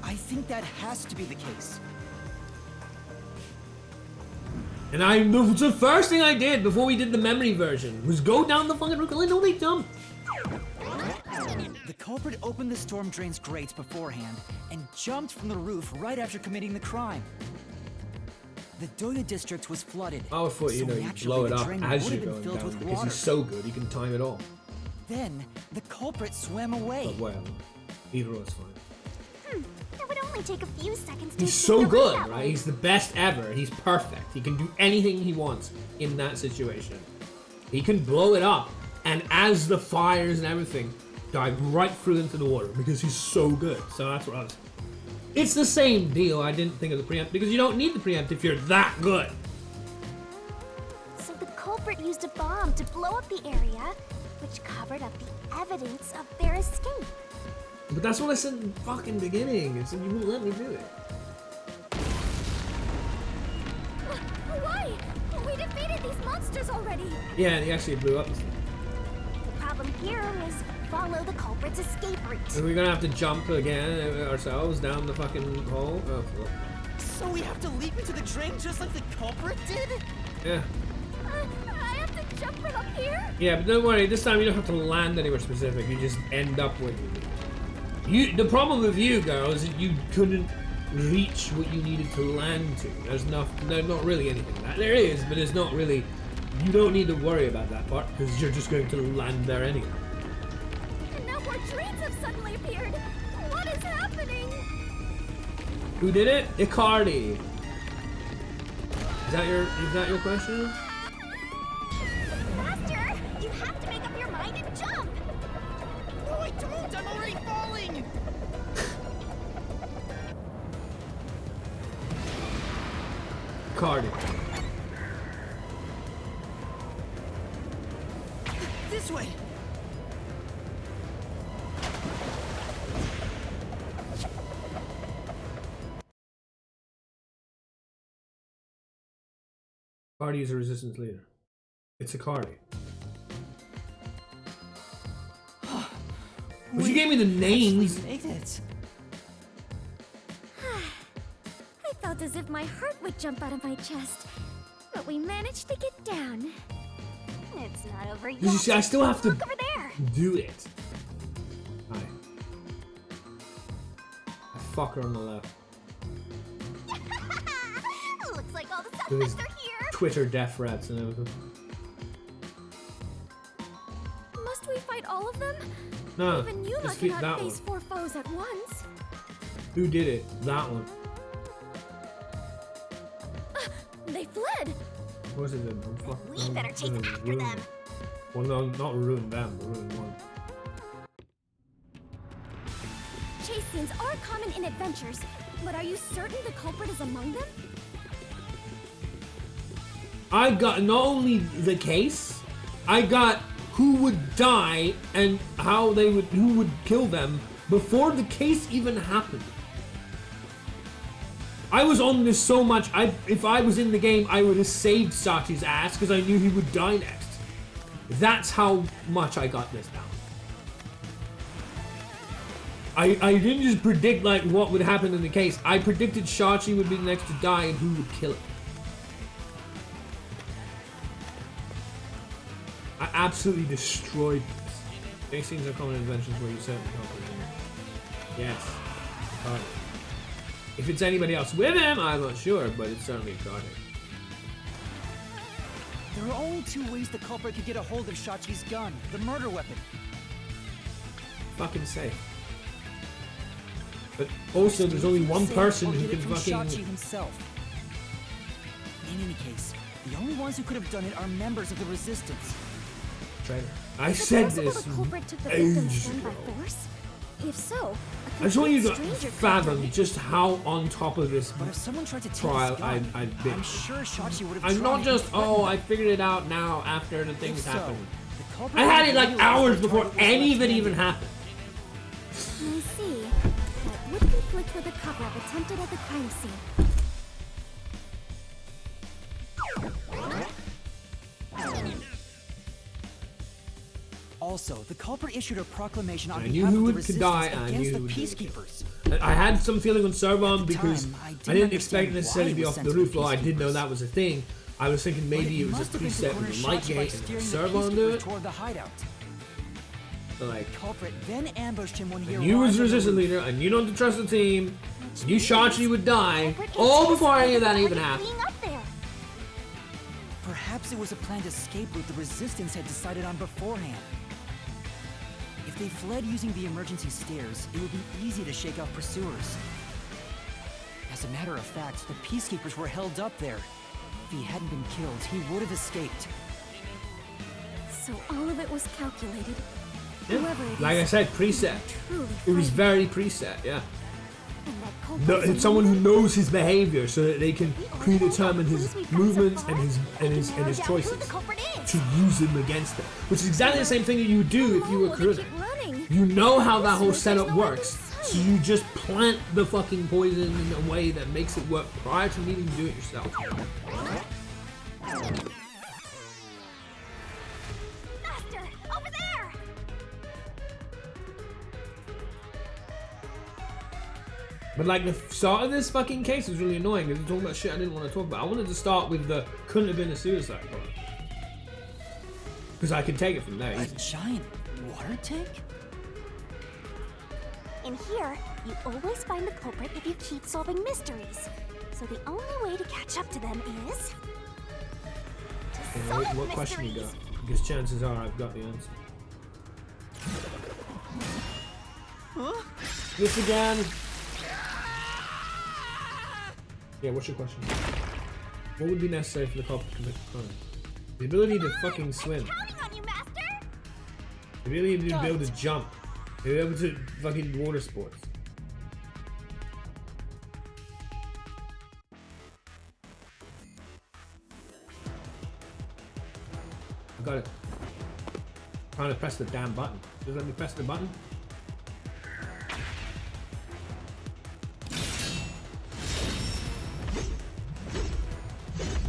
I think that has to be the case. And the first thing I did before we did the memory version was go down the fucking roof. I know they jumped. The culprit opened the storm drain's grates beforehand and jumped from the roof right after committing the crime. The Doya district was flooded. I would thought, so you naturally blow it the up drain as would you're have been going filled down with because water. he's so good, he can time it all. Then the culprit swam away. But well, either was fine. It would only take a few seconds to He's escape so the good, roof that right? way. He's the best ever. He's perfect. He can do anything he wants in that situation. He can blow it up, and as the fires and everything, dive right through into the water because he's so good. So that's what I was. It's the same deal. I didn't think of the preempt because you don't need the preempt if you're that good. So the culprit used a bomb to blow up the area, which covered up the evidence of their escape. But that's what I said in the fucking beginning. It's you wouldn't let me do it. Why? We defeated these monsters already. Yeah, and he actually blew up. The problem here is follow the culprit's escape route. Are we gonna have to jump again ourselves down the fucking hole? Oh, fuck. So we have to leap into the drain just like the culprit did? Yeah. I have to jump from up here? Yeah, but don't worry. This time you don't have to land anywhere specific. You just end up where you need. The problem with you, girl, is that you couldn't reach what you needed to land to. There's not really anything like that. There is, but it's not really. You don't need to worry about that part because you're just going to land there anyway. And now more drains have suddenly appeared. What is happening? Who did it? Icardi. Is that your question? Faster! You have to make up your mind and jump! No, I don't! I'm already falling! Icardi. This way! Icardi is a resistance leader. It's Icardi. But you gave me the names. We made it. I felt as if my heart would jump out of my chest. But we managed to get down. It's not over yet. You see, I still have to Look over there! do it. Hi. I fuck her on the left. Looks like all the With his suspects are here! Twitter death threats and everything. Must we fight all of them? No, Even Yuma just keep cannot that one. face 4 foes at once. Who did it? That one. They fled! What was it then? We better chase after them. Well, no, not ruin them, but ruin one. Chase scenes are common in adventures, but are you certain the culprit is among them? I got not only the case, I got who would die and who would kill them before the case even happened. I was on this so much, if I was in the game, I would have saved Sachi's ass because I knew he would die next. That's how much I got this down. I didn't just predict like what would happen in the case. I predicted Shachi would be the next to die and who would kill him. I absolutely destroyed this. These things are common inventions where you certainly can't predict. Yes. Alright. If it's anybody else with him, I'm not sure, but it's certainly Icardi. There are only 2 ways the culprit could get a hold of Shachi's gun, the murder weapon. Fucking safe. But also, there's only one Safe person or who get can it from Shachi fucking. himself. In any case, the only ones who could have done it are members of the Resistance. Traitor. I Is it said possible this the culprit took the victim's ages gun by ago. force? If so, I just want you to stranger could have fathom done it. just how on top of this But if someone tried to take trial his gun, I've been. I'm sure Shachi would have I'm drawn not it just, and oh, I threatened figured it out now after the them. things If so, happened. the culprit I had it would have like realized hours the before target was any of it left-handed. even happened. I see. That would conflict with the cover-up attempted at the crime scene. Also, the culprit issued a proclamation on I knew behalf who of the would Resistance die, and I against knew the who would do it. Peacekeepers. I had some feeling on Servon At the because time, I I didn't didn't expect understand necessarily to be why off he the was roof, sent to though the I did know Peacekeepers. that was a thing. I was thinking maybe it was a must have been to preset corner with Shachi by Lightgate and steering the Servon do peacekeepers it. toward the hideout. So, like, The culprit then ambushed him when he I knew he was arrived the on the resistance roof. leader, I knew not to trust the team, I knew Shachi would die, all before any of that even happened. Being up there. Perhaps it was a planned escape route the Resistance had decided on beforehand. If they fled using the emergency stairs, it would be easy to shake off pursuers. As a matter of fact, the Peacekeepers were held up there. If he hadn't been killed, he would have escaped. So all of it was calculated. Yeah. Whoever it Like I is, said, preset. truly It was frightening. very preset, yeah. And that culprit No, is a it's someone who leader? knows his behavior so that they can predetermine his Clues we've got so movements far? and his I can narrow down who choices the culprit is. to use them against them, which is exactly the same thing that you would do if you were Oh, they Kurita. keep running. You know how that whole There's setup no end works, in so sight. you just plant the fucking poison in a way that makes it work prior to needing to do it yourself. Master, over there! But like the start of this fucking case was really annoying because we're talking about shit I didn't want to talk about. I wanted to start with the couldn't have been a suicide part. Because I could take it from there. A giant water tank? In here, you always find the culprit if you keep solving mysteries. So the only way to catch up to them is to Okay, solve what question you got? mysteries. Because chances are I've got the answer. This again. Yeah, what's your question? What would be necessary for the culprit to commit the crime? The ability to fucking swim. Counting on you, Master. The ability to be able to jump. To be able to fucking water sports. I got it. Trying to press the damn button. Just let me press the button.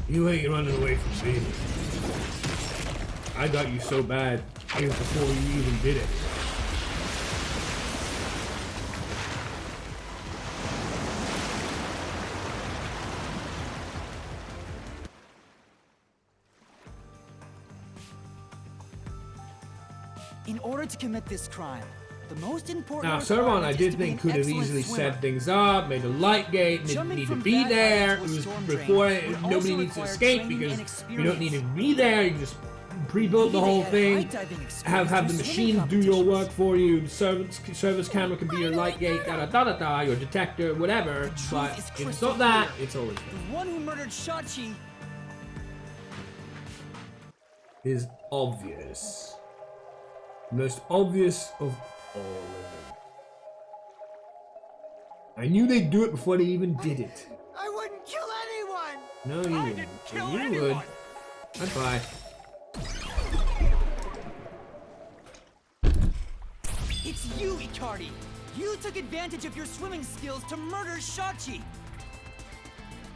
You ain't running away from me. I got you so bad even before you even did it. In order to commit this crime, the most important Now, Servon, I requirement is did to be think an could have excellent easily swimmer. set things up, made a light gate, didn't Jumping need to from be that there. height It to a was storm before drain would nobody also needs to require escape training because and you don't need to experience. be there. You just pre-built the Maybe they whole had thing. high diving experience Have the through machine swimming do your competitions. work for you. Service camera can be your light gate, da da da da da, your detector, whatever. truth But is if it's crystal not that, clear. it's always The one who murdered Shachi is obvious. Most obvious of all of them. I knew they'd do it before they even did it. I wouldn't kill anyone! No, you wouldn't. But you would. Bye-bye. It's you, Icardi! You took advantage of your swimming skills to murder Shachi!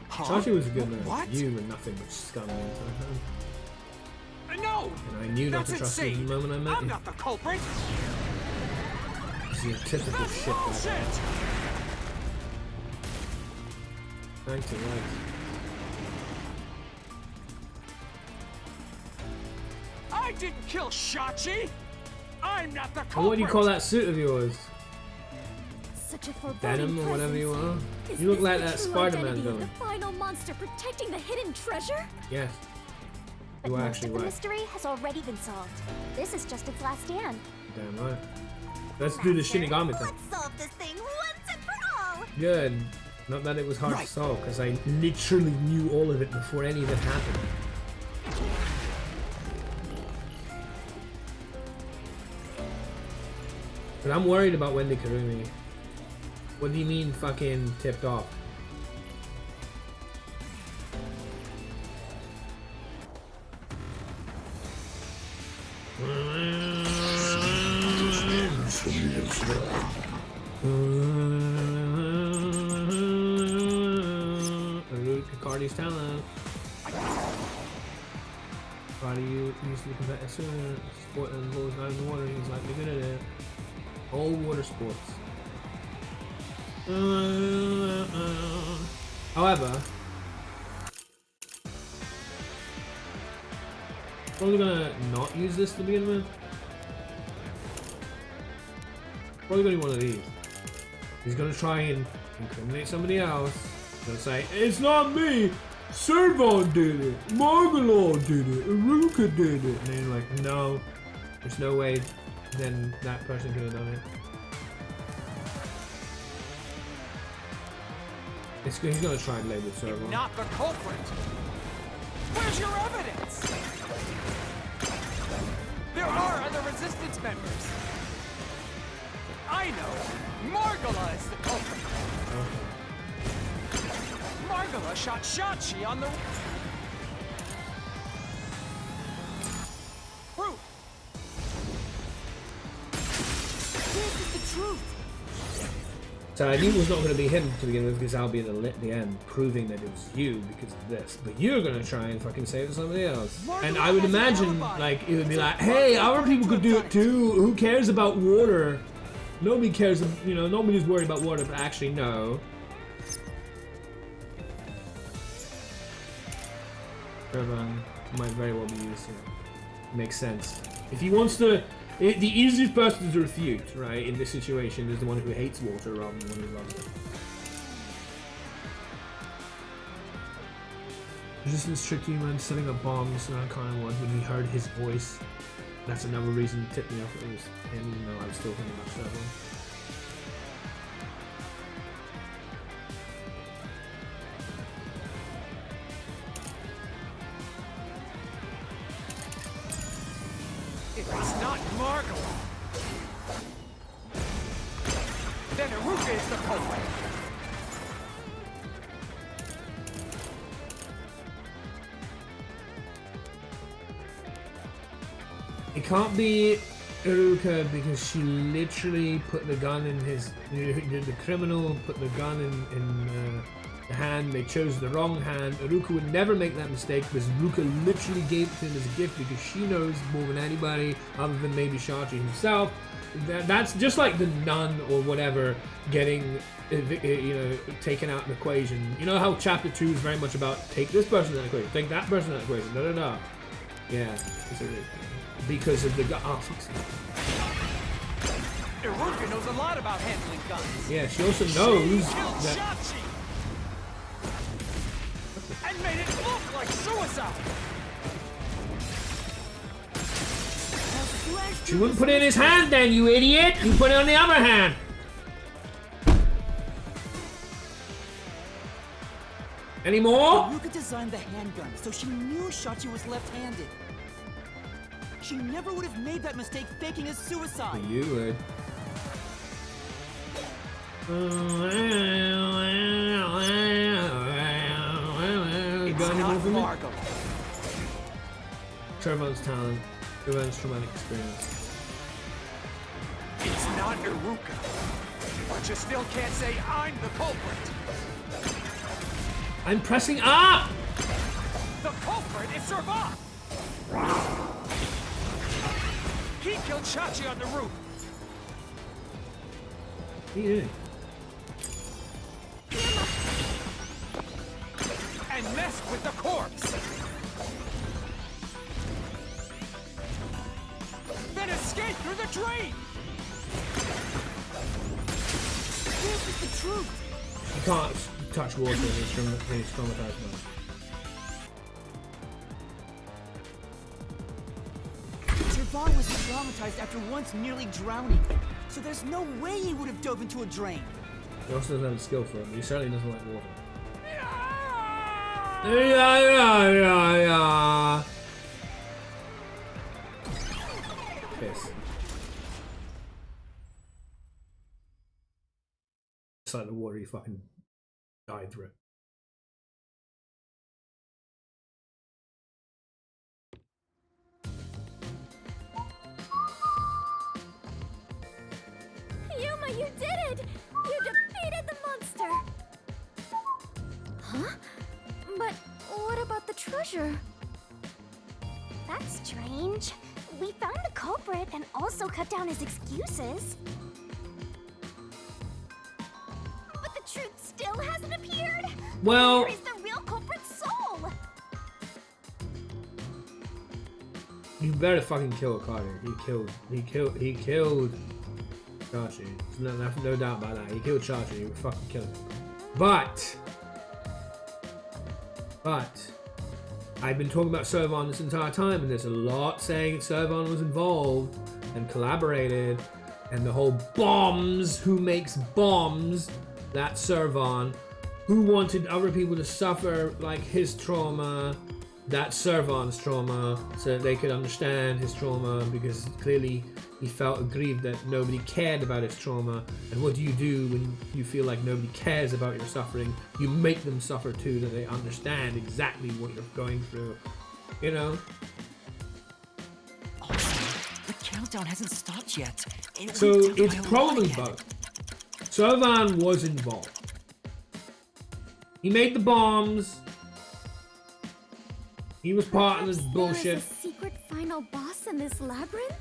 Shachi was a good man. What? You were nothing but scum. No! And I knew not That's to trust you insane! the moment I met I'm you. not the culprit! This is your typical That's shit. bullshit! Thanks, you're right. I didn't kill Shachi! I'm not the culprit! And what do you call that suit of yours? Such a foreboding Denim or whatever you presence. are? Is You look this like the that true Spider-Man identity of villain. The final monster protecting the hidden treasure? Yes. But You are most actually of the right. mystery has already been solved. This is just its last stand. Damn right. Let's do the Master, Shinigami thing. Let's solve this thing once and for all. Good. Not that it was hard to Right. solve, because I literally knew all of it before any of it happened. But I'm worried about Wendy Karumi. What do you mean fucking tipped off? Cardi's talent. Cardi used to be competitive sport and goes out in the water. He's likely good at it. All water sports. However, probably gonna not use this to begin with. Probably gonna be one of these. He's gonna try and incriminate somebody else. He's gonna say, "It's not me. Servon did it. Margalon did it. Iruka did it." And then you're like, "No, there's no way." Then that person could have done it. He's gonna try and label Servon. Not the culprit. Where's your evidence? There are other resistance members. I know. Margala is the culprit. Margala shot Shachi on the roof. This is the truth. So I knew it was not going to be him to begin with, because I'll be at the end proving that it was you because of this. But you're going to try and fucking say it was somebody else. And I would imagine, like, it would be like, hey, our people could do it too. Who cares about water? Nobody cares, you know, nobody's worried about water, but actually, no. Servon might very well be used here. Makes sense. If he wants to... the easiest person to refute, right, in this situation is the one who hates water rather than the one who loves it. Resistance tricked you man setting up bombs and that kind of one when he heard his voice. That's another reason to tip me off it was him, even though I was still thinking about Servon. If it's not Margala, then Iruka is the culprit. It can't be Iruka because she literally put the gun in his... The criminal put the gun in the hand. They chose the wrong hand. Iruka would never make that mistake because Iruka literally gave it to him as a gift because she knows more than anybody other than maybe Shachi himself. That's just like the nun or whatever getting taken out of the equation. You know how chapter 2 is very much about take this person out of the equation, take that person out of the equation, da. Yeah, because of the gun. Oh, fuck's sake. Iruka knows a lot about handling guns. Yeah, she also knows Killed that. Shachi and made it look like suicide. She wouldn't put it in his hand then, you idiot! You put it on the other hand! Any more? Iruka designed the handgun, so she knew Shachi was left-handed. She never would have made that mistake faking his suicide. You would. It's Got any not more for me? Margala. Servon's talent. Servon's traumatic experience. It's not Iruka. But you still can't say I'm the culprit. I'm pressing up! The culprit is Servon. He killed Shachi on the roof. He did. And messed with the corpse. Then escaped through the drain. This is the truth. You can't touch water and he's traumatized by it. Servon was traumatized after once nearly drowning, so there's no way he would have dove into a drain. He also doesn't have a skill for it, but he certainly doesn't like water. Yeah. Piss. It's like the water he fucking died through. Yuma, you did it! You defeated the monster! Huh? But what about the treasure? That's strange. We found the culprit and also cut down his excuses. But the truth still hasn't appeared? Well, Where is the real culprit's soul? you better fucking kill Akari. He killed Chachi. No doubt about that. He killed Chachi. He would fucking kill him. But I've been talking about Servon this entire time, and there's a lot saying Servon was involved and collaborated, and the whole bombs, who makes bombs, that's Servon. Who wanted other people to suffer like his trauma, that's Servon's trauma, so that they could understand his trauma, because clearly he felt aggrieved that nobody cared about his trauma. And what do you do when you feel like nobody cares about your suffering? You make them suffer too, that they understand exactly what you're going through. You know? Also, the countdown hasn't stopped yet. So We've it's done probably yet. both. Servon was involved. He made the bombs. He was part of this Perhaps bullshit. There is a secret final boss in this labyrinth?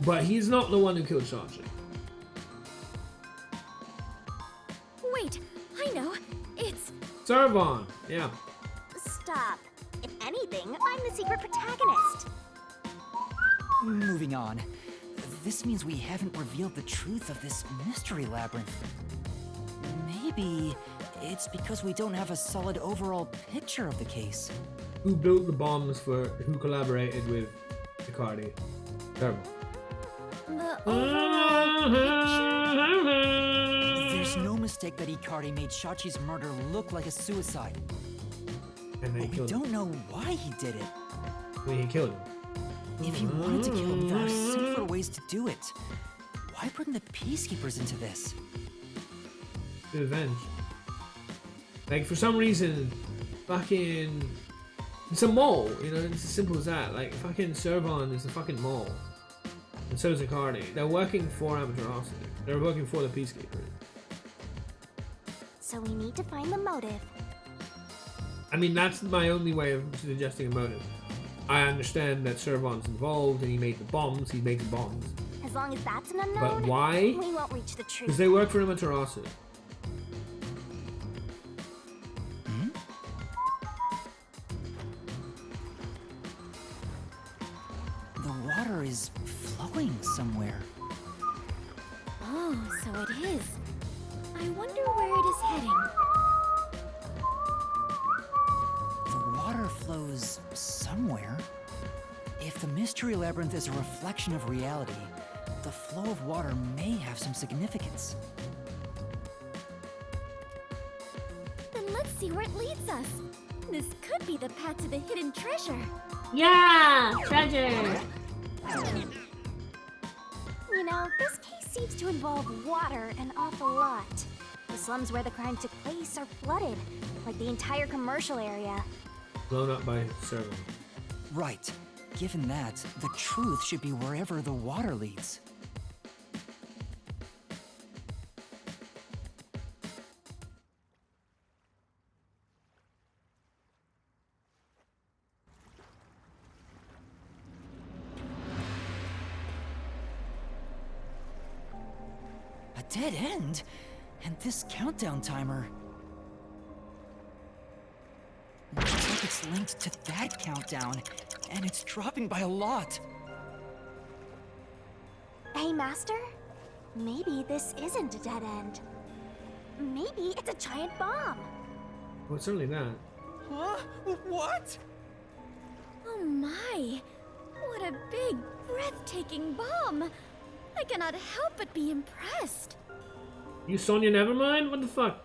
But he's not the one who killed Chachi. Wait, I know. It's... Servon, yeah. Stop. If anything, I'm the secret protagonist. Moving on. This means we haven't revealed the truth of this mystery labyrinth. Maybe it's because we don't have a solid overall picture of the case. Who built the bombs who collaborated with Akari? Servon. The overall picture... There's no mistake that Ikari made Chachi's murder look like a suicide. And then But he we killed him. don't know why he did it. When he killed him. If he wanted to kill him, there are simpler ways to do it. Why bring the Peacekeepers into this? To revenge. Like, for some reason, fucking... It's a mole, you know, it's as simple as that. Like, fucking Servon is a fucking mole. And so is Akari. They're working for Amaterasu. They're working for the Peacekeepers. So we need to find the motive. I mean, that's my only way of suggesting a motive. I understand that Servon's involved and he made the bombs. He made the bombs. As long as that's an unknown, But why? we won't reach the truth. Because they work for Amaterasu. The water is flowing somewhere. Oh, so it is. I wonder where it is heading. The water flows somewhere. If the Mystery Labyrinth is a reflection of reality, the flow of water may have some significance. Then let's see where it leads us. This could be the path to the hidden treasure. Yeah, treasure. You know, this case seems to involve water an awful lot. The slums where the crime took place are flooded, like the entire commercial area. Blown up by Servon. Right. Given that, the truth should be wherever the water leads. A dead end? And this countdown timer... Looks like it's linked to that countdown, and it's dropping by a lot. Hey, Master? Maybe this isn't a dead end. Maybe it's a giant bomb. Well, it's certainly that. Huh? What? Oh my! What a big, breathtaking bomb! I cannot help but be impressed. You Sonya Nevermind? What the fuck?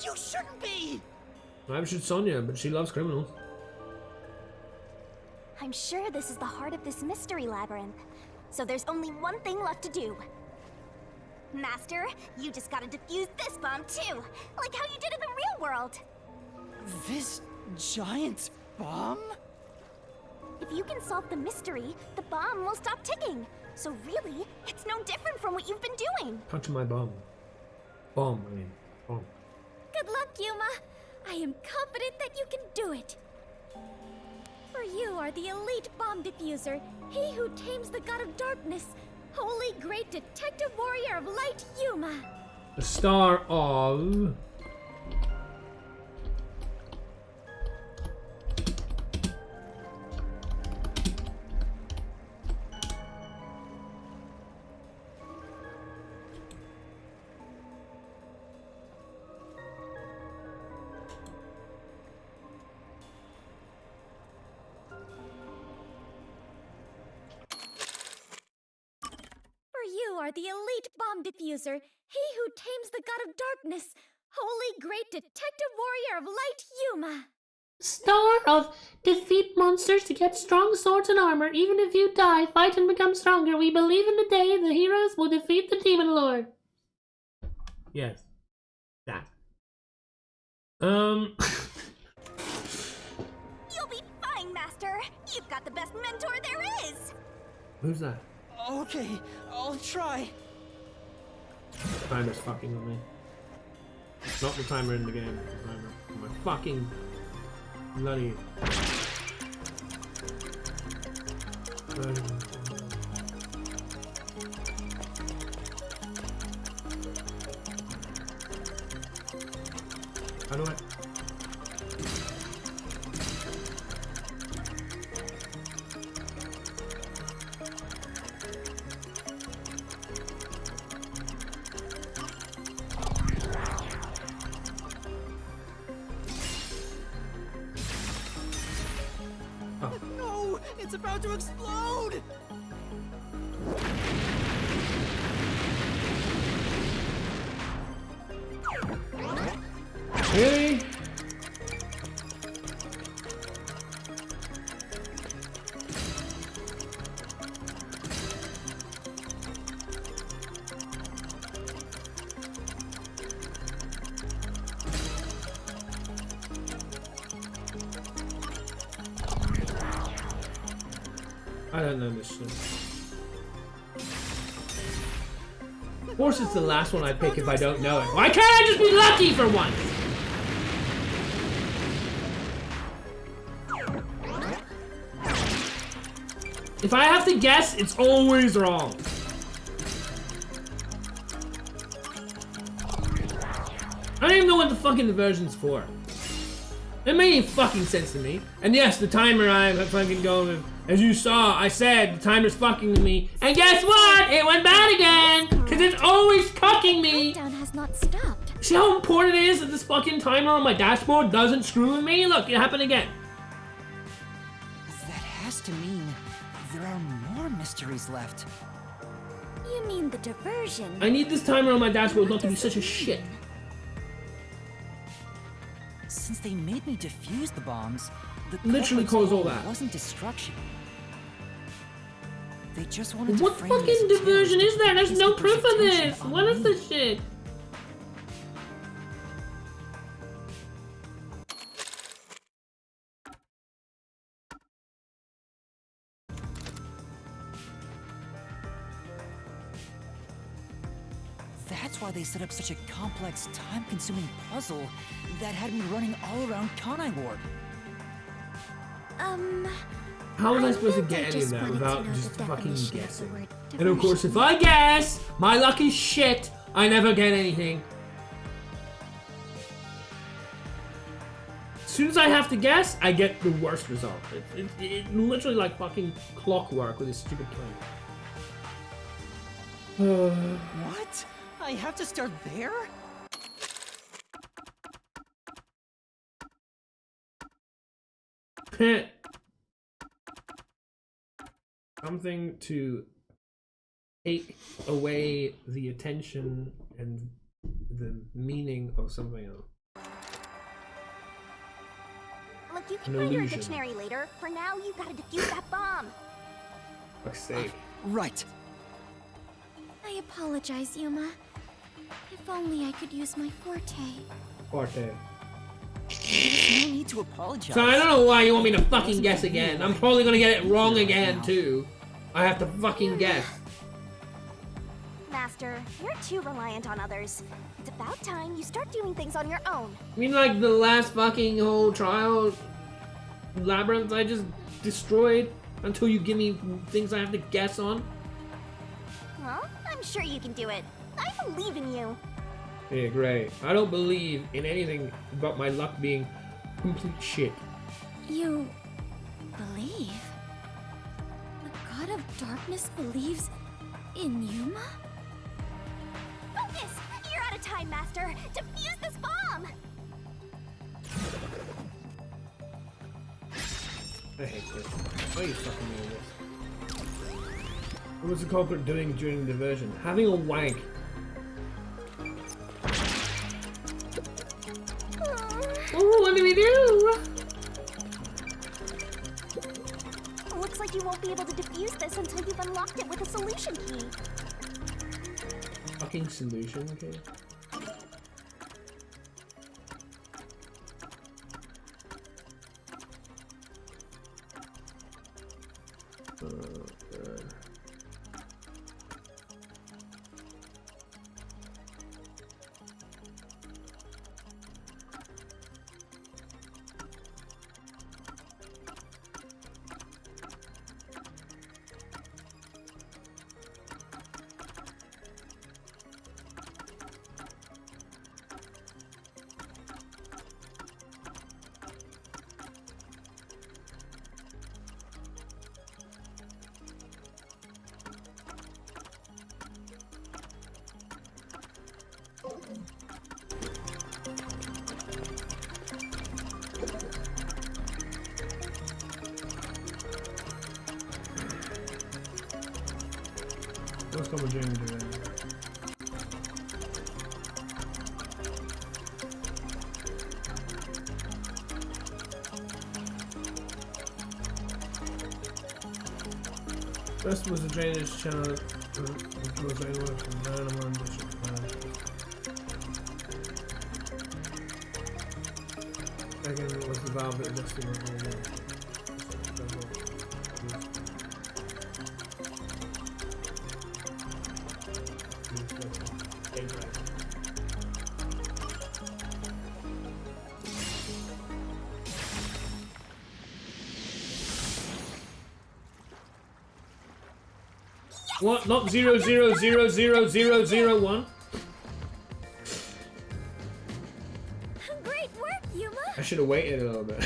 You shouldn't be! Maybe should Sonya, but she loves criminals. I'm sure this is the heart of this mystery labyrinth. So there's only one thing left to do. Master, you just gotta defuse this bomb too, like how you did in the real world. This giant bomb? If you can solve the mystery, the bomb will stop ticking. So really, it's no different from what you've been doing. Punch my bomb. Bomb, I mean. Bomb. Good luck, Yuma. I am confident that you can do it. For you are the elite bomb diffuser, he who tames the god of darkness, holy great detective warrior of light, Yuma. The star of... You are the elite bomb diffuser, he who tames the god of darkness, holy great detective warrior of light, Yuma. Star of defeat monsters to get strong swords and armor. Even if you die, fight and become stronger. We believe in the day the heroes will defeat the demon lord. Yes. That. You'll be fine, Master. You've got the best mentor there is. Who's that? Okay, I'll try. Timer's fucking with me. It's not the timer in the game, it's the timer on my fucking bloody... How do I... No! It's about to explode! Really? I don't know this shit. Of course it's the last one I pick if I don't know it. Why can't I just be lucky for once? If I have to guess, it's always wrong. I don't even know what the fucking diversion's for. It made any fucking sense to me. And yes, the timer I'm fucking going with, as you saw, I said the timer's fucking with me. And guess what? It went bad again! Cause it's always cucking me! Countdown has not stopped. See how important it is that this fucking timer on my dashboard doesn't screw with me? Look, it happened again. That has to mean there are more mysteries left. You mean the diversion? I need this timer on my dashboard not What to be does such a it shit. mean? Since they made me defuse the bombs, the Literally culprit's caused all goal that. wasn't destruction. They just wanted What to frame it fucking as terrorist diversion is there? There's no people's proof of attention this! on What is me. this shit? That's why they set up such a complex, time-consuming puzzle that had me running all around Kanai Ward. How was I supposed to think I get any of just that wanted to without know the just fucking definition of the guessing? word And of course, if diversion. I guess, my luck is shit, I never get anything. As soon as I have to guess, I get the worst result. It literally like fucking clockwork with this stupid game. What? I have to start there? Something to take away the attention and the meaning of something else. Look, you can An find your illusion. dictionary later. For now, you gotta defuse that bomb. Fuck's sake. Right. I apologize, Yuma. If only I could use my forte. Forte. There's no need to apologize. So I don't know why you want me to fucking guess again. I'm probably gonna get it wrong again too. I have to fucking guess. Master, you're too reliant on others. It's about time you start doing things on your own. I mean, like the last fucking whole trial labyrinth I just destroyed until you give me things I have to guess on. Well, I'm sure you can do it. I believe in you. Yeah, great. I don't believe in anything but my luck being complete shit. You believe? The god of darkness believes in Yuma? Focus! You're out of time, Master! Defuse this bomb! I hate this. Why are you fucking me with this? What was the culprit doing during the diversion? Having a wank. Oh, what do we do? Looks like you won't be able to defuse this until you've unlocked it with a solution key. Fucking solution, okay. What's going to do then? First was a drainage channel which was anywhere from Maranamon District. Second was the valve that adjusted the whole. What? Not 0000001? Great work, Yuma! I should have waited a little bit.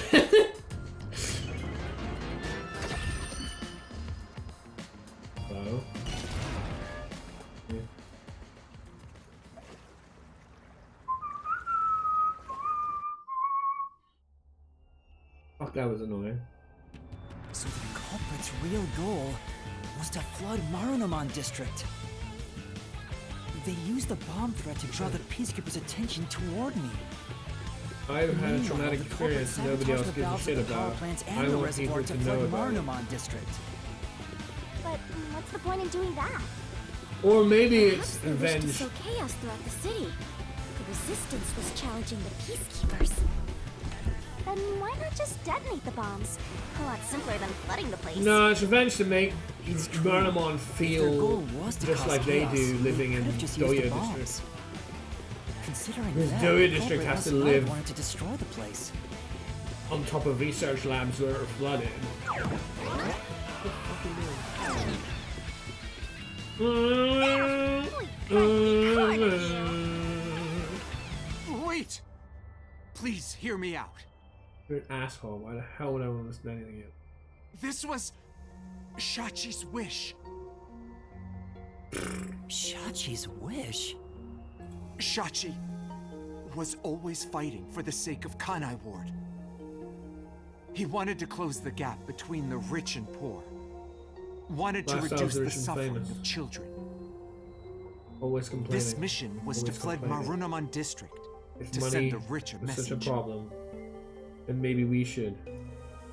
Hello? Yeah. Fuck, that was annoying. So the culprit's real goal was to flood Marunomon District. They used the bomb threat to draw the Peacekeepers' attention toward me. I've had a Meanwhile, traumatic the experience culprit nobody else sabotaged the gives a valves shit of the power about. plants I and the want reservoir people to to know flood about it. Marunomon District. But what's the point in doing that? Or maybe Perhaps it's they wish to revenge. sow chaos throughout the city. The resistance was challenging the peacekeepers. Then why not just detonate the bombs? A lot simpler than flooding the place. No, it's revenge to make Maranamon Their feel goal was to just cause like they chaos. do living in Could've just used the Doyo bombs. District. Considering Because that, Doyo the District culprit has to must have live wanted to destroy the place. on top of research labs that are flooded. Wait! Please hear me out. You're an asshole. Why the hell would I want to listen to anything again? This was Shachi's wish. Shachi's wish? Shachi was always fighting for the sake of Kanai Ward. He wanted to close the gap between the rich and poor. Wanted to Lifestyles reduce of the rich and suffering famous. of children. Always complaining. This mission was to Always flood complaining. Marunamon district If to money send the rich a is such a message. problem, then maybe we should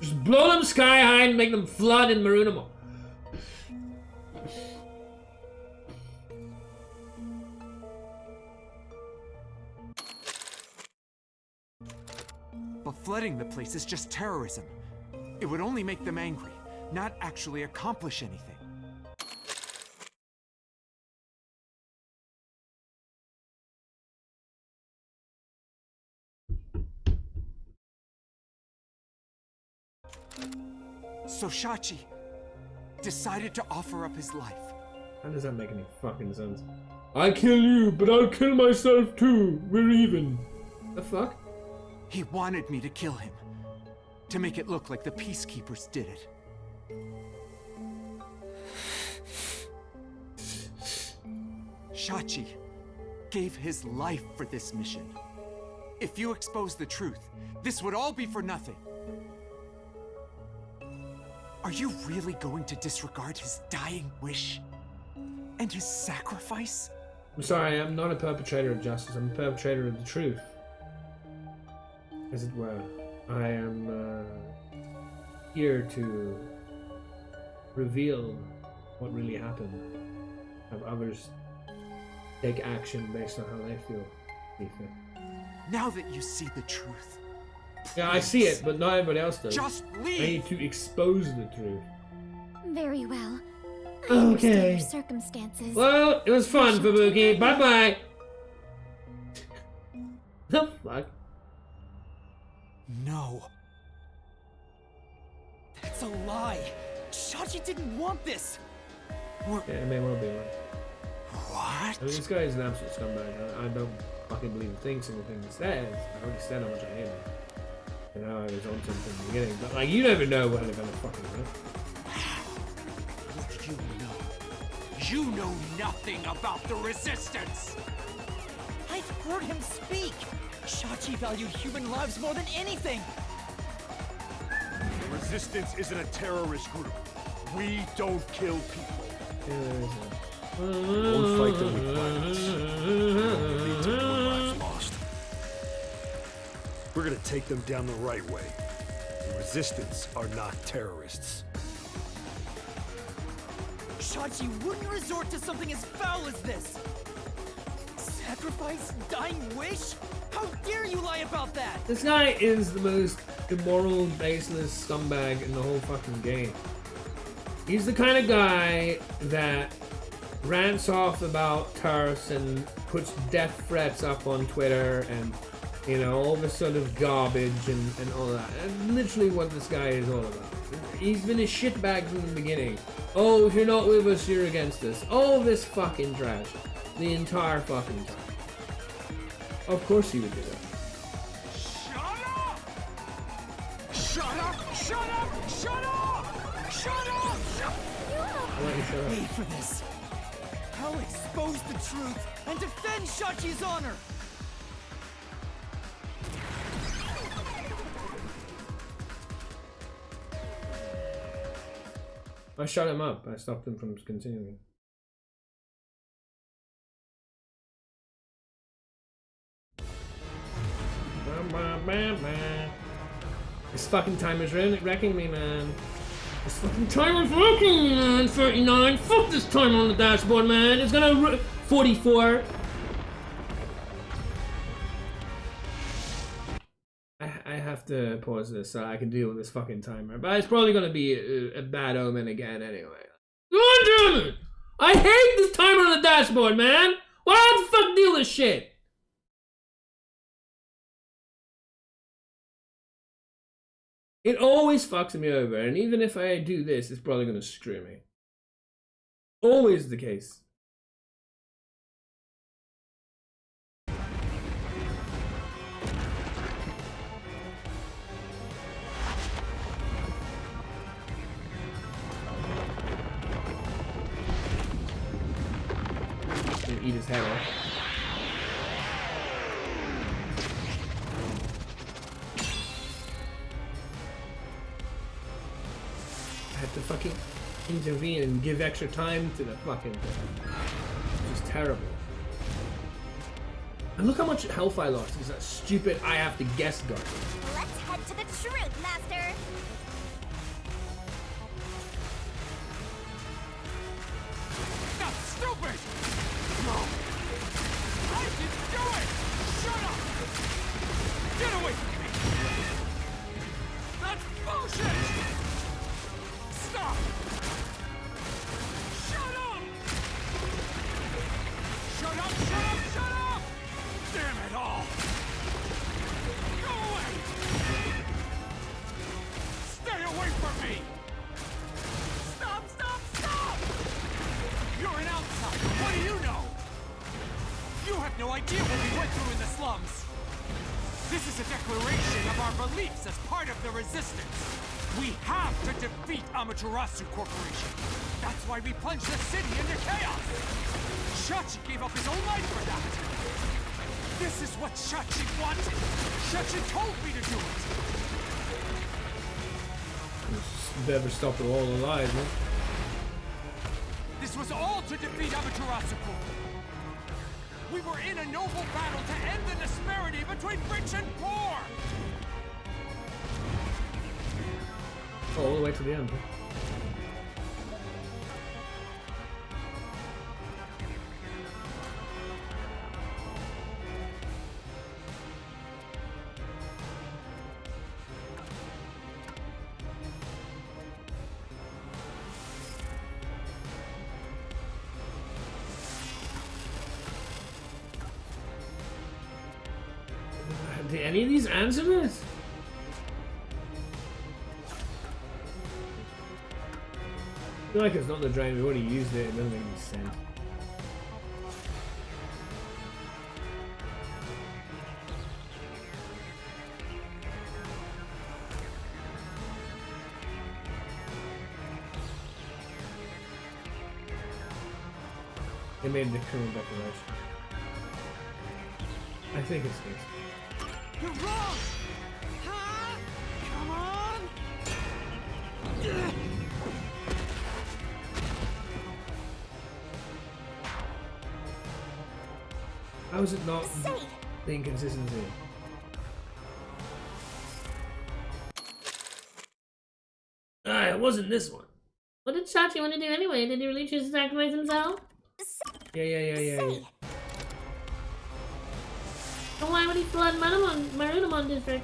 just blow them sky high and make them flood in Marunamon. But flooding the place is just terrorism. It would only make them angry, not actually accomplish anything. So Shachi decided to offer up his life. How does that make any fucking sense? I kill you, but I'll kill myself too. We're even. The fuck? He wanted me to kill him, to make it look like the peacekeepers did it. Shachi gave his life for this mission. If you expose the truth, this would all be for nothing. Are you really going to disregard his dying wish? And his sacrifice? I'm sorry, I'm not a perpetrator of justice. I'm a perpetrator of the truth. As it were. I am here to reveal what really happened. Have others take action based on how they feel. Now that you see the truth, Yeah, I see it, but not everybody else does. just I leave! need to expose the truth. Very well. I Okay. understand your circumstances. Well, it was fun, Fubuki. Bye bye. The fuck? No. That's a lie! Shachi didn't want this! Yeah, it may well be right. What? I mean, this guy is an absolute scumbag. I don't fucking believe a single thing he says. I already said how much I hate him. And how I was on to him from the beginning. But, like, you never know what they're gonna fucking do. What do you know? You know nothing about the Resistance! I've heard him speak! Shachi valued human lives more than anything! The Resistance isn't a terrorist group. We don't kill people. Won't fight them with violence. It'll lead to more lives lost. We're gonna take them down the right way. The Resistance are not terrorists. Shachi wouldn't resort to something as foul as this! Sacrifice? Dying wish? How dare you lie about that? This guy is the most immoral, baseless scumbag in the whole fucking game. He's the kind of guy that rants off about turfs and puts death threats up on Twitter and, you know, all this sort of garbage and all that. And literally what this guy is all about. He's been a shitbag from the beginning. Oh, if you're not with us, you're against us. All this fucking trash. The entire fucking time. Of course he would do that. Shut up! Shut up! Shut up! Shut up! Shut up! I'll let you shut up. Pay for this. I'll expose the truth and defend Shachi's honor! I shut him up. I stopped him from continuing. This fucking timer's wrecking me, man. This fucking timer's wrecking me, man. 39. Fuck this timer on the dashboard, man. It's gonna 44. I have to pause this so I can deal with this fucking timer. But it's probably gonna be a bad omen again anyway. God damn it! I hate this timer on the dashboard, man! Why do I have to fucking deal with this shit? It always fucks me over, and even if I do this, it's probably gonna screw me. Always the case. And eat his head off. I had to fucking intervene and give extra time to the fucking thing. It's just terrible. And look how much health I lost because that stupid I have to guess guard. Let's head to the truth, Master. That's stupid! No! I didn't do it! Shut up! Get away from me! That's bullshit! Stop! Shut up! Shut up, shut up, shut up! Damn it all! Go away! Stay away from me! Stop, stop, stop! You're an outsider. What do you know? You have no idea what we went through in the slums. This is a declaration of our beliefs as part of the resistance. We have to defeat Amaterasu Corporation. That's why we plunged the city into chaos. Shachi gave up his own life for that. This is what Shachi wanted. Shachi told me to do it. Never stop the all alive, man. This was all to defeat Amaterasu Corp. We were in a noble battle to end the disparity between rich and poor! Oh, all the way to the end. Did any of these answer this? I feel like it's not the drain, we already used it, it doesn't make any sense. They made the criminal declaration. I think it's this. You're wrong! Huh? Come on! How is it not Say, the inconsistency? Ah, it wasn't this one. What did Shachi want to do anyway? Did he really choose to sacrifice himself? Yeah. Then why would he flood Marunamon district?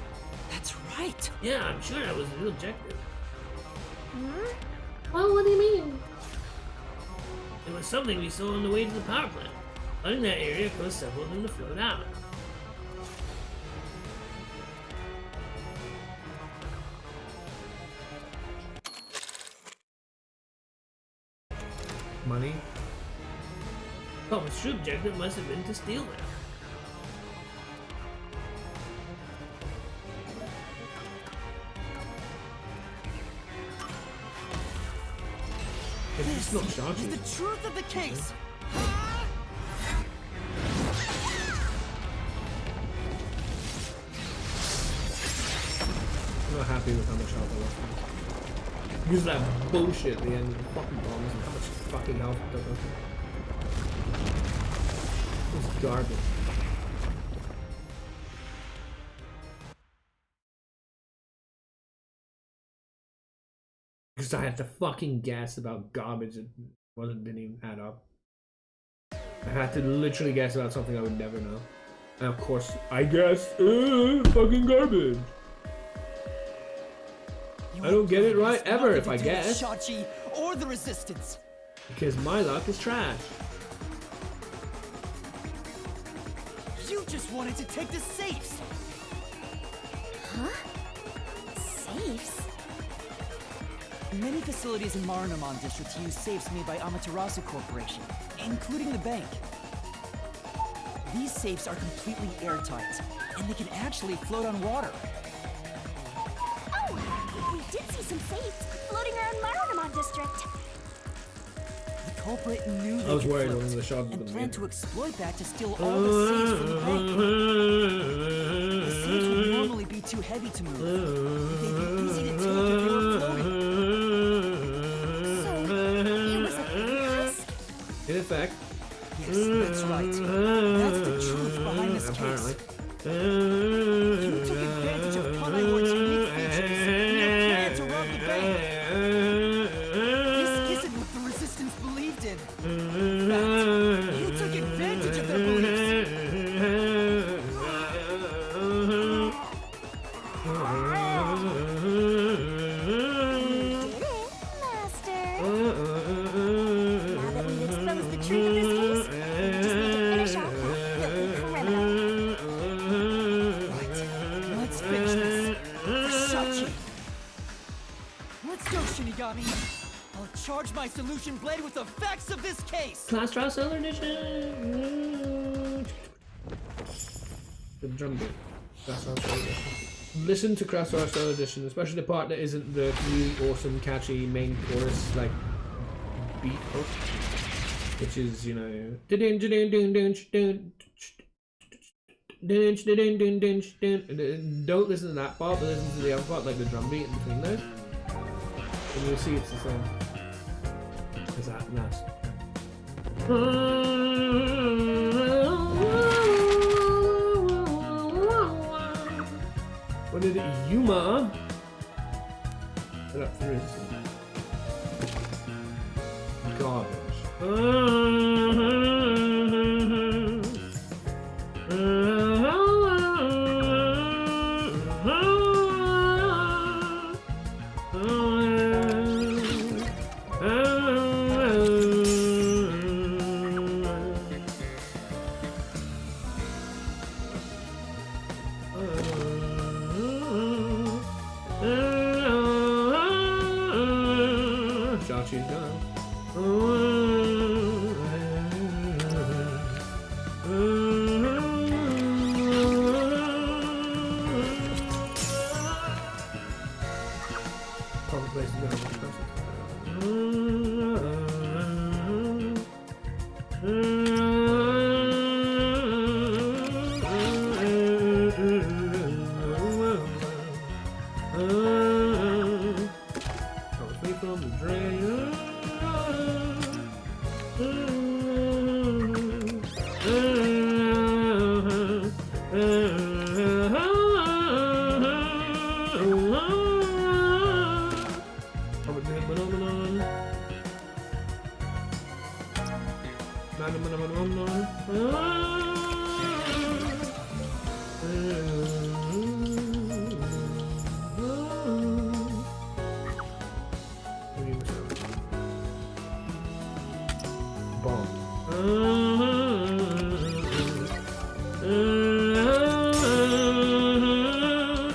That's right. Yeah, I'm sure that was the objective. Well, what do you mean? It was something we saw on the way to the power plant. Flooding that area caused several of them to float out. Money? Oh, its true objective must have been to steal them. It's not Is Shachi. the truth of the case. I'm not happy with how much health I lost. Because of that bullshit at the end of the fucking bombs and how much fucking health I took. It's garbage. Because I had to fucking guess about garbage that didn't even add up. I had to literally guess about something I would never know. And of course, I guess, fucking garbage. I don't get it right ever if I guess. Shachi or the Resistance. Because my luck is trash. You just wanted to take the safes. safes? Many facilities in Marunamon District use safes made by Amaterasu Corporation, including the bank. These safes are completely airtight, and they can actually float on water. Oh, we did see some safes floating around Marunamon District. The culprit knew they I was could worried float, when the shots and were planned made. to exploit that to steal all the safes from the bank. The safes would normally be too heavy to move, but they'd be easy to take if they were floating. So, it was a risk? In effect. Yes, that's right. That's the truth behind behind this case. You took advantage of Paimon unique features in your plan to rob the bank. This isn't what the Resistance believed in. In fact, you took advantage of their beliefs. Let's finish this. Versace. Let's go, Shinigami. I'll charge my solution blade with the facts of this case. Class Trial Solar Edition. The drum beat. Crash Trial Solar Edition. Listen to Crash Trial Solar Edition, especially the part that isn't the really awesome, catchy main chorus like beat hook, which is, you know, don't listen to that part, but listen to the other part, like the drum beat in between those, and you'll see it's the same as that and that. What did Yuma put up for resistance? Garbage. Shachi's gone. Probably place is gonna be from the drain.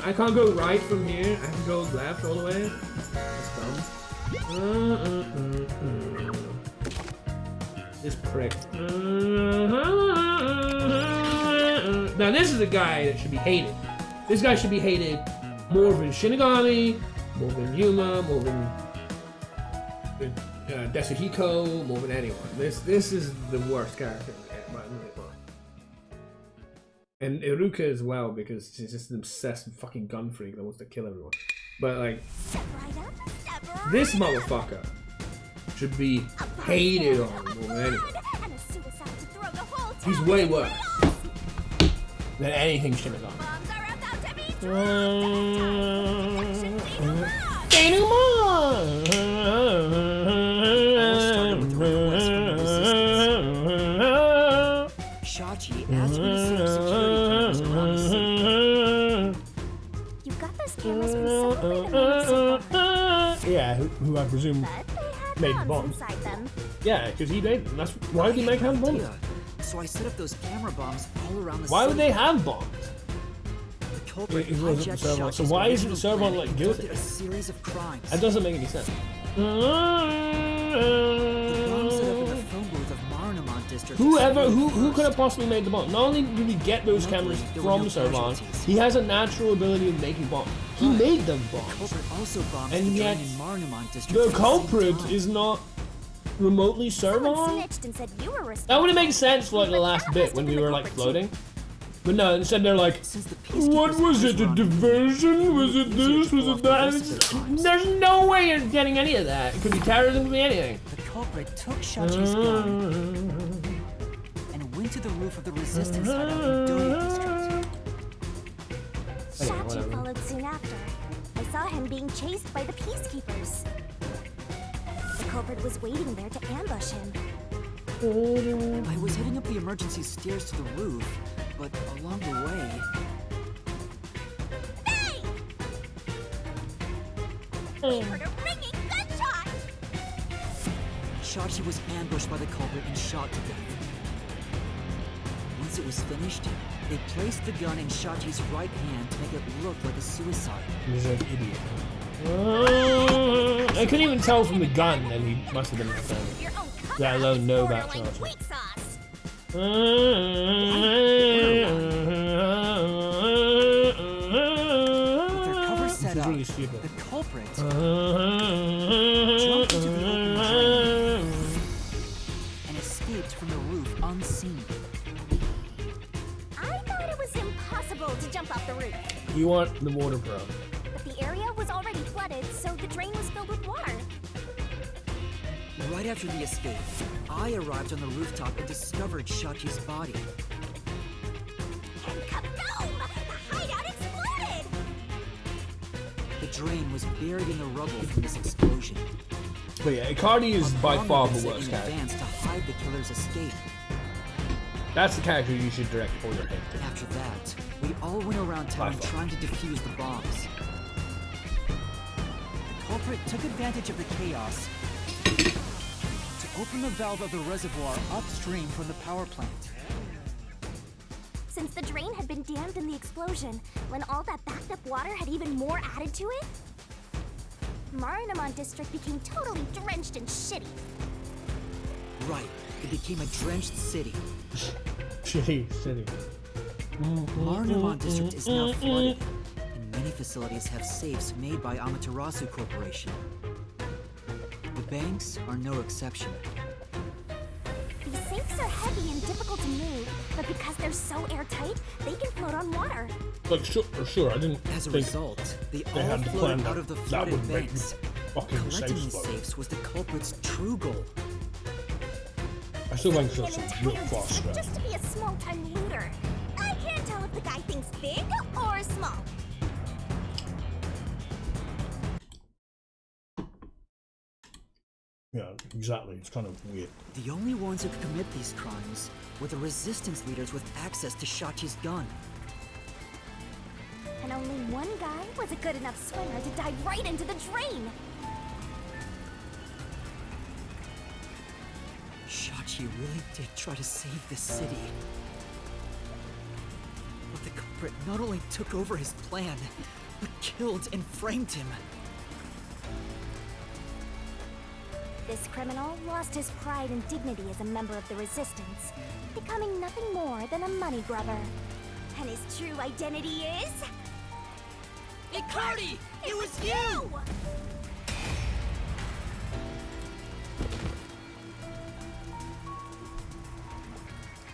I can't go right from here. I have to go left all the way. That's dumb. This prick. Now this is a guy that should be hated. This guy should be hated more than Shinigami, more than Yuma, more than Desuhiko, more than anyone. This is the worst character. And Iruka as well, because she's just an obsessed fucking gun freak that wants to kill everyone. But like, this motherfucker should be hated on more than anyone. He's way worse than anything Shinigami. Shachi asked me to set up security cameras around the city. You got those cameras from someone that made so far. Yeah, who I presume But they made had the bombs bomb. inside them. Yeah, because he made them. That's why would he make hand bombs? Yeah, so I set up those camera bombs all around the Why city. would they have bombs? The culprit It wasn't hijacked the Servon. So Shachi's why isn't the original Servon, plan like, and guilty? committed a series of crimes. That doesn't make any sense. The bomb set up in the phone booth of Marinamon District. Who could have possibly made the bomb? Not only did he get those cameras Luckily, there were from no Servon, casualties. he has a natural ability of making bombs. He made them The bombs. culprit also bombed And the yet, drain in Marinamon District. The at same culprit time. is not remotely Someone Servon. snitched and said you were responsible. That would have made sense for like the But last that bit must when have we been were the like culprit, floating. But no, instead they're like, Since the what peacekeepers' was eyes it? were A on me, diversion? Was it easier to this? Was pull it off the that? rest of their crimes. There's no way you're getting any of that. It could be terrorism, it could be anything. The culprit took Shachi's gun and went to the roof of the Resistance hideout in Doya District. Shachi whatever. followed soon after. I saw him being chased by the Peacekeepers. The culprit was waiting there to ambush him. I was heading up the emergency stairs to the roof, but along the way, Hey! We heard a ringing gunshot! Shachi was ambushed by the culprit and shot to death. Once it was finished, they placed the gun in Shachi's right hand to make it look like a suicide. He's an idiot. I couldn't even tell from the gun, and he must have been a fan. Your own cover Let alone is know about borderline Shachi. weak sauce. With their cover This set is up, really stupid. the culprit Jumped into the open drain and escaped from the roof unseen. I thought it was impossible to jump off the roof. You want the water pro. But the area was already flooded, so the drain was filled with water. Right after the escape, I arrived on the rooftop and discovered Shachi's body. And kaboom! The hideout exploded! The drain was buried in the rubble from this explosion. But yeah, Icardi is by Along far with the set worst in character. advance to hide the killer's escape. That's the character you should direct all your hate to. After that, we all went around town By far. trying to defuse the bombs. The culprit took advantage of the chaos to open the valve of the reservoir upstream from the power plant. Since the drain had been dammed in the explosion, when all that backed up water had even more added to it, Marinamon District became totally drenched and shitty. Right, it became a drenched city. Shitty city. Marinamon District is now flooded, and many facilities have safes made by Amaterasu Corporation. The banks are no exception. These sinks are heavy and difficult to move, but because they're so airtight, they can float on water. Like, sure, I didn't As a think result, they they all had to plan floated that. out of the That flooded would make banks. fucking Collecting safe these float. safes was the culprit's true goal. I still think An it's a entire real fast district grab. just to be a small-time looter. I can't tell if the guy thinks big or small. Yeah, exactly. It's kind of weird. The only ones who could commit these crimes were the resistance leaders with access to Shachi's gun. And only one guy was a good enough swimmer to dive right into the drain. Shachi really did try to save this city. But the culprit not only took over his plan, but killed and framed him. This criminal lost his pride and dignity as a member of the Resistance, becoming nothing more than a money grubber. And his true identity is... Icardi! It was you!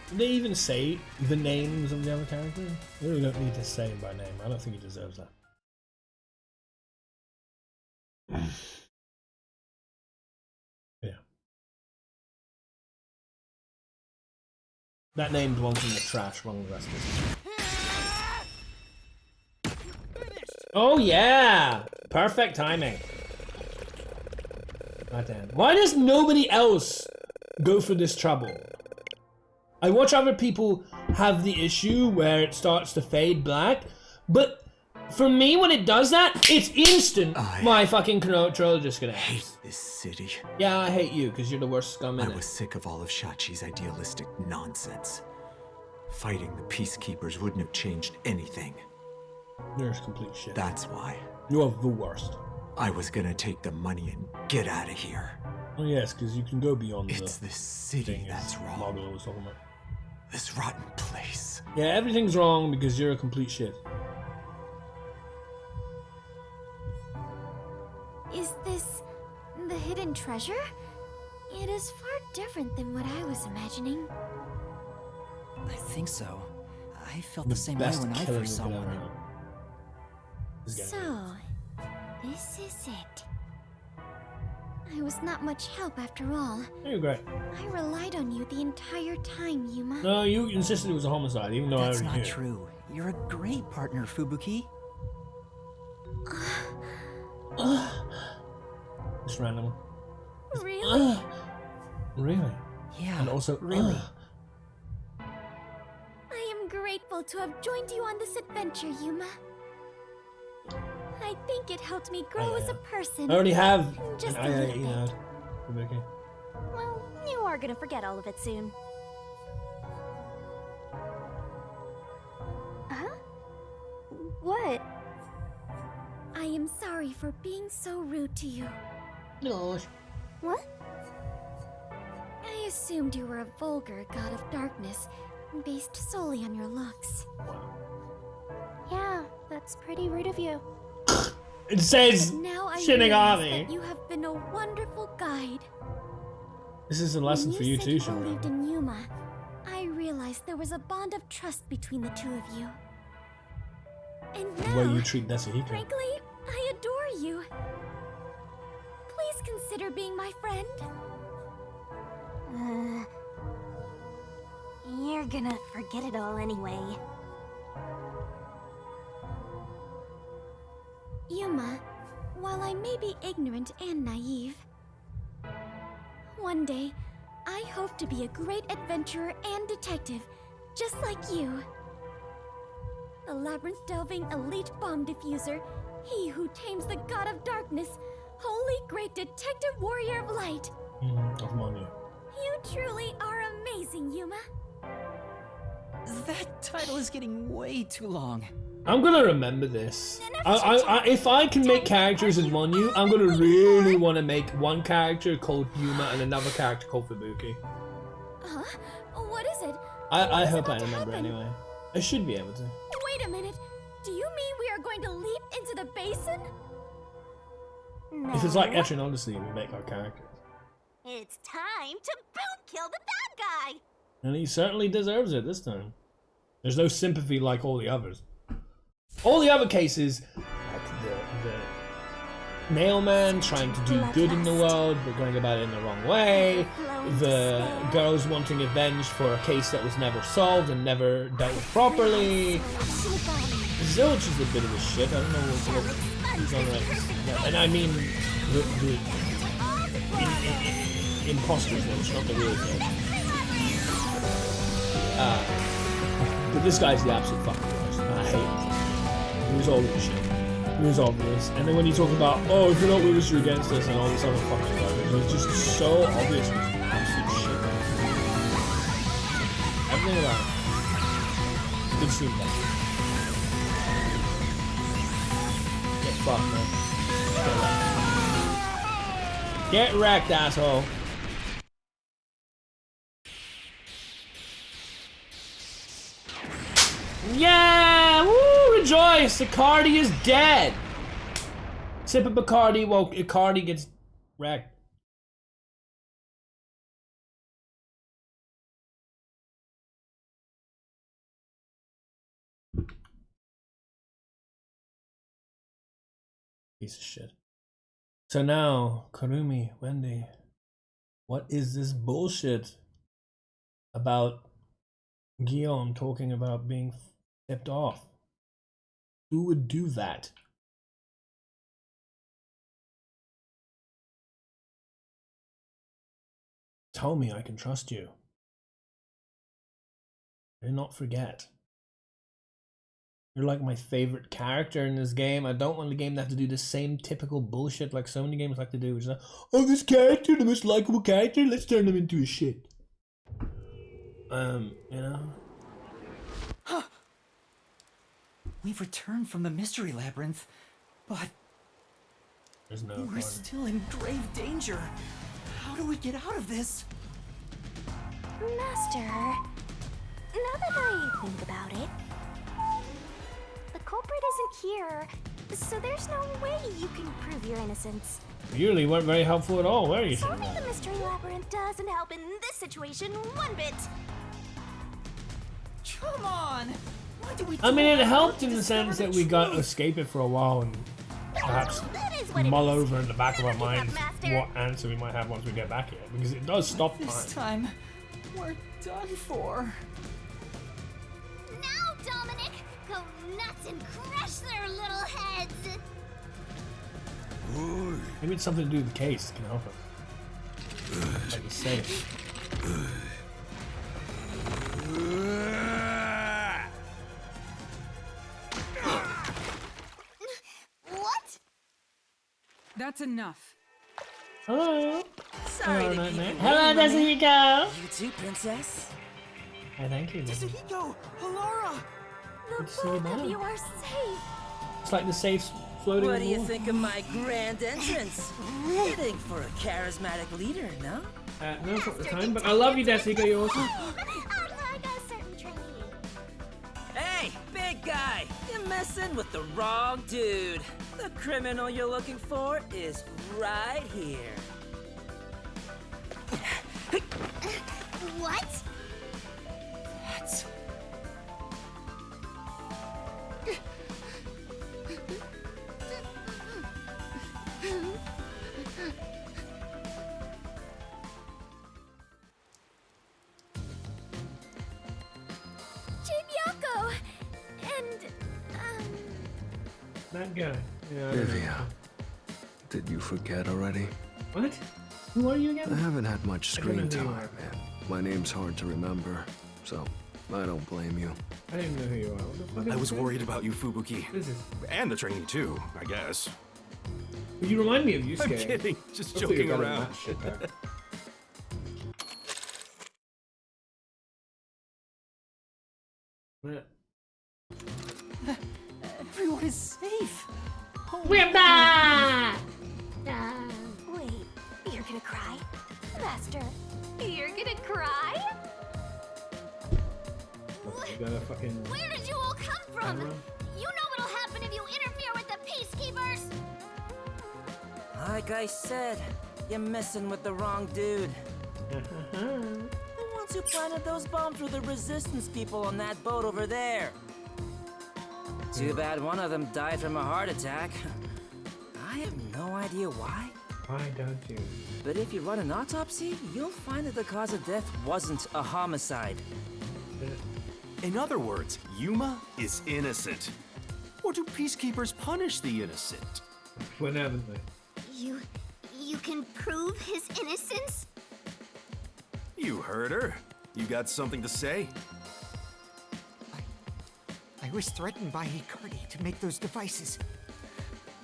Did they even say the names of the other characters? They really don't need to say him by name. I don't think he deserves that. Yeah. That named one's in the trash, wrong with the rest of it. Oh yeah! Perfect timing. God damn. Why does nobody else go for this trouble? I watch other people have the issue where it starts to fade black, but for me, when it does that, it's instant. My fucking controller just gonna hate this city. Yeah, I hate you because you're the worst scum in I it. was sick of all of Shachi's idealistic nonsense. Fighting the peacekeepers wouldn't have changed anything. You're complete shit. That's why. You're the worst. I was gonna take the money and get out of here. Oh yes, because you can go beyond It's the this city thing that's wrong. Margot was talking about. This rotten place. Yeah, everything's wrong because you're a complete shit. Is this the hidden treasure? It is far different than what I was imagining. I think so. I felt the same way Best when I killing first saw you could one. ever do. This guy. So, this is it. I was not much help after all. You're great. I relied on you the entire time, Yuma. No, you insisted it was a homicide, even though That's I already not knew. true. You're a great partner, Fubuki. Just random. Really? Really? Yeah, And also, really. I am grateful to have joined you on this adventure, Yuma. I think it helped me grow as a person. I already have. Just an a little you know, bit. okay. Well, you are gonna forget all of it soon. Huh? What? I am sorry for being so rude to you. No. What? I assumed you were a vulgar god of darkness, based solely on your looks. Yeah, that's pretty rude of you. It says But now I Shinigami. realize that you have been a wonderful guide. This is a lesson When for you said too, you believed Shinigami. in Yuma, I realized there was a bond of trust between the two of you. And The now, way you treat Desuhiko. frankly, I adore you. Please consider being my friend. You're gonna forget it all anyway. Yuma, while I may be ignorant and naive, one day, I hope to be a great adventurer and detective, just like you. A labyrinth-delving elite bomb diffuser, he who tames the god of darkness, holy great detective warrior of light. Of money. You truly are amazing, Yuma. That title is getting way too long. I'm gonna remember this. If I can make characters in Monyu, I'm gonna really want to make one character called Yuma and another character called Fubuki. Huh? What is it? I What is hope I about to remember happen? anyway. I should be able to. Wait a minute. Do you mean we are going to leap into the basin? No. If it's like Etrian Odyssey, we make our characters. It's time to boot kill the bad guy. And he certainly deserves it this time. There's no sympathy like all the others. All the other cases, like the mailman trying to do good in the world, but going about it in the wrong way. The girls wanting revenge for a case that was never solved and never dealt with properly. Zilch is a bit of a shit. I don't know what he's on right. And I mean the imposter Zilch, not the real Zilch. But this guy's the absolute fucking worst. And I hate him. He was all this shit. He was all this. And then when you talk about, oh, if you're not with us, you're against us, and all this other fucking garbage, it's just so obvious. It's absolute shit. Everything about it. Good scene, though. Get fucked, man. Get wrecked, asshole. Yeah! Woo! Rejoice! Icardi is dead! Sip of Bacardi while Icardi gets wrecked. Piece of shit. So now, Karumi, Wendy, what is this bullshit about Guillaume talking about being tipped off? Who would do that? Tell me I can trust you. Do not forget. You're like my favorite character in this game. I don't want the game to have to do the same typical bullshit like so many games like to do, which is like, oh, this character, the most likable character, let's turn them into a shit. You know? We've returned from the mystery labyrinth, but There's no we're corner. still in grave danger. How do we get out of this? Master, now that I think about it, the culprit isn't here, so there's no way you can prove your innocence. You really weren't very helpful at all, were you? Solving the mystery labyrinth doesn't help in this situation one bit. Come on! Why do we I mean, do it all helped to in the discover sense that we got to truth? escape it for a while and perhaps That is what it mull is. over in the back of our Never give up, minds Master. what answer we might have once we get back here, because it does stop This time. time, we're done for. Now, Dominic, go nuts and crush their little heads. Maybe it's something to do with the case that can help us. Like the safe. What? That's enough. Hello. Sorry Hello, to keep Nightmare. you Hello, waiting, Desahiko. You too, princess. Hey, thank you. Desahiko! Alara! The Good to see you both of now. you are safe. It's like the safe's floating What on do the you wall. think of my grand entrance? Fitting for a charismatic leader, no? No, it's not the time, but I love you, Desahiko. You're awesome. Unlike a certain trainee. Hey, big guy! You're messing with the wrong dude. The criminal you're looking for is right here. What? That's... Chief Yoko! And, That guy. Yeah, I don't know. Livia, did you forget already? What? Who are you I again? haven't had much I don't know screen who you time, are. man. My name's hard to remember, so I don't blame you. I didn't know who you are. What the fuck is I was this? worried about you, Fubuki. What is this? And the trainee, too, I guess. You remind me of Yusuke. I'm kidding. Just Hopefully you're joking better than around. that shit, though. Yeah. Everyone is safe! We're back! wait, you're gonna cry? Master, you're gonna cry? You gotta fucking. Where did you all come from? I don't know. You know what'll happen if you interfere with the Peacekeepers! Like I said, you're messing with the wrong dude. The ones who planted those bombs were the resistance people on that boat over there. Too bad one of them died from a heart attack. I have no idea why. Why don't you? But if you run an autopsy, you'll find that the cause of death wasn't a homicide. In other words, Yuma is innocent. Or do peacekeepers punish the innocent? When haven't they? You can prove his innocence? You heard her. You got something to say? I was threatened by Hikari to make those devices.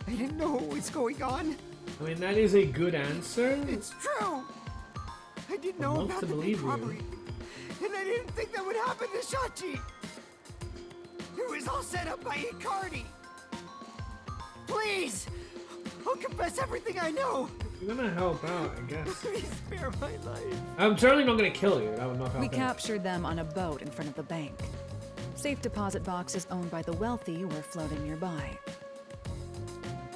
I didn't know what was going on. I mean, that is a good answer. It's true! I didn't know love about to the believe big you. robbery. And I didn't think that would happen to Shachi! It was all set up by Hikari! Please! I'll confess everything I know! You're gonna help out, I guess. Please spare my life. I'm certainly not gonna kill you. That would not help. We out. captured them on a boat in front of the bank. Safe deposit boxes owned by the wealthy were floating nearby.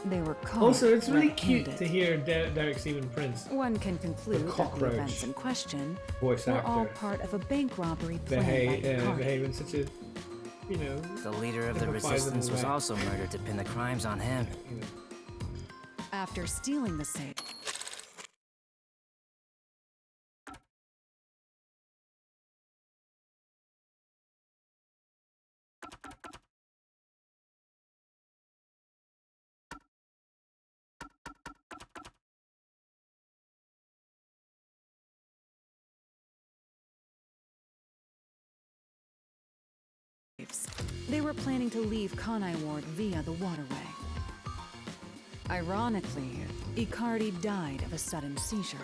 They were caught Also, it's really cute red-handed. to hear Derek Stephen Prince One can conclude that the cockroach events in question voice were all actor part of a bank robbery planned by Hikari. behave in such a, you know. The leader of the Sympathize in a resistance was way. also murdered to pin the crimes on him. You know. After stealing the safe, they were planning to leave Kanai Ward via the waterway. Ironically, Icardi died of a sudden seizure.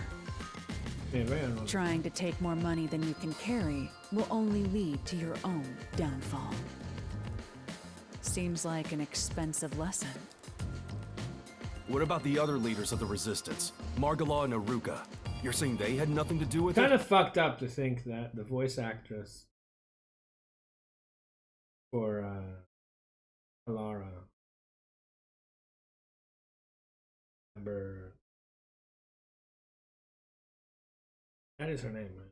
Yeah, very ironic. Trying to take more money than you can carry will only lead to your own downfall. Seems like an expensive lesson. What about the other leaders of the resistance? Margala and Aruka. You're saying they had nothing to do with Kind it? of fucked up to think that the voice actress for Alara, Amber, that is her name, right?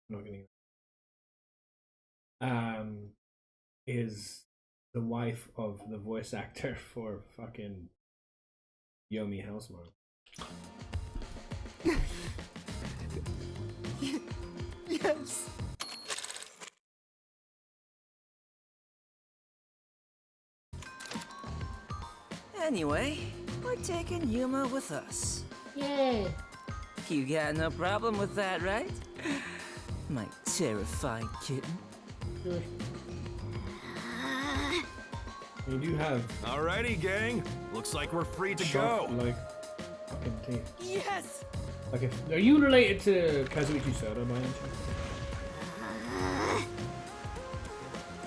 I'm not getting is the wife of the voice actor for fucking Yomi Housemarque. Yes. Anyway, we're taking Yuma with us. Yay. You got no problem with that, right? My terrifying kitten. You do have Alrighty, gang. Looks like we're free to sharp, go. like fucking teeth. Yes. Like, are you related to Kazuichi Soda by any chance?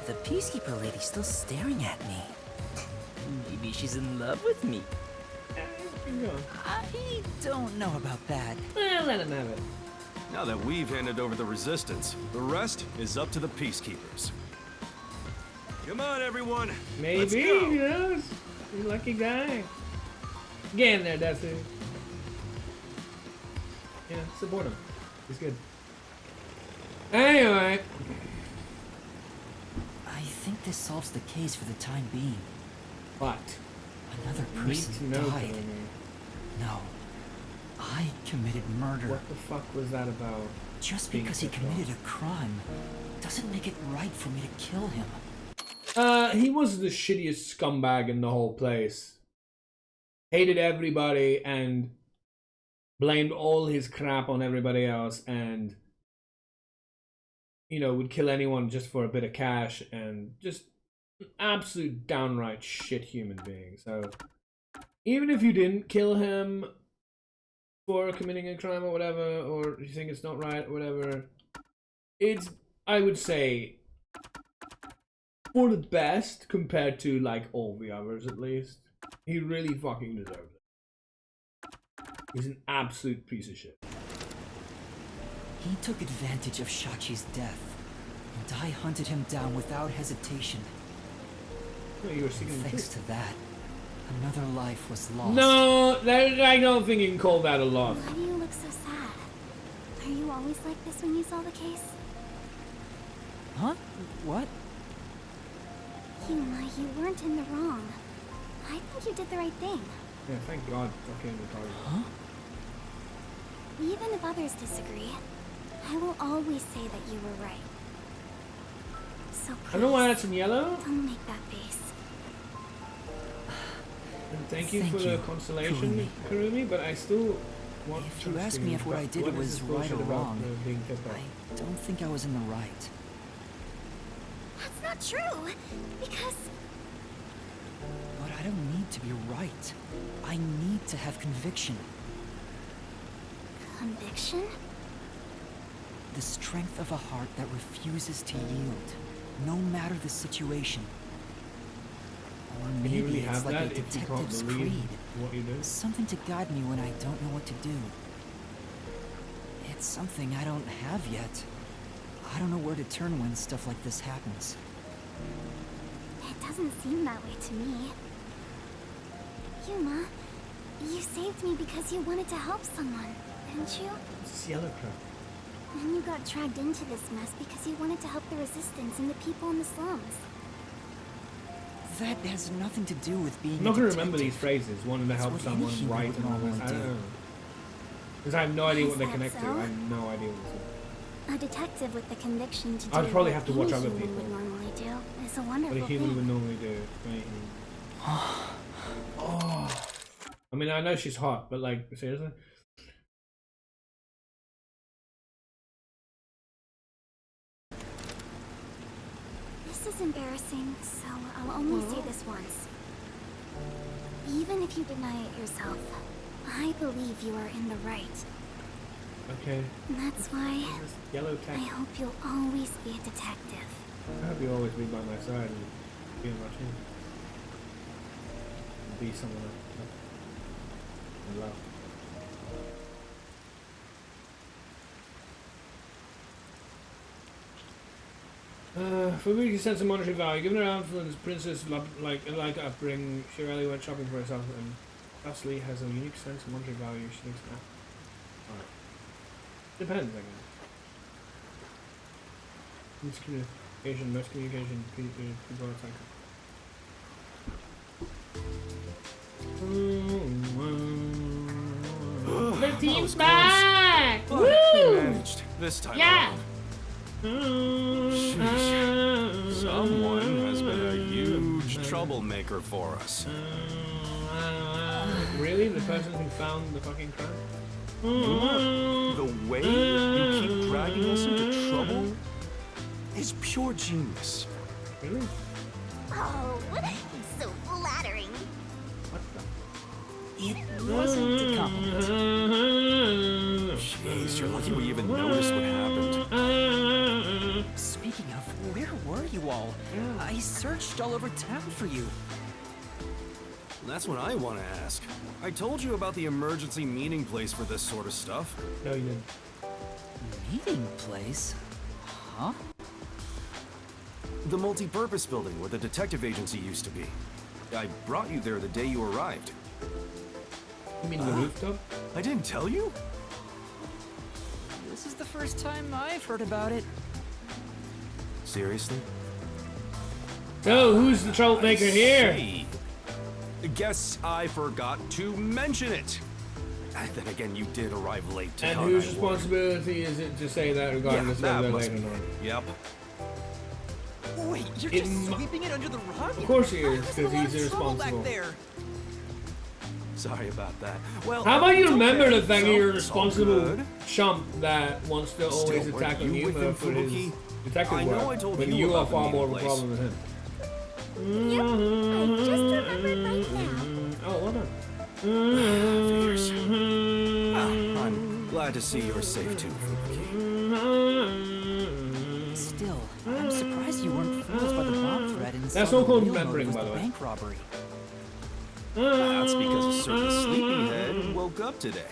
The Peacekeeper lady's still staring at me. Maybe she's in love with me. I don't know about that. Well, let him have it. Now that we've handed over the Resistance, the rest is up to the Peacekeepers. Come on, everyone. Maybe, Let's go. you know, you lucky guy. Get in there, Dusty. Yeah, support him. He's good. Anyway. I think this solves the case for the time being. But another need person to know, died. Kumi. No. I committed murder. What the fuck was that about? Just being because he pissed off? committed a crime doesn't make it right for me to kill him. He was the shittiest scumbag in the whole place. Hated everybody and blamed all his crap on everybody else, and you know, would kill anyone just for a bit of cash, and just an absolute downright shit human being. So even if you didn't kill him for committing a crime or whatever, or you think it's not right or whatever, it's, I would say, for the best compared to like all the others at least. He really fucking deserved it. He's an absolute piece of shit. He took advantage of Shachi's death, and I hunted him down without hesitation. No, you were seeking the Thanks truth. to that, another life was lost. No, I don't think you can call that a loss. Why do you look so sad? Are you always like this when you solve a case? Huh? What? Yuma, you weren't in the wrong. I think you did the right thing. Yeah, thank God. Okay, retarded. Huh? Even if others disagree, I will always say that you were right. So please, I don't know why that's in yellow. don't make that face. And thank you Thank for the you, consolation, Kurumi, but I still want If to you ask me if what I did is was this right bullshit or about, wrong, being pissed off? I don't think I was in the right. That's not true, because But I don't need to be right. I need to have conviction. conviction? The strength of a heart that refuses to yield, no matter the situation. Or Can maybe you really it's have like a that if you can't detective's believe creed. what you do? Something to guide me when I don't know what to do. It's something I don't have yet. I don't know where to turn when stuff like this happens. It doesn't seem that way to me. Yuma, you saved me because you wanted to help someone, didn't you? It's yellow crap. And you got dragged into this mess because you wanted to help the Resistance and the people in the slums. That has nothing to do with being I'm not a going to remember detective. these phrases, wanting to It's help what any someone human right would and all this. normally I don't do. know. Because I have no idea Is what they that connect to. so? I have no idea what this is. A detective with the conviction to do I'd probably what have to watch any other human people. would normally do is a What wonderful a human thing. would normally do. Right? Oh. I mean, I know she's hot, but like, seriously? This is embarrassing, so I'll only say this once. Even if you deny it yourself, I believe you are in the right. Okay. And that's why Yellow I tech. hope you'll always be a detective. I hope you always be by my side and be in my team. Be someone I love. For me to sense of monetary value, given her affluence, Princess like upbringing, she rarely went shopping for herself, and thusly has a unique sense of monetary value. She thinks that. Alright. Depends, I guess. Miscommunication, most communication, people are like. team's back! But Woo! we managed this time Yeah! around. Sheesh. Someone has been a huge troublemaker for us. Really? The person who found the fucking crime? The way you keep dragging us into trouble is pure genius. Really? Oh, so flattering. It wasn't a compliment. Jeez, you're lucky we even noticed what happened. Speaking of, where were you all? I searched all over town for you. That's what I want to ask. I told you about the emergency meeting place for this sort of stuff. No, you didn't. Meeting place? Huh? The multi-purpose building where the detective agency used to be. I brought you there the day you arrived. You mean the rooftop? I didn't tell you? This is the first time I've heard about it. Seriously? So, who's the troublemaker here? See. Guess I forgot to mention it. Then again, you did arrive late to And Con whose I Ward. responsibility is it to say that regardless Yeah, of that whether must they're be late or it. not? Yep. Wait, you're It just mu- sweeping it under the rug? Of course he is, I was in a because lot he's of trouble irresponsible. back there. Sorry about that. Well, How about you it's remember okay. the fact that you're a It's all responsible good. chump that wants to always Still, attack weren't on you with Yuma him, for his Fubuki? detective I know work, I told when you you are about the far meeting more of a place. problem than him. Yep, I just remembered right now. Oh, well done. Figures. I'm glad to see you're safe too, Fubuki. Still, I'm surprised you weren't fooled by the bomb threat and That's saw all the called real remembering, motive by was the way. bank robbery. That's because a certain sleepyhead woke up today.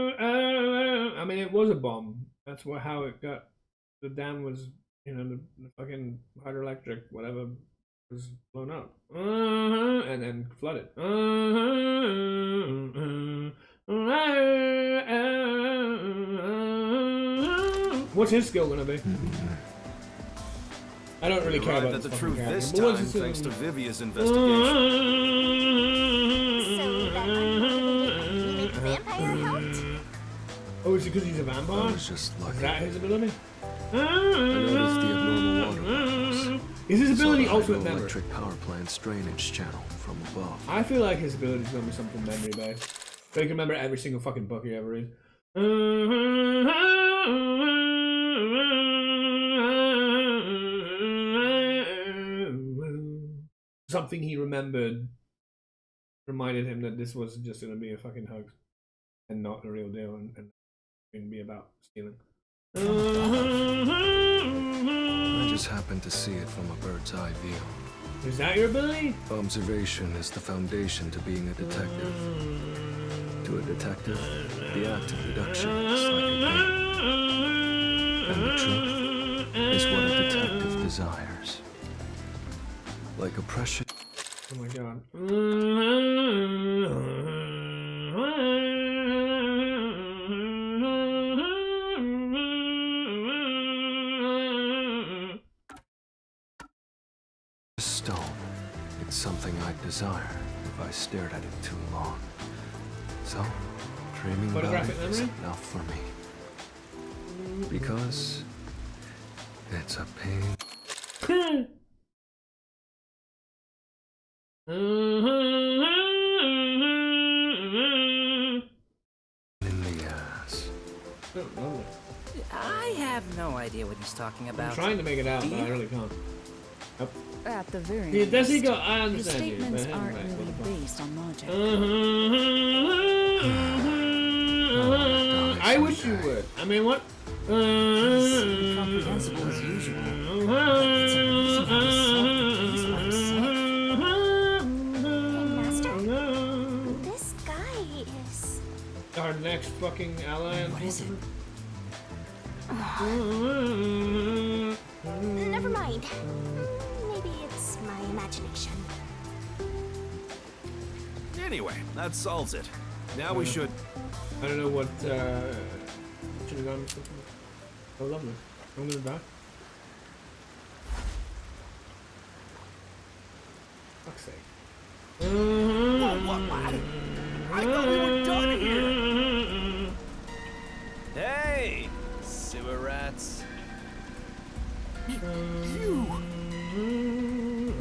I mean, it was a bomb. That's how it got. The dam was, the fucking hydroelectric, whatever, was blown up. And then flooded. What's his skill gonna be? I don't really We care arrived about at the this truth fucking this character, but what's time, his thanks to skill? Vivia's investigation. So that unmotivated anemic vampire helped? Oh, is it because he's a vampire? I was just Is lucky. that his ability? I noticed the abnormal water levels. Is his ability Saw the ultimate memory? hydroelectric power plant's drainage channel from above. I feel like his ability is gonna be something memory based. So he can remember every single fucking book he ever read. Something he remembered reminded him that this was just gonna be a fucking hoax and not the real deal, and gonna be about stealing. I just happened to see it from a bird's eye view. Is that your ability? Observation is the foundation to being a detective. To a detective, the act of deduction is like a game. And the truth is what a detective desires. Like a precious... Oh my god. stone. It's something I'd desire if I stared at it too long. So, dreaming about it Photographic is memory? enough for me. Because it's a pain. In the ass. I have no idea what he's talking about. I'm trying to make it out, Do but I you? really can't. Yep. At the very Yeah, does he least, go? I his understand you, statements but aren't anyway, really what the fuck? based on logic. I wish you would. I mean, what? Incomprehensible as usual. It's amazing how he's solved the case by himself. Master, this guy is... Our next fucking ally. What is it? Never mind. Maybe it's my imagination. Anyway, that solves it. Now we should... I don't know what. Should have gone. Oh, lovely. I'm gonna die. Fuck's sake. What? I thought we were done here! Hey, sewer rats. You! Yuri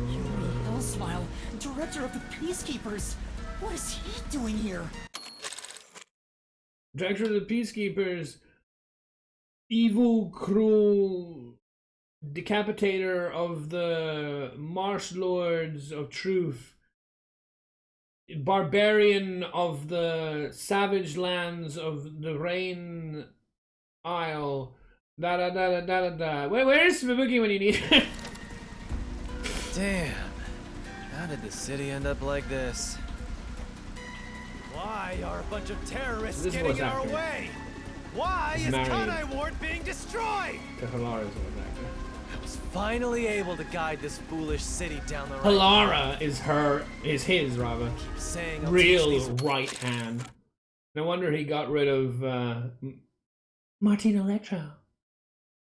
Hellsmile, director of the Peacekeepers. What is he doing here? Director of the Peacekeepers, evil, cruel, decapitator of the Marsh Lords of Truth, barbarian of the savage lands of the Rain Isle. Da da da da da da. Where's Spooky when you need it? Damn. How did the city end up like this? Why are a bunch of terrorists This getting was in our accurate. way? Why is Married. Kanai Ward being destroyed? To Halara's one actor. I was finally able to guide this foolish city down the right Halara is his rather. Keep saying I'll Real teach these right hand. No wonder he got rid of Martin Electro.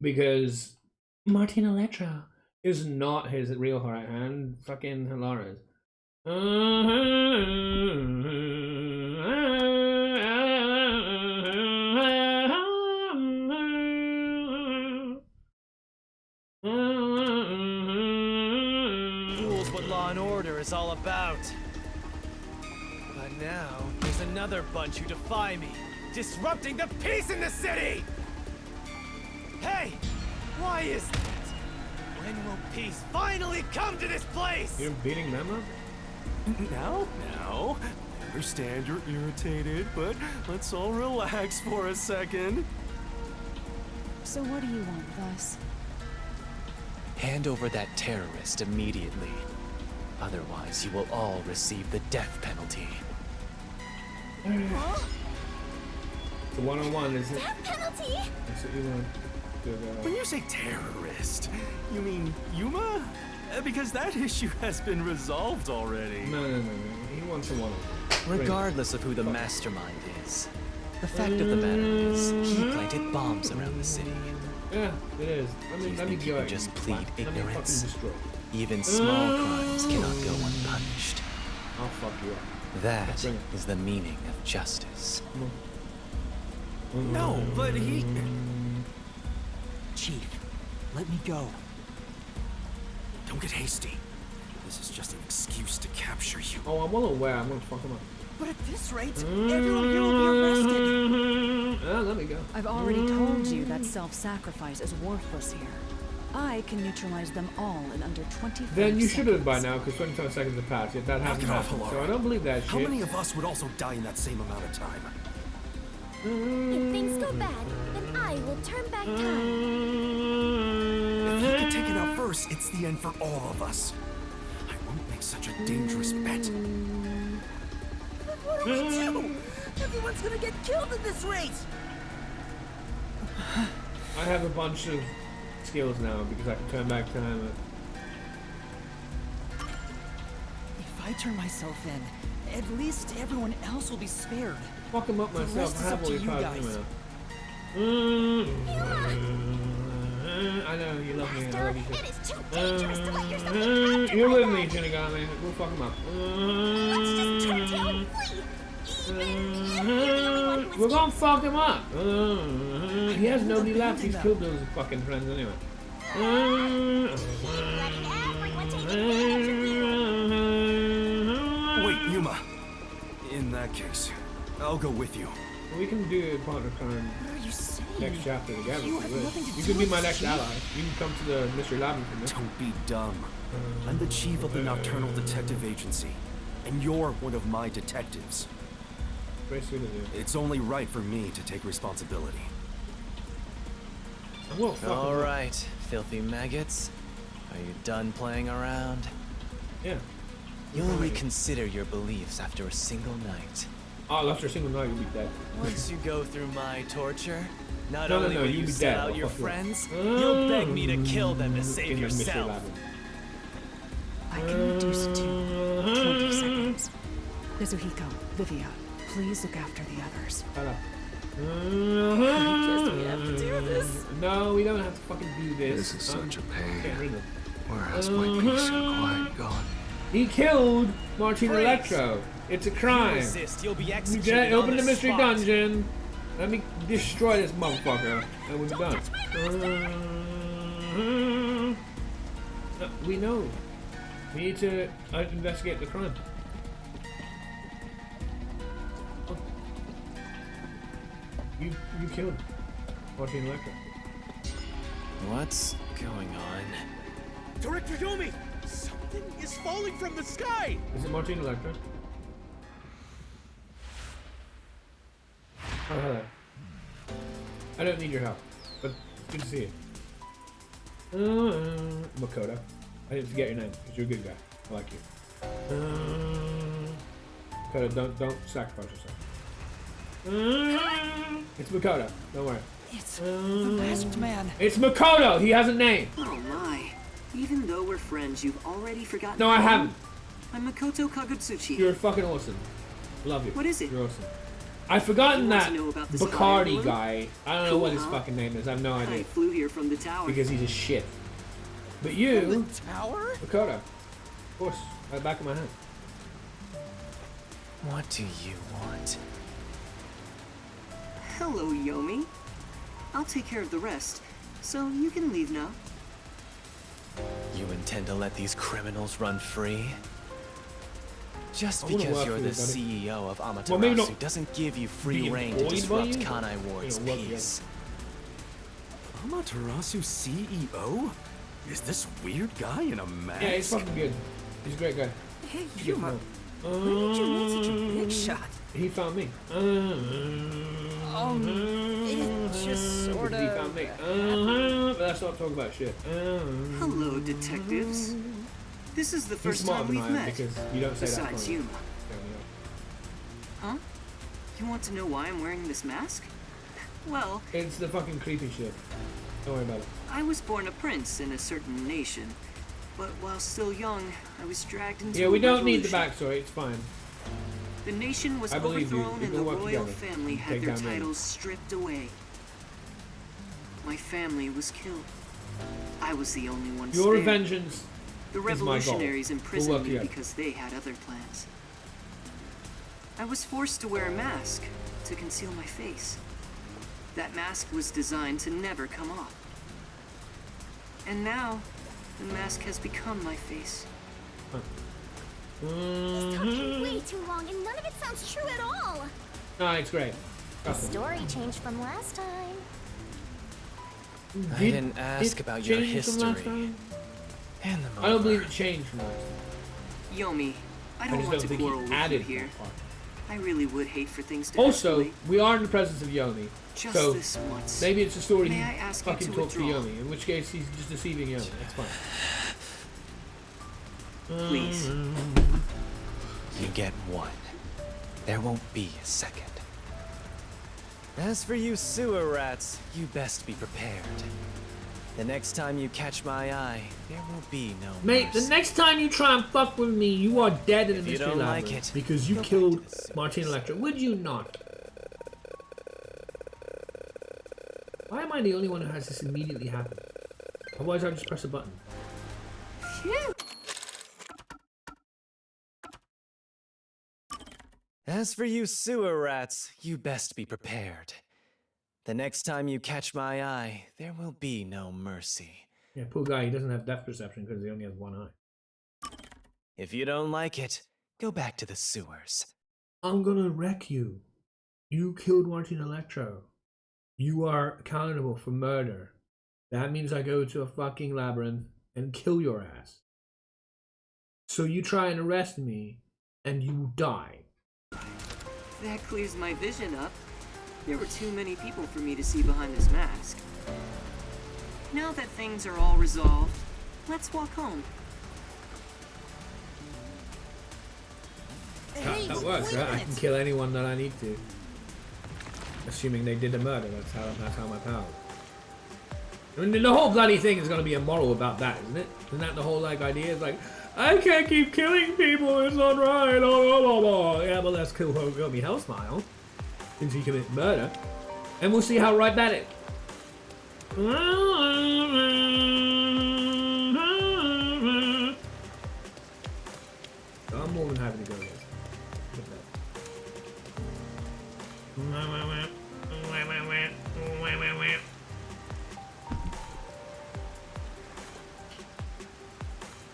Because Martin Electro is not his real right hand. Fucking Halara's. Fool's what Law and Order is all about. But now, there's another bunch who defy me, disrupting the peace in the city! Hey! Why is that? When will peace finally come to this place? You're beating them up? Now, I understand you're irritated, but let's all relax for a second. So what do you want with us? Hand over that terrorist immediately. Otherwise, you will all receive the death penalty. Huh? It's a one-on-one, isn't it? Death penalty? That's what you want to do. When you say terrorist, you mean Yuma? Because that issue has been resolved already. No. He wants a one-on-one. Regardless of who the mastermind is, the fact of the matter is, he planted bombs around the city. Yeah, it is. You let me think you go. can just plead Let me fucking ignorance? destroy. Even small crimes cannot go unpunished. I'll fuck you up. That is the meaning of justice. No, but he... Chief, let me go. Don't get hasty. This is just an excuse to capture you. Oh, I'm well aware. I'm gonna fuck him up. But at this rate, everyone here will be arrested. Let me go. I've already told you that self-sacrifice is worthless here. I can neutralize them all in under 25 Then you seconds. should have by now, because 25 seconds have passed. Yet that hasn't Knock it off, happened. So Halara. I don't believe that shit. How many of us would also die in that same amount of time? If things go bad, then I will turn back time. If you get taken out first, it's the end for all of us. I won't make such a dangerous bet. What do we do? Everyone's gonna get killed at this rate! I have a bunch of skills now because I can turn back time. If I turn myself in, at least everyone else will be spared. Fuck him up The myself. rest is I have up all to your you cards guys. I know you love me. I Master, love you it too. is too dangerous to let yourself get captured You're by with them. me, Shinigami. We'll fuck him up. Let's just turn tail and flee. Even if you're the only one who We're gonna escapes. fuck him up. He has nobody left. He's killed those fucking friends anyway. Keep letting everyone take advantage of you. Wait, Yuma. In that case, I'll go with you. We can do a partner card What are you saying? next chapter together. You if have wish. nothing to You do can be with my this, next Chief. ally. You can come to the Mystery Lab with me. Don't be dumb. I'm the chief of the Nocturnal Detective Agency, and you're one of my detectives. Very sweet of you. It's only right for me to take responsibility. I won't fuck him up. Alright, filthy maggots. Are you done playing around? Yeah. You only consider your beliefs after a single night. Oh, after a single night, you'll be dead. Once you go through my torture, not No, only will you'll you be sell dead. out I'll your fuck you up. friends, you'll beg me to kill them to save In the Mystery yourself. Lab. I can reduce it to 20 seconds. Kazuhiko, Livia, please look after the others. Shut up. guess we have to do this. No, we don't have to fucking do this. This is such a pain. Can't read it. Where has my peace and quiet gone? He killed Martin Freeze. Electro. It's a If you crime. resist, you'll be You executed get, on open the the mystery spot. dungeon. Let me destroy this motherfucker, and we'll be done. We know. We need to investigate the crime. Oh. You killed Martin Electro. What's going on? Director Yomi! Something is falling from the sky! Is it Martin Electro? Oh, hello. I don't need your help, but it's good to see you. Makoto. I didn't forget your name, because you're a good guy. I like you. Makoto, don't sacrifice yourself. It's Makoto, don't worry. It's the masked man. It's Makoto! He has a name! Oh my. Even though we're friends, you've already forgotten. No, I my name? haven't. I'm Makoto Kagutsuchi. You're fucking awesome. Love you. What is it? You're awesome. I've forgotten You want that to know about this Bacardi hot air balloon? guy. I don't know Cool, what his huh? fucking name is. I have no I idea. flew here from the tower. Because he's a shit. But you, Tower? Makoto, of course, right back of my hand. What do you want? Hello, Yomi. I'll take care of the rest, so you can leave now. You intend to let these criminals run free? Just I wanna because work you're for the you, buddy. CEO of Amaterasu Well, maybe not doesn't give you free being reign to employed by disrupt you, but, Kanai Ward's you know, work peace. Amaterasu CEO? Is this weird guy in a mask? Yeah, he's fucking good. He's a great guy. Hey, Good Yuma. man. When did you meet such a big shot? He found me. It just sorta. He found me. But let's not talk about shit. Hello, detectives. This is the He's first smarter time than we've I am met. because you don't say that. Besides funny. Yuma. Huh? You want to know why I'm wearing this mask? Well, It's the fucking creepy shit. Don't worry about it. I was born a prince in a certain nation, but while still young, I was dragged into Yeah, a we don't need the revolution. backstory. It's fine. The nation was I believe you. overthrown We and can the work royal together. family Take had their down Rome. titles stripped away. My family was killed. I was the only one Your spared. vengeance The is my goal. revolutionaries We'll imprisoned work me together. because they had other plans. I was forced to wear a mask to conceal my face. That mask was designed to never come off. And now, the mask has become my face. He's talking way too long, and none of it sounds true at all. No, it's great. The story changed from last time. I didn't ask about your change from last history. time? Hand them I don't over. believe it changed from last time. Yomi, I I don't just want don't to think quarrel he with you added here. that part. I really would hate for things to Also, escalate. we are in the presence of Yomi. Just so this once. maybe it's a story May he I ask you fucking to talks to withdraw? Yomi, in which case he's just deceiving Yomi. That's fine. Please. You get one. There won't be a second. As for you sewer rats, you best be prepared. The next time you catch my eye, there will be no Mate, the mercy. next time you try and fuck with me, you are dead in the If you mystery don't labyrinth like it, because you go back killed to the sewers. Martin Electro. Would you not? Why am I the only one who has this immediately happen? Otherwise, I'll just press a button. Phew. As for you sewer rats, you best be prepared. The next time you catch my eye, there will be no mercy. Yeah, poor guy. He doesn't have depth perception because he only has one eye. If you don't like it, go back to the sewers. I'm gonna wreck you. You killed Martin Electro. You are accountable for murder. That means I go to a fucking labyrinth and kill your ass. So you try and arrest me, and you die. That clears my vision up. There were too many people for me to see behind this mask. Now that things are all resolved, let's walk home. Hey, That works, wait a right? I minute. can kill anyone that I need to. Assuming they did a murder, that's how my power. I mean, the whole bloody thing is gonna be immoral about that, isn't it? Isn't that the whole like idea? It's like, I can't keep killing people, it's not right, blah, blah, blah, blah. Yeah, well let's kill Yomi Hellsmile, since he commits murder. And we'll see how right that is.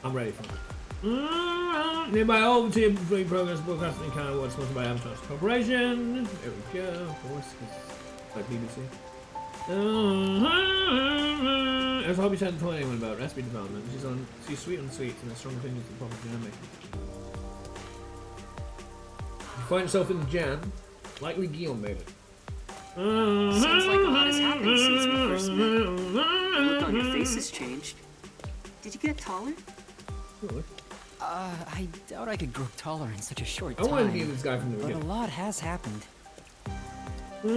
I'm ready for it. Nearby all the team free progress broadcasting kind of what's sponsored by Avatar Corporation. There we go, of course, like BBC. As Hobby said to anyone about recipe development, she's sweet on sweets and has strong opinions of proper jam making. You find yourself in the jam, likely Guillaume made it. Seems like a lot has happened since we first met. The look on your face has changed. Did you get taller? I doubt I could grow taller in such a short I time. wanted to be this guy from the but beginning. a lot has happened. Are you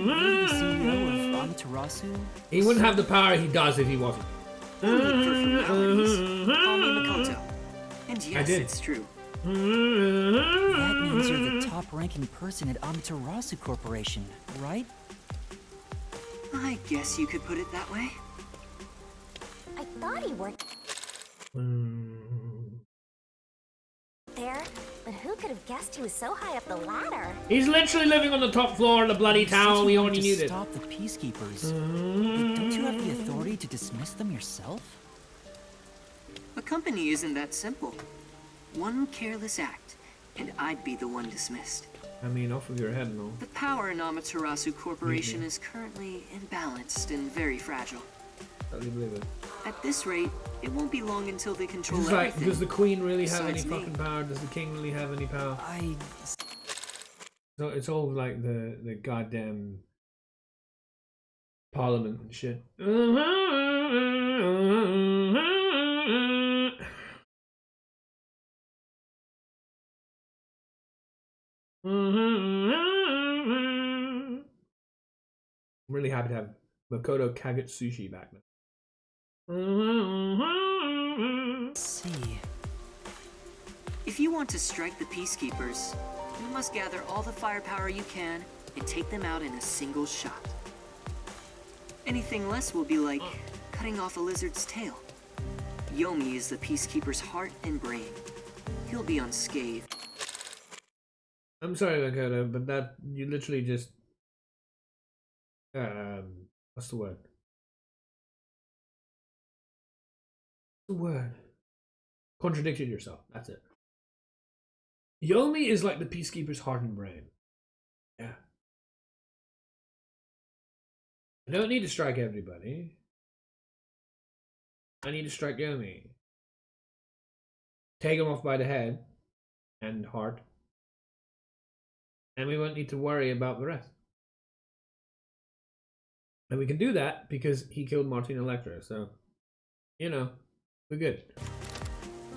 the CEO of Amaterasu? He wouldn't have the power he does if he wasn't. No need for formalities. Call me Makoto. And yes, did. it's true. That means you're the top-ranking person at Amaterasu Corporation, right? I guess you could put it that way. I thought he worked there, but who could have guessed he was so high up the ladder? He's literally living on the top floor of the bloody tower we already knew to that. stop the peacekeepers. But don't you have the authority to dismiss them yourself? A company isn't that simple. One careless act, and I'd be the one dismissed. I mean, off of your head and all. The power in Amaterasu Corporation is currently imbalanced and very fragile. Totally believe it. At this rate, it won't be long until they control It's like, everything. does the Queen really have any besides me. fucking power? Does the King really have any power? So it's all like the goddamn Parliament and shit. I'm really happy to have Makoto Kagutsushi back now. Let's see. If you want to strike the Peacekeepers, you must gather all the firepower you can and take them out in a single shot. Anything less will be like cutting off a lizard's tail. Yomi is the Peacekeeper's heart and brain. He'll be unscathed. I'm sorry, Makoto, but that you literally just what's the word? The word contradicted yourself. That's it. Yomi is like the Peacekeeper's heart and brain. Yeah. I don't need to strike everybody. I need to strike Yomi. Take him off by the head and heart. And we won't need to worry about the rest. And we can do that because he killed Martin Electra, so, you know, we're good.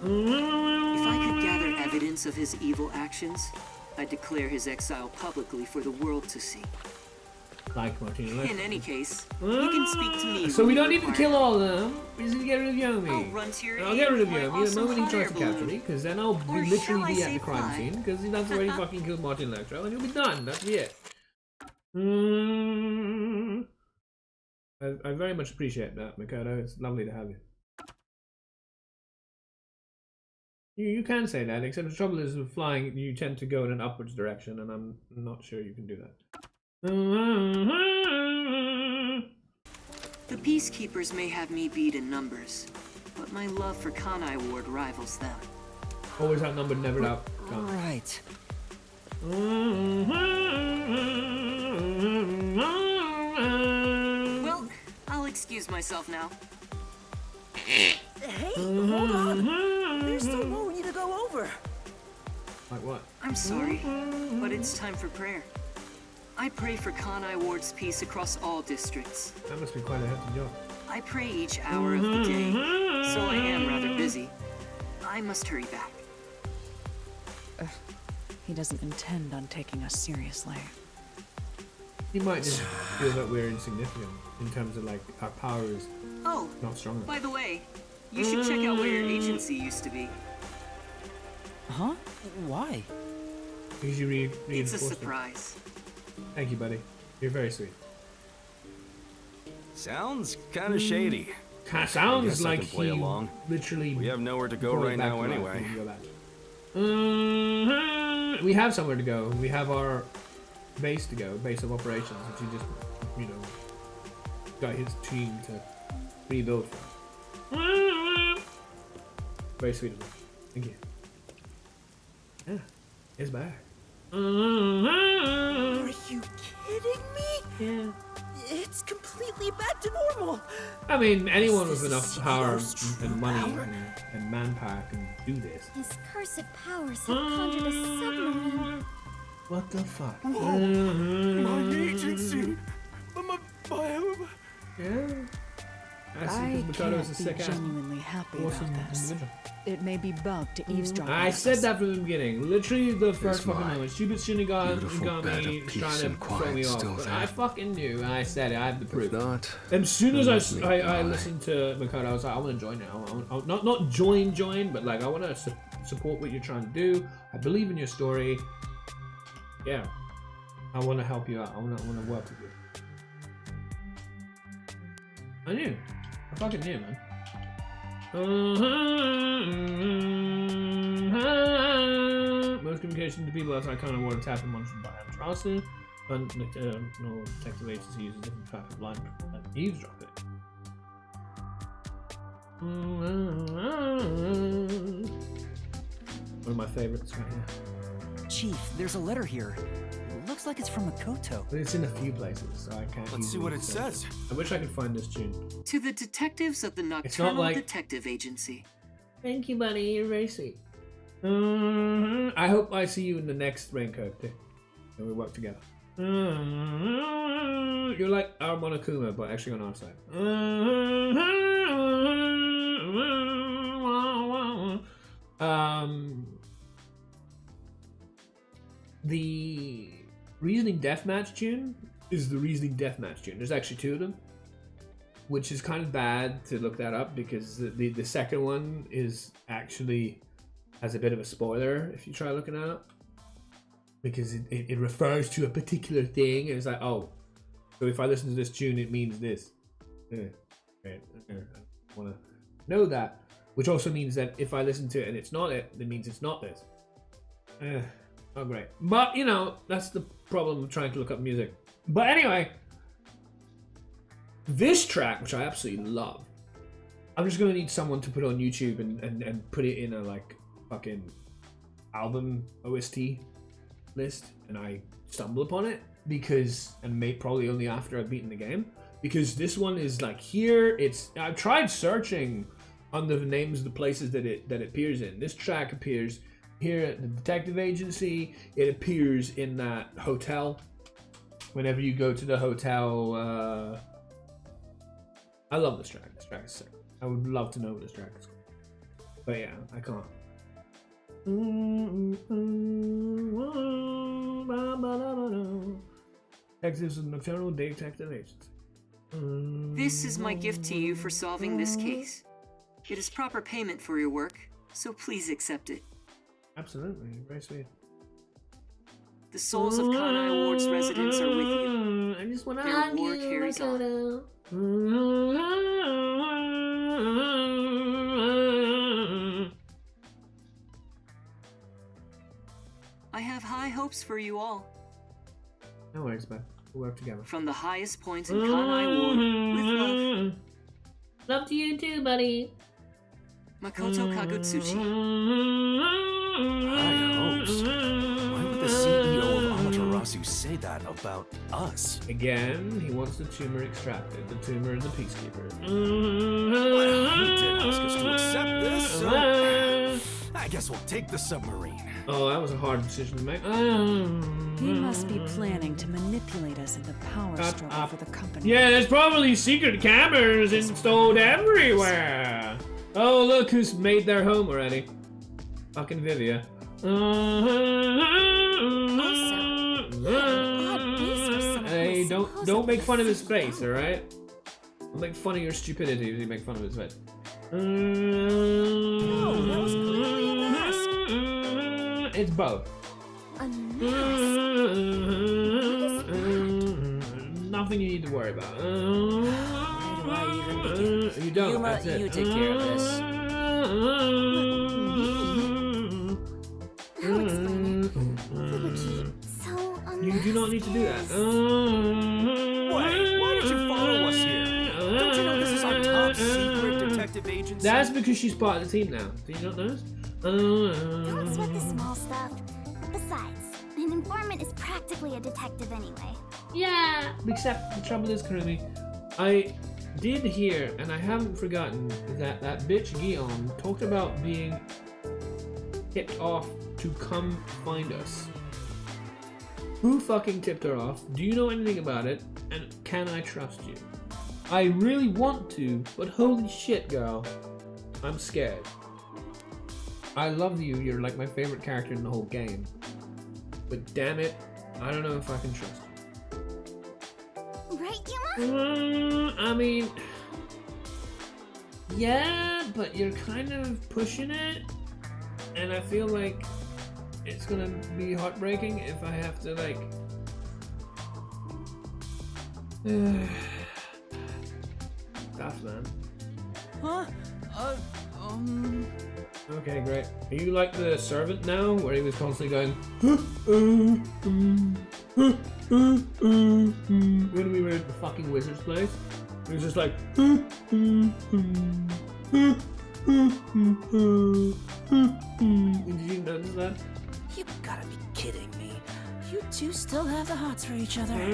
If I could gather evidence of his evil actions, I'd declare his exile publicly for the world to see. Like Martin Electra. In any case, you can speak to me. So we don't need to required. kill all of them. We just need to get rid of Yomi. I'll run to your I'll get rid of aid with Yomi my the awesome moment he hot tries air to capture balloon. me, because then I'll Or literally shall I be at say the crime fly? scene, because that's where he fucking killed Martin Electra, and he'll be done. That's it. I very much appreciate that, Makoto. It's lovely to have you. You can say that, except the trouble is with flying, you tend to go in an upwards direction, and I'm not sure you can do that. The Peacekeepers may have me beat in numbers, but my love for Kanai Ward rivals them. Always outnumbered, never out. Right. Well, I'll excuse myself now. Hey, hold on. There's still more we need to go over. Like what? I'm sorry, but it's time for prayer. I pray for Kanai Ward's peace across all districts. That must be quite a hefty job. I pray each hour of the day, so I am rather busy. I must hurry back. He doesn't intend on taking us seriously. He might just feel that we're insignificant in terms of like our power is Oh, not strong enough. by the way, you should check out where your agency used to be. Huh? Why? Because you It's a reinforced it. surprise. Thank you, buddy. You're very sweet. Sounds kind of shady. Sounds I guess I like can play he along. literally. We have nowhere to go brought it right back now to life anyway. when we go back. we have somewhere to go. We have our base to go, base of operations, which he just, you know, got his team to rebuild for us. Very sweet of him. Thank you. Yeah, it's back. Are you kidding me? Yeah. It's completely back to normal. I mean, anyone with enough power and money and manpower can do this. His cursed powers have conjured a submarine. What the fuck? My agency. Yeah. I Mikado is a can't be sick ass. genuinely happy Awesome about this. individual. It may be bugged to eavesdrop. I said that from the beginning. Literally the first Is fucking my moment. Stupid Shinigami beautiful bed of is peace trying to and throw quiet me off. still But there? I fucking knew. I said it. I have the proof. not, As soon as then let me I lie. listened to Mikado, I was like, I want to join now. Not join, but like I want to support what you're trying to do. I believe in your story. Yeah, I want to help you out. I want to work with you. I knew. I fucking knew, man. Most communication to people outside kind of want to tap and monitored by Amaterasu. No detective agency uses different type of line and eavesdrop it. One of my favorites right here. Chief, there's a letter here. It looks like it's from Makoto. But it's in a few places, so I can't. Let's see what it says. I wish I could find this tune. To the detectives of the It's not Nocturnal like- Detective Agency. Thank you, buddy. You're very sweet. I hope I see you in the next Raincoat too. And we work together. You're like our Monokuma, but actually on our side. The Reasoning Deathmatch tune is the Reasoning Deathmatch tune. There's actually two of them, which is kind of bad to look that up because the second one is actually has a bit of a spoiler if you try looking that up, because it refers to a particular thing and it's like, oh, so if I listen to this tune it means this. I want to know that, which also means that if I listen to it and it's not it means it's not this. Not great, but you know, that's the problem of trying to look up music. But anyway, this track, which I absolutely love, I'm just gonna need someone to put on YouTube and put it in a like fucking album OST list, and I stumble upon it because, and probably only after I've beaten the game, because this one is like here. I've tried searching under the names of the places that it appears in. This track appears here at the detective agency. It appears in that hotel. Whenever you go to the hotel, I love this track. This track is sick. I would love to know what this track is called. But yeah, I can't. Detectives of Nocturnal Detective Agency. This is my gift to you for solving this case. It is proper payment for your work, so please accept it. Absolutely, very sweet. The souls of Kanai Ward's residents are with you. I just want to Their hug war you, carries on. Makoto. I have high hopes for you all. No worries, bud. We'll work together. From the highest points in Kanai Ward, with love, Love to you too, buddy. Makoto Kagutsuchi. High hopes. Why would the CEO of Amaterasu say that about us? Again, he wants the tumor extracted. The tumor is the peacekeeper. Well, he did ask us to accept this, so I guess we'll take the submarine. Oh, that was a hard decision to make. He must be planning to manipulate us in the power struggle for the company. Yeah, there's probably secret cameras installed everywhere. Oh, look who's made their home already. Fucking Vivia. Hey, don't make fun of his face, alright? Don't make fun of your stupidity if you make fun of his face. It's both. Nothing you need to worry about. Where do I even begin? You don't. Yuma, That's it. you take care of this. I'll explain it. You do not need to do that. Wait, why did you follow us here? Don't you know this is our top secret detective agency? That's because she's part of the team now. Do you not notice? Don't sweat the small stuff. Besides, an informant is practically a detective anyway. Yeah. Except the trouble is, Kurumi, I did hear, and I haven't forgotten, that that bitch Guillaume talked about being tipped off to come find us. Who fucking tipped her off? Do you know anything about it? And can I trust you? I really want to, but holy shit, girl. I'm scared. I love you, you're like my favorite character in the whole game. But damn it, I don't know if I can trust you. Right, Yuma? I mean... Yeah, but you're kind of pushing it. And I feel like it's gonna be heartbreaking if I have to, like... Tough, man. Huh? Okay, great. Are you like the servant now, where he was constantly going... when we were at the fucking wizard's place? He was just like... Did you notice that? You gotta be kidding me. You two still have the hots for each other. I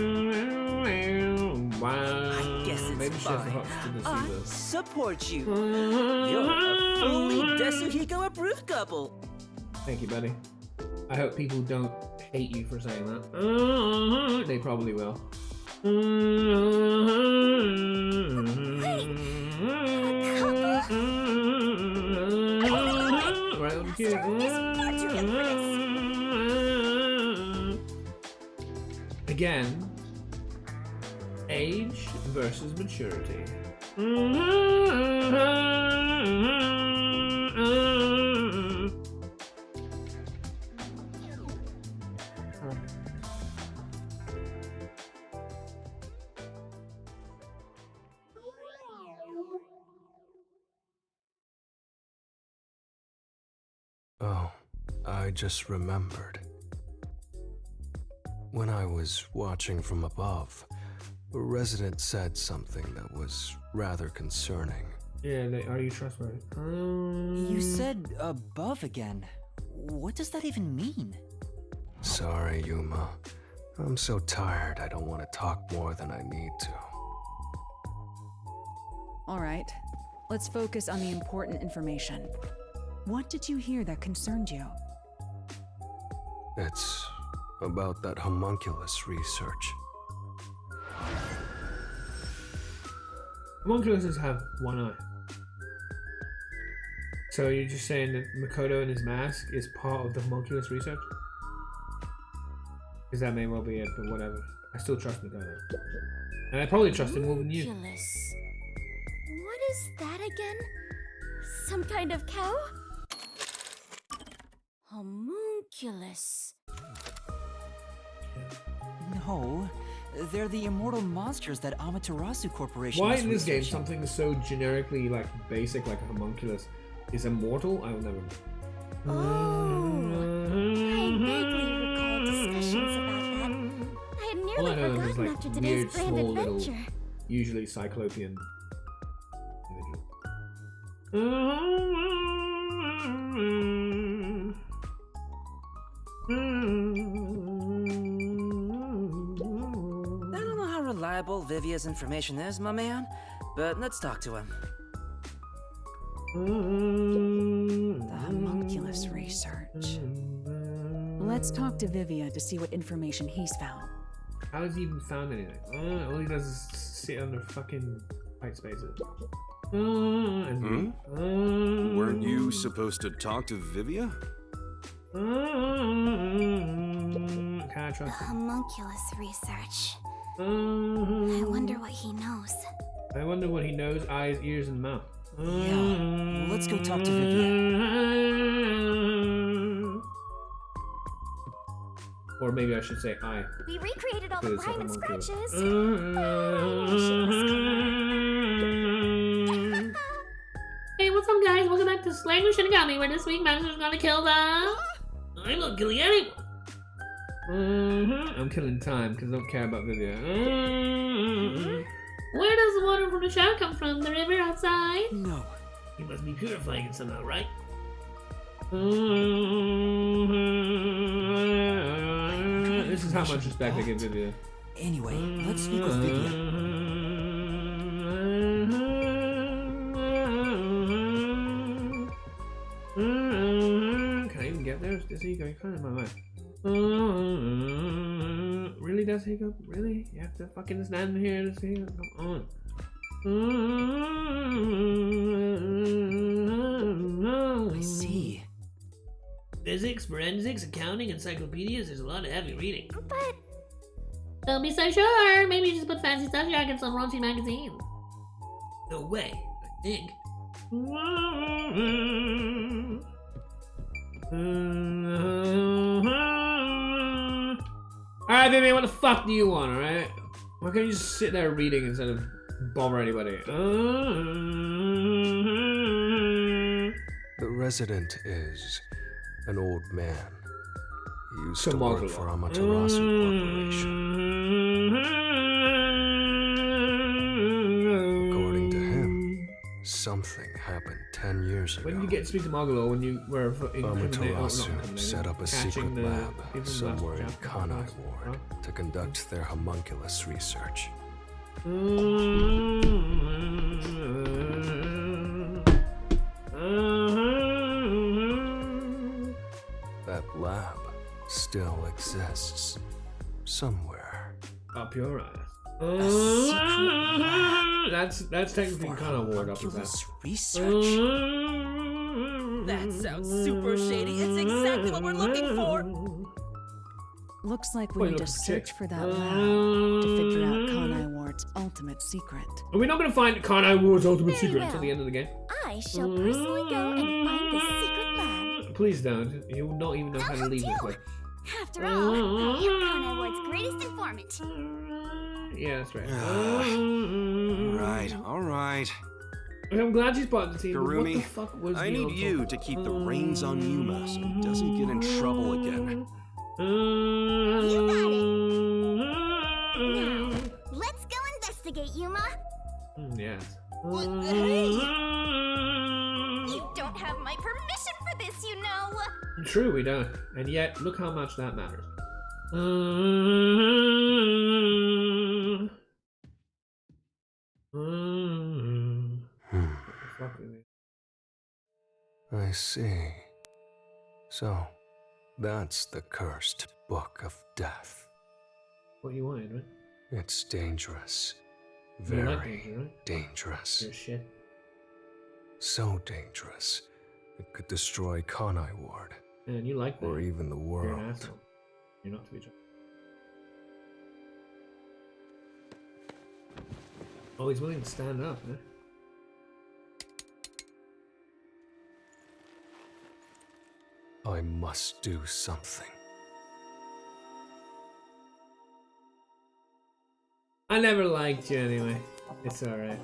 guess it's maybe she has the fine. hots to I deceive us. support you. You're a fully Desuhiko approved couple. Thank you, buddy. I hope people don't hate you for saying that. They probably will. Right on cue. Again, age versus maturity. Oh, I just remembered. When I was watching from above, a resident said something that was rather concerning. Yeah, are you trustworthy? You said above again. What does that even mean? Sorry, Yuma. I'm so tired I don't want to talk more than I need to. All right, let's focus on the important information. What did you hear that concerned you? It's about that homunculus research. Homunculuses have one eye. So you're just saying that Makoto and his mask is part of the homunculus research? Because that may well be it, but whatever. I still trust Makoto. And I probably trust him more than you. Homunculus. What is that again? Some kind of cow? Homunculus. No, they're the immortal monsters that Amaterasu Corporation Why is in this game researching. something so generically like basic like a homunculus is immortal? I will never. I vaguely recall discussions about that. I had All I nearly know is forgotten like after weird, today's grand small, little, adventure. usually cyclopean I don't know how reliable Vivia's information is, my man, but let's talk to him. The homunculus research. Let's talk to Vivia to see what information he's found. How has he even found anything? All he does is sit under fucking white spaces. And Weren't you supposed to talk to Vivia? Can I The trust him? homunculus research. I wonder what he knows. I wonder what he knows, eyes, ears, and mouth. Yeah, let's go talk to Vivia. Or maybe I should say I. We recreated all the Because it's a rhyme and homunculus. scratches. Hey, what's up, guys? Welcome back to Slaying with Shinigami, where this week Master's gonna kill the... I won't kill you anyone. I'm killing time because I don't care about Vivia. Where does the water from the shower come from? The river outside? No. You must be purifying it somehow, right? This is how much respect I give Vivia. Anyway, let's speak with Vivia. Can I even get there? Does he go kind of my way? Really, does he go? Really? You have to fucking stand here to see? Come on. I see. Physics, forensics, accounting, encyclopedias. There's a lot of heavy reading. But Don't be so sure. Maybe you just put fancy stuff jackets on raunchy magazines. No way. I think. Alright, baby, what the fuck do you want, alright? Why can't you just sit there reading instead of bother anybody? The resident is an old man. He used to work for Amaterasu Corporation. According to him, something happened 10 years ago. When did you get to speak to Mogolo when you were Amaterasu set up a secret lab somewhere in Kanai Ward to conduct their homunculus research. That lab still exists somewhere. Up your ass. That's technically kind of ward up with that. Research? That sounds super shady. It's exactly what we're looking for. Looks like Well, we need you to look search sick. for that lab to figure out Kanai Ward's ultimate secret. Are we not going to find Kanai Ward's ultimate Very secret well. until the end of the game? I shall personally go and find the secret lab. Please don't. You will not even know how to leave this way. After all, I am Kanai Ward's greatest informant. Yeah, that's right. Alright. I'm glad she's part of the team. But what the Garumi, fuck was I the need old you talk? to keep the reins on Yuma so he doesn't get in trouble again. You got it. Now, let's go investigate, Yuma. Yes. Hey! You don't have my permission for this, you know. True, we don't. And yet, look how much that matters. I see. So, that's the cursed Book of Death. What you wanted, right? It's dangerous. You Very like danger, right? dangerous. Your shit. So dangerous, it could destroy Kanai Ward. And you like that. Or even the You're an world. asshole. You're not to be trusted. Oh, he's willing to stand up, eh? I must do something. I never liked you anyway. It's alright.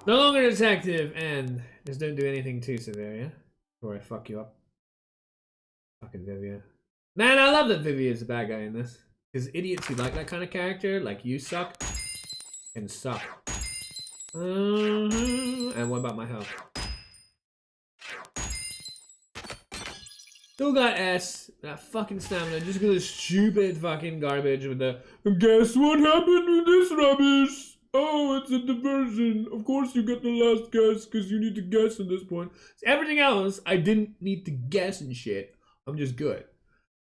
No longer a detective, and just don't do anything too severe, yeah? Before I fuck you up. Fucking Vivia. Man, I love that Vivia is a bad guy in this. Because idiots who like that kind of character, like you suck, can suck. And what about my health? Still got S. That fucking stamina. Just because of stupid fucking garbage with the guess what happened with this rubbish? Oh, it's a diversion. Of course you get the last guess because you need to guess at this point. Everything else, I didn't need to guess and shit. I'm just good.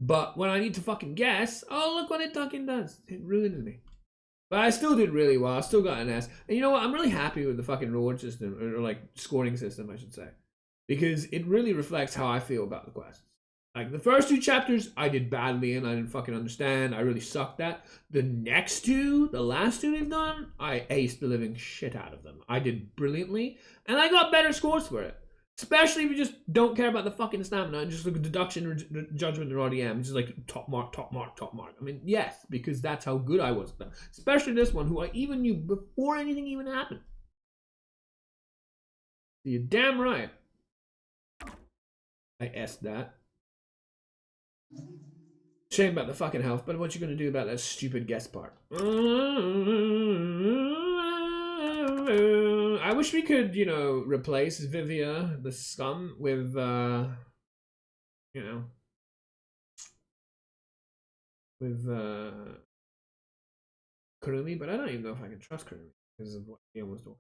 But when I need to fucking guess, oh, look what it fucking does. It ruins me. But I still did really well. I still got an S. And you know what? I'm really happy with the fucking reward system, or like scoring system, I should say. Because it really reflects how I feel about the quests. Like, the first two chapters, I did badly and I didn't fucking understand. I really sucked at. The next two, the last two we've done, I aced the living shit out of them. I did brilliantly, and I got better scores for it. Especially if you just don't care about the fucking stamina and just look at deduction, judgment, or RDM. Just like top mark, top mark, top mark. I mean, yes, because that's how good I was at them. Especially this one, who I even knew before anything even happened. You're damn right. I S'd that. Shame about the fucking health, but what you gonna do about that stupid guest part? I wish we could, you know, replace Vivia, the scum, with, you know, with, Kurumi, but I don't even know if I can trust Kurumi because of what Guillaume was doing.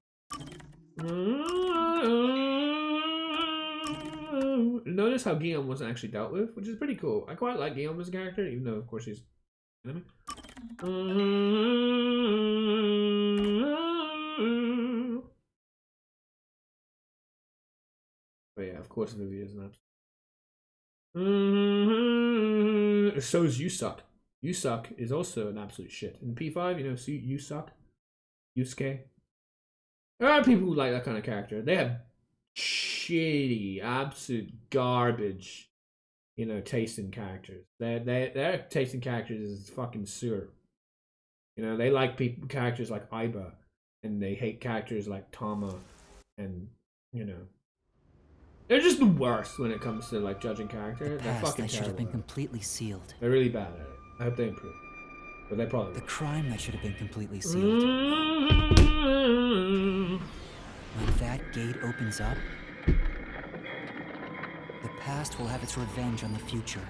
Notice how Guillaume wasn't actually dealt with, which is pretty cool. I quite like Guillaume as a character, even though, of course, he's an enemy. But yeah, of course, Vivia is an absolute. So is You Suck. You Suck is also an absolute shit. In P5, you know, see You Suck, Yusuke. There are people who like that kind of character. They have shitty, absolute garbage, you know, taste in characters. Their taste in characters is fucking sewer. You know, they like characters like Aiba, and they hate characters like Tama, and, you know, they're just the worst when it comes to like judging character. They're Past fucking that should have terrible. been completely sealed. They're really bad at it. I hope they improve. But they probably The will. crime that should have been completely sealed. When that gate opens up, the past will have its revenge on the future.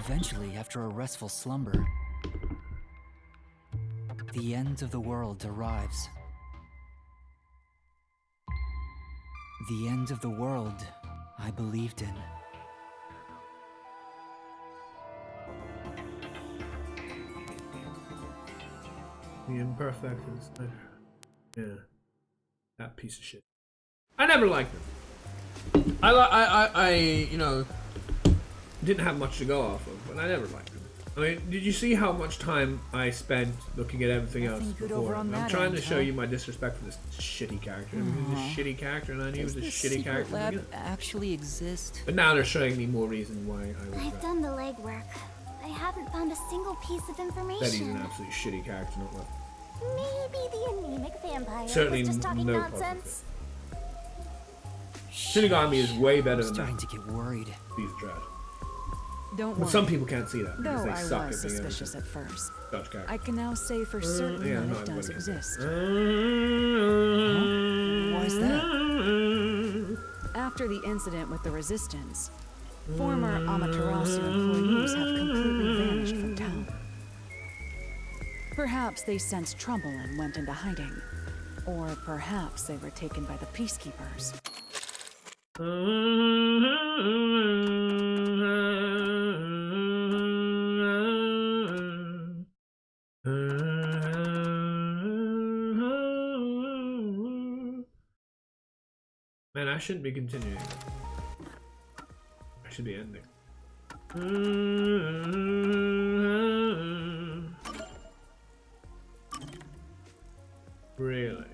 Eventually, after a restful slumber, the end of the world arrives. The end of the world I believed in. The Imperfect is yeah, that piece of shit. I never liked him. I you know, didn't have much to go off of, but I never liked him. I mean, did you see how much time I spent looking at everything else before? I'm trying to show you my disrespect for this shitty character. I mean, he was a shitty character, and I knew he was a shitty character. Lab actually exist? But now they're showing me more reason why I was I've done the legwork. I haven't found a single piece of information. that he's an absolute shitty character, not well. Maybe the anemic vampire Certainly was just talking no problem nonsense. Shinigami is way better than starting that. to get worried. He's trash. Don't But worry. some people can't see that because Though they I suck was at being able suspicious to at first. judge characters. I can now say for certain yeah, that no, it does everybody can. exist. Why is that? After the incident with the Resistance, former Amaterasu employees have completely vanished from town. Perhaps they sensed trouble and went into hiding. Or perhaps they were taken by the Peacekeepers. Man, I shouldn't be continuing. I should be ending. Really?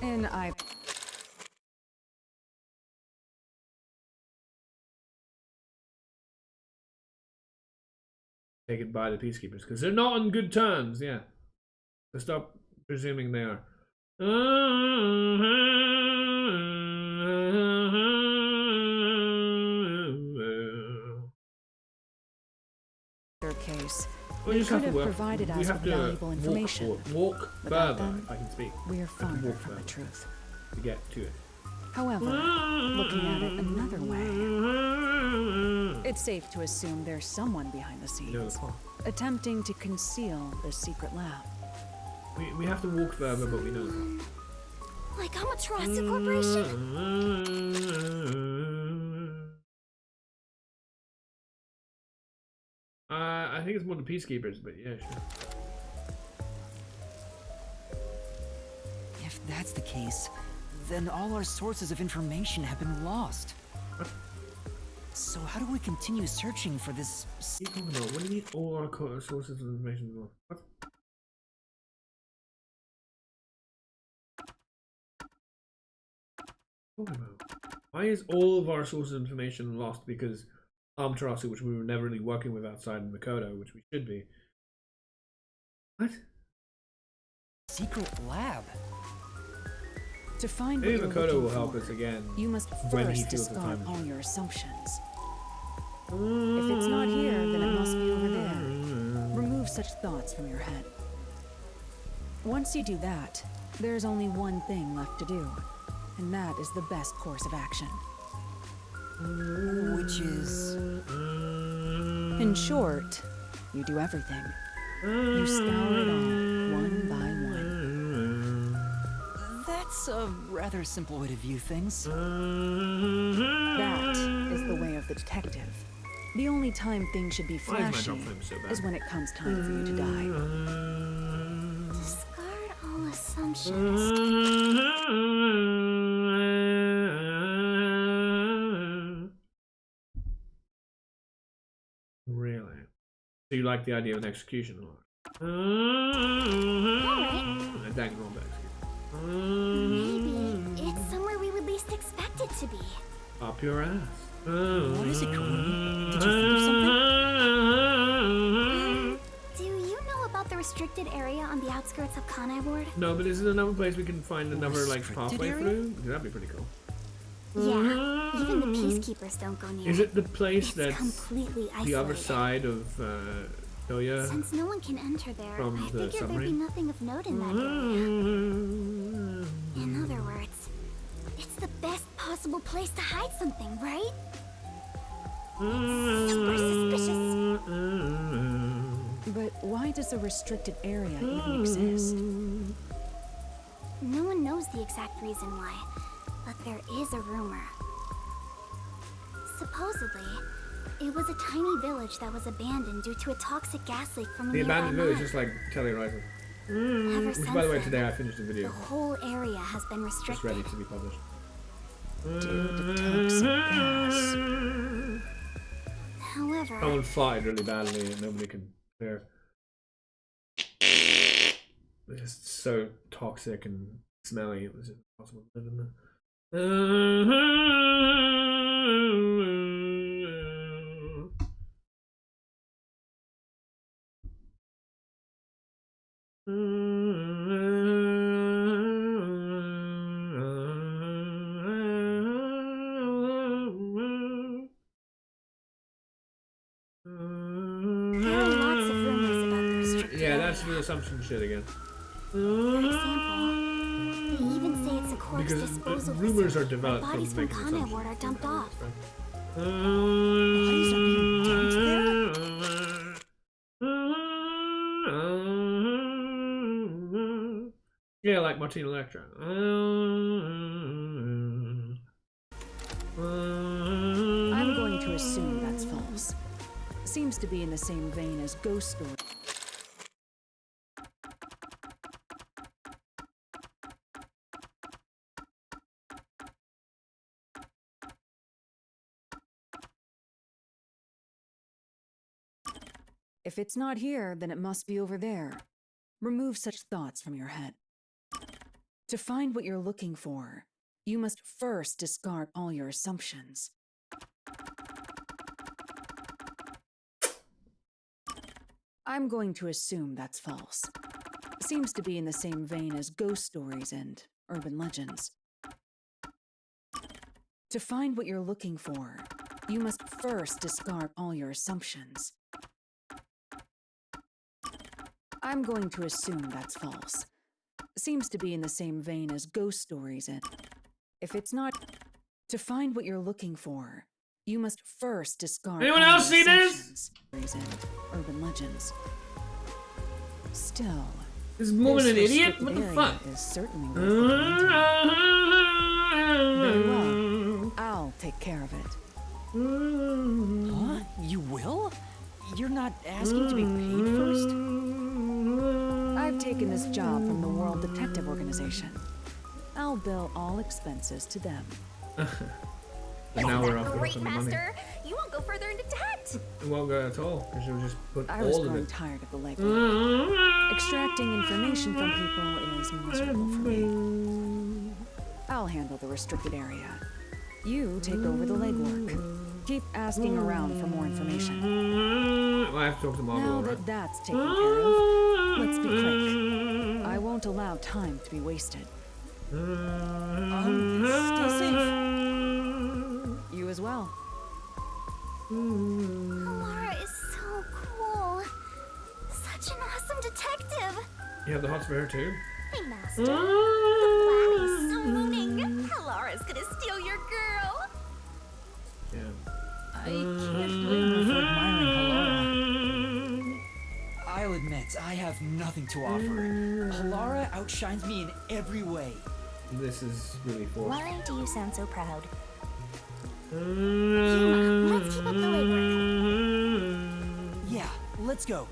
And I... Taken by the Peacekeepers, because they're not on good terms, yeah. So stop presuming they are. their case, We they just could have have to work. provided We us have with to valuable information. walk Without further, them, if I can speak. we are Have to farther walk from the further truth. to get to it. However, looking at it another way, it's safe to assume there's someone behind the scenes, attempting to conceal the secret lab. We have to walk further, but we know that. Like Amaterasu Corporation? I think it's more the Peacekeepers, but yeah, sure. If that's the case, then all our sources of information have been lost. So how do we continue searching for this? What do you mean all our sources of information? What? Why is all of our sources of information lost? Because Amaterasu, which we were never really working with outside of Makoto, which we should be. What? secret lab. To find what Maybe you're Makoto looking will help for, us again you must when he first feels the discard time. all your assumptions. If it's not here, then it must be over there. Remove such thoughts from your head. Once you do that, there's only one thing left to do, and that is the best course of action. Which is... In short, you do everything. You scour it all, one by one. That's a rather simple way to view things. That is the way of the detective. The only time things should be Why is my flashy drop frame so bad? is when it comes time for you to die. Discard all assumptions. Really? So you like the idea of an execution lord? Alright. That can go back. Maybe it's somewhere we would least expect it to be. Up your ass. What is it, Karumi? Did you think of something? Do you know about the restricted area on the outskirts of Kanai Ward? No, but is it another place we can find another like Restricted pathway area? through? That'd be pretty cool. Yeah, even the peacekeepers don't go near Is it the place It's that's completely isolated. the other side of Toya? Since no one can enter there, From I the figured there'd be submarine? nothing of note in that area. In other words, it's the best possible place to hide something, right? It's super suspicious. But why does a restricted area even exist? No one knows the exact reason why, but there is a rumor. Supposedly, it was a tiny village that was abandoned due to a toxic gas leak from a The nearby abandoned village, mine. just like Telly Rising. Ever Which, since by the way, then, today I finished the The video. whole area has been Just restricted. ready to be published. Due to toxic gas. However, Someone farted really badly and nobody could hear. It's so toxic and smelly, it was impossible to live in there. there are lots of rumors about the restricted Yeah, area. that's the assumption shit again. For example, they even say it's a corpse Because disposal rumors are facility where developed bodies from from making Kanai assumptions. Ward are dumped off. Bodies are being dumped there? Yeah, like Martina Electra. I'm going to assume that's false. Seems to be in the same vein as ghost story. If it's not here, then it must be over there. Remove such thoughts from your head. To find what you're looking for, you must first discard all your assumptions. I'm going to assume that's false. Seems to be in the same vein as ghost stories and urban legends. To find what you're looking for, you must first discard all your assumptions. I'm going to assume that's false. Seems to be in the same vein as ghost stories and... If it's not... To find what you're looking for, you must first discard Anyone all else your see this? assumptions, stories and urban legends. Still... This woman an idiot? restricted What the area fuck? is certainly worth looking into. Very well. I'll take care of it. Huh? You will? You're not asking to be paid first? I've taken this job from the World Detective Organization. I'll bill all expenses to them. And now we're off the hook Great, on the money. Master! You won't go further into debt! It won't go at all, because you'll just put I was all of growing it. tired of the legwork. Extracting information from people is miserable for me. I'll handle the restricted area. You take over the legwork. Keep asking around for more information. I have to talk to Now Marvel, right? that that's taken care of, let's be quick. I won't allow time to be wasted. Stay safe. You as well. Alara is so cool. Such an awesome detective. You have the hots for her too? Hey, Master. The flag is swooning. Alara's gonna steal your girl. Yeah. I can't blame her for admiring Halara. I'll admit, I have nothing to offer. Halara outshines me in every way. This is really forced. Why do you sound so proud? Yuma, let's keep up the legwork. Yeah, let's go.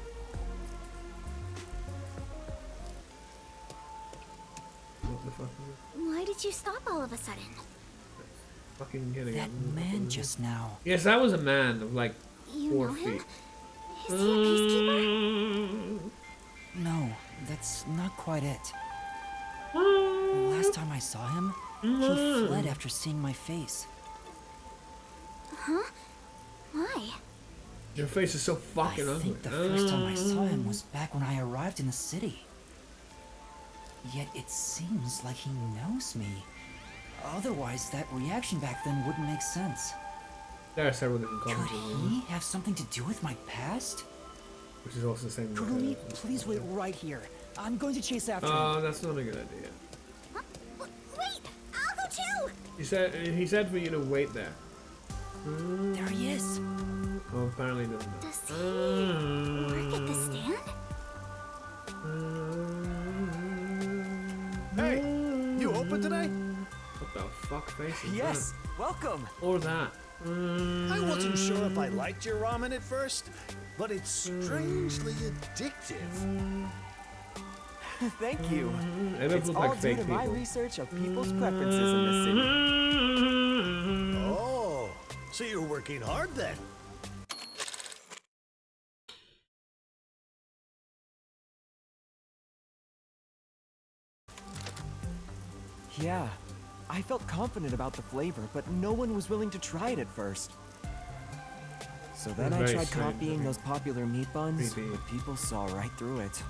What the fuck? Why did you stop all of a sudden? Fucking kidding. That man just now. Yes, that was a man of like You 4 know him? feet. Is he a peacekeeper? No, that's not quite it. The last time I saw him, he fled after seeing my face. Huh? Why? Your face is so fucking I ugly. think the first time I saw him was back when I arrived in the city. Yet it seems like he knows me. Otherwise, that reaction back then wouldn't make sense. There are several different Could comments. he have something to do with my past? Which is also the same. Kurumi, please wait right here. I'm going to chase after him. Oh, that's not a good idea. Wait! I'll go too! He said for you to wait there. There he is. Oh, apparently he doesn't. Does he work at the stand? Hey, you open today? What the fuck face is Yes, that? welcome. Or that. I wasn't sure if I liked your ramen at first, but it's strangely addictive. Thank you. They both It's look all like due fake to my people. research of people's preferences in the city. Oh, so you're working hard then? Yeah, I felt confident about the flavor, but no one was willing to try it at first. So then I Very tried strange, copying okay. those popular meat buns, Creepy. but people saw right through it.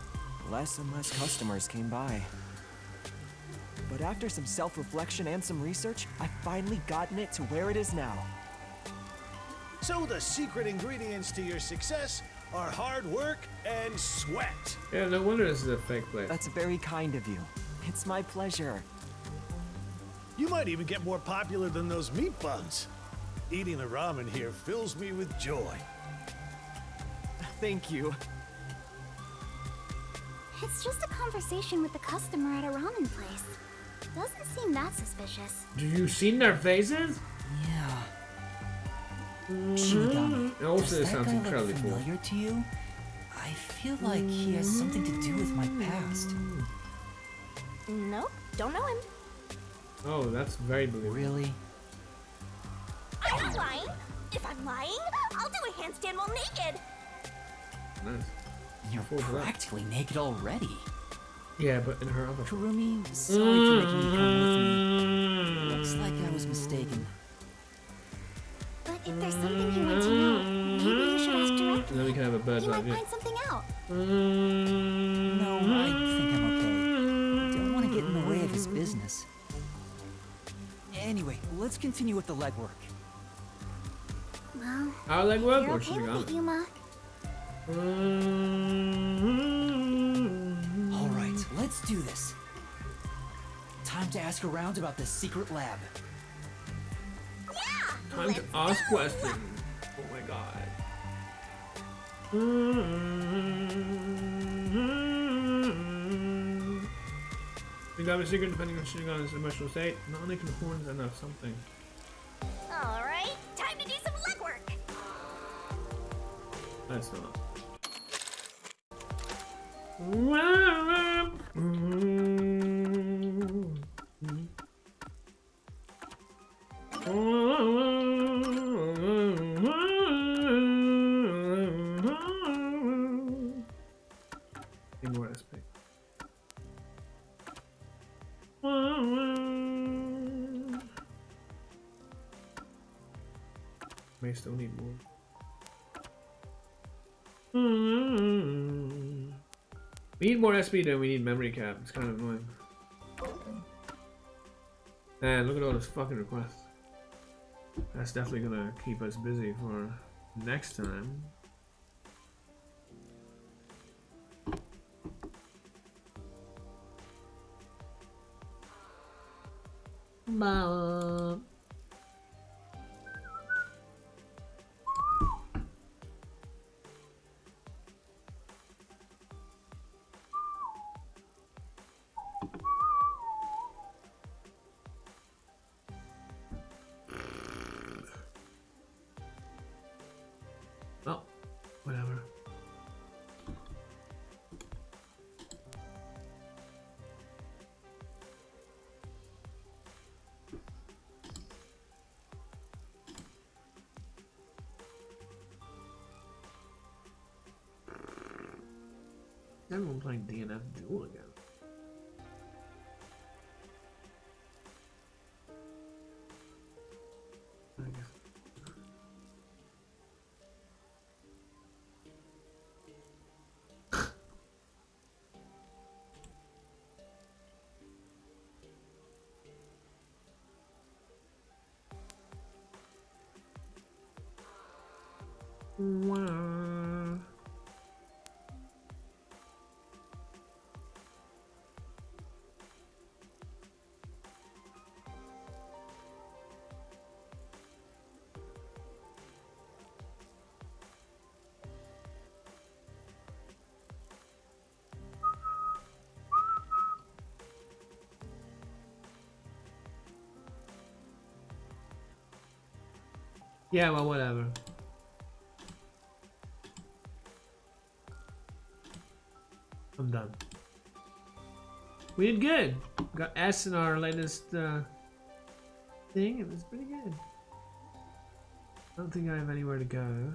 Less and less customers came by. But after some self-reflection and some research, I've finally gotten it to where it is now. So the secret ingredients to your success are hard work and sweat. Yeah, no wonder this is a fake place. That's very kind of you. It's my pleasure. You might even get more popular than those meat buns. Eating the ramen here fills me with joy. Thank you. It's just a conversation with the customer at a ramen place. Doesn't seem that suspicious. Do you seen their faces? Yeah. Shinigami, It also does that sounds guy look incredibly cool. familiar to you? I feel like he has something to do with my past. Nope, don't know him. Oh, that's very believable. Really? I'm not lying. If I'm lying, I'll do a handstand while naked. Nice. You're Full of that. practically naked already. Yeah, but in her other. Kurumi, sorry for making you come with me. Looks like I was mistaken. But if there's something you want to know, maybe you should ask And directly. then we can have a bird's You eye might view. find something out. No, I think I'm okay. Don't want to get in the way of his business. Anyway, let's continue with the legwork. Well, Our leg work you're or okay should we with go? it, Yuma. All right, let's do this. Time to ask around about the secret lab. Time to ask questions. Oh my god. We got a secret depending on Shinigani's emotional state. Not only can horns enough something. All right, time to do some legwork. That's not. Ignore this page. May still need more. We need more SP than we need memory cap. It's kind of annoying. Man, look at all this fucking requests. That's definitely gonna keep us busy for next time. Bye. Well, whatever. Everyone playing DNF Duel again. I guess. Wow. Yeah, well, whatever. I'm done. We did good. Got S in our latest thing. It was pretty good. I don't think I have anywhere to go.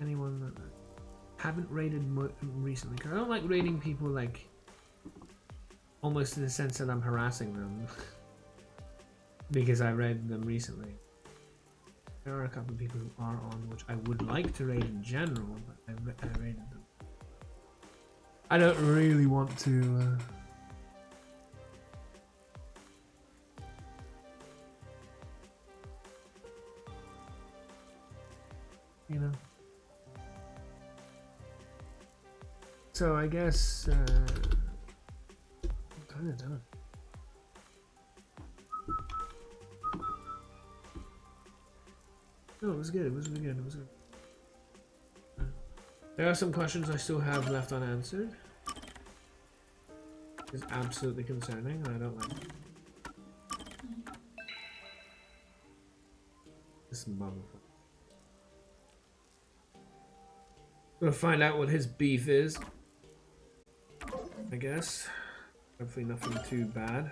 Anyone that I haven't rated recently. 'Cause I don't like rating people like almost in the sense that I'm harassing them because I read them recently. There are a couple of people who are on which I would like to rate in general, but I rated them. I don't really want to. You know. So I guess I'm kind of done. No, it was good. It was really good. It was good. There are some questions I still have left unanswered. It's absolutely concerning. I don't like it. This motherfucker. Gonna find out what his beef is. I guess. Hopefully nothing too bad.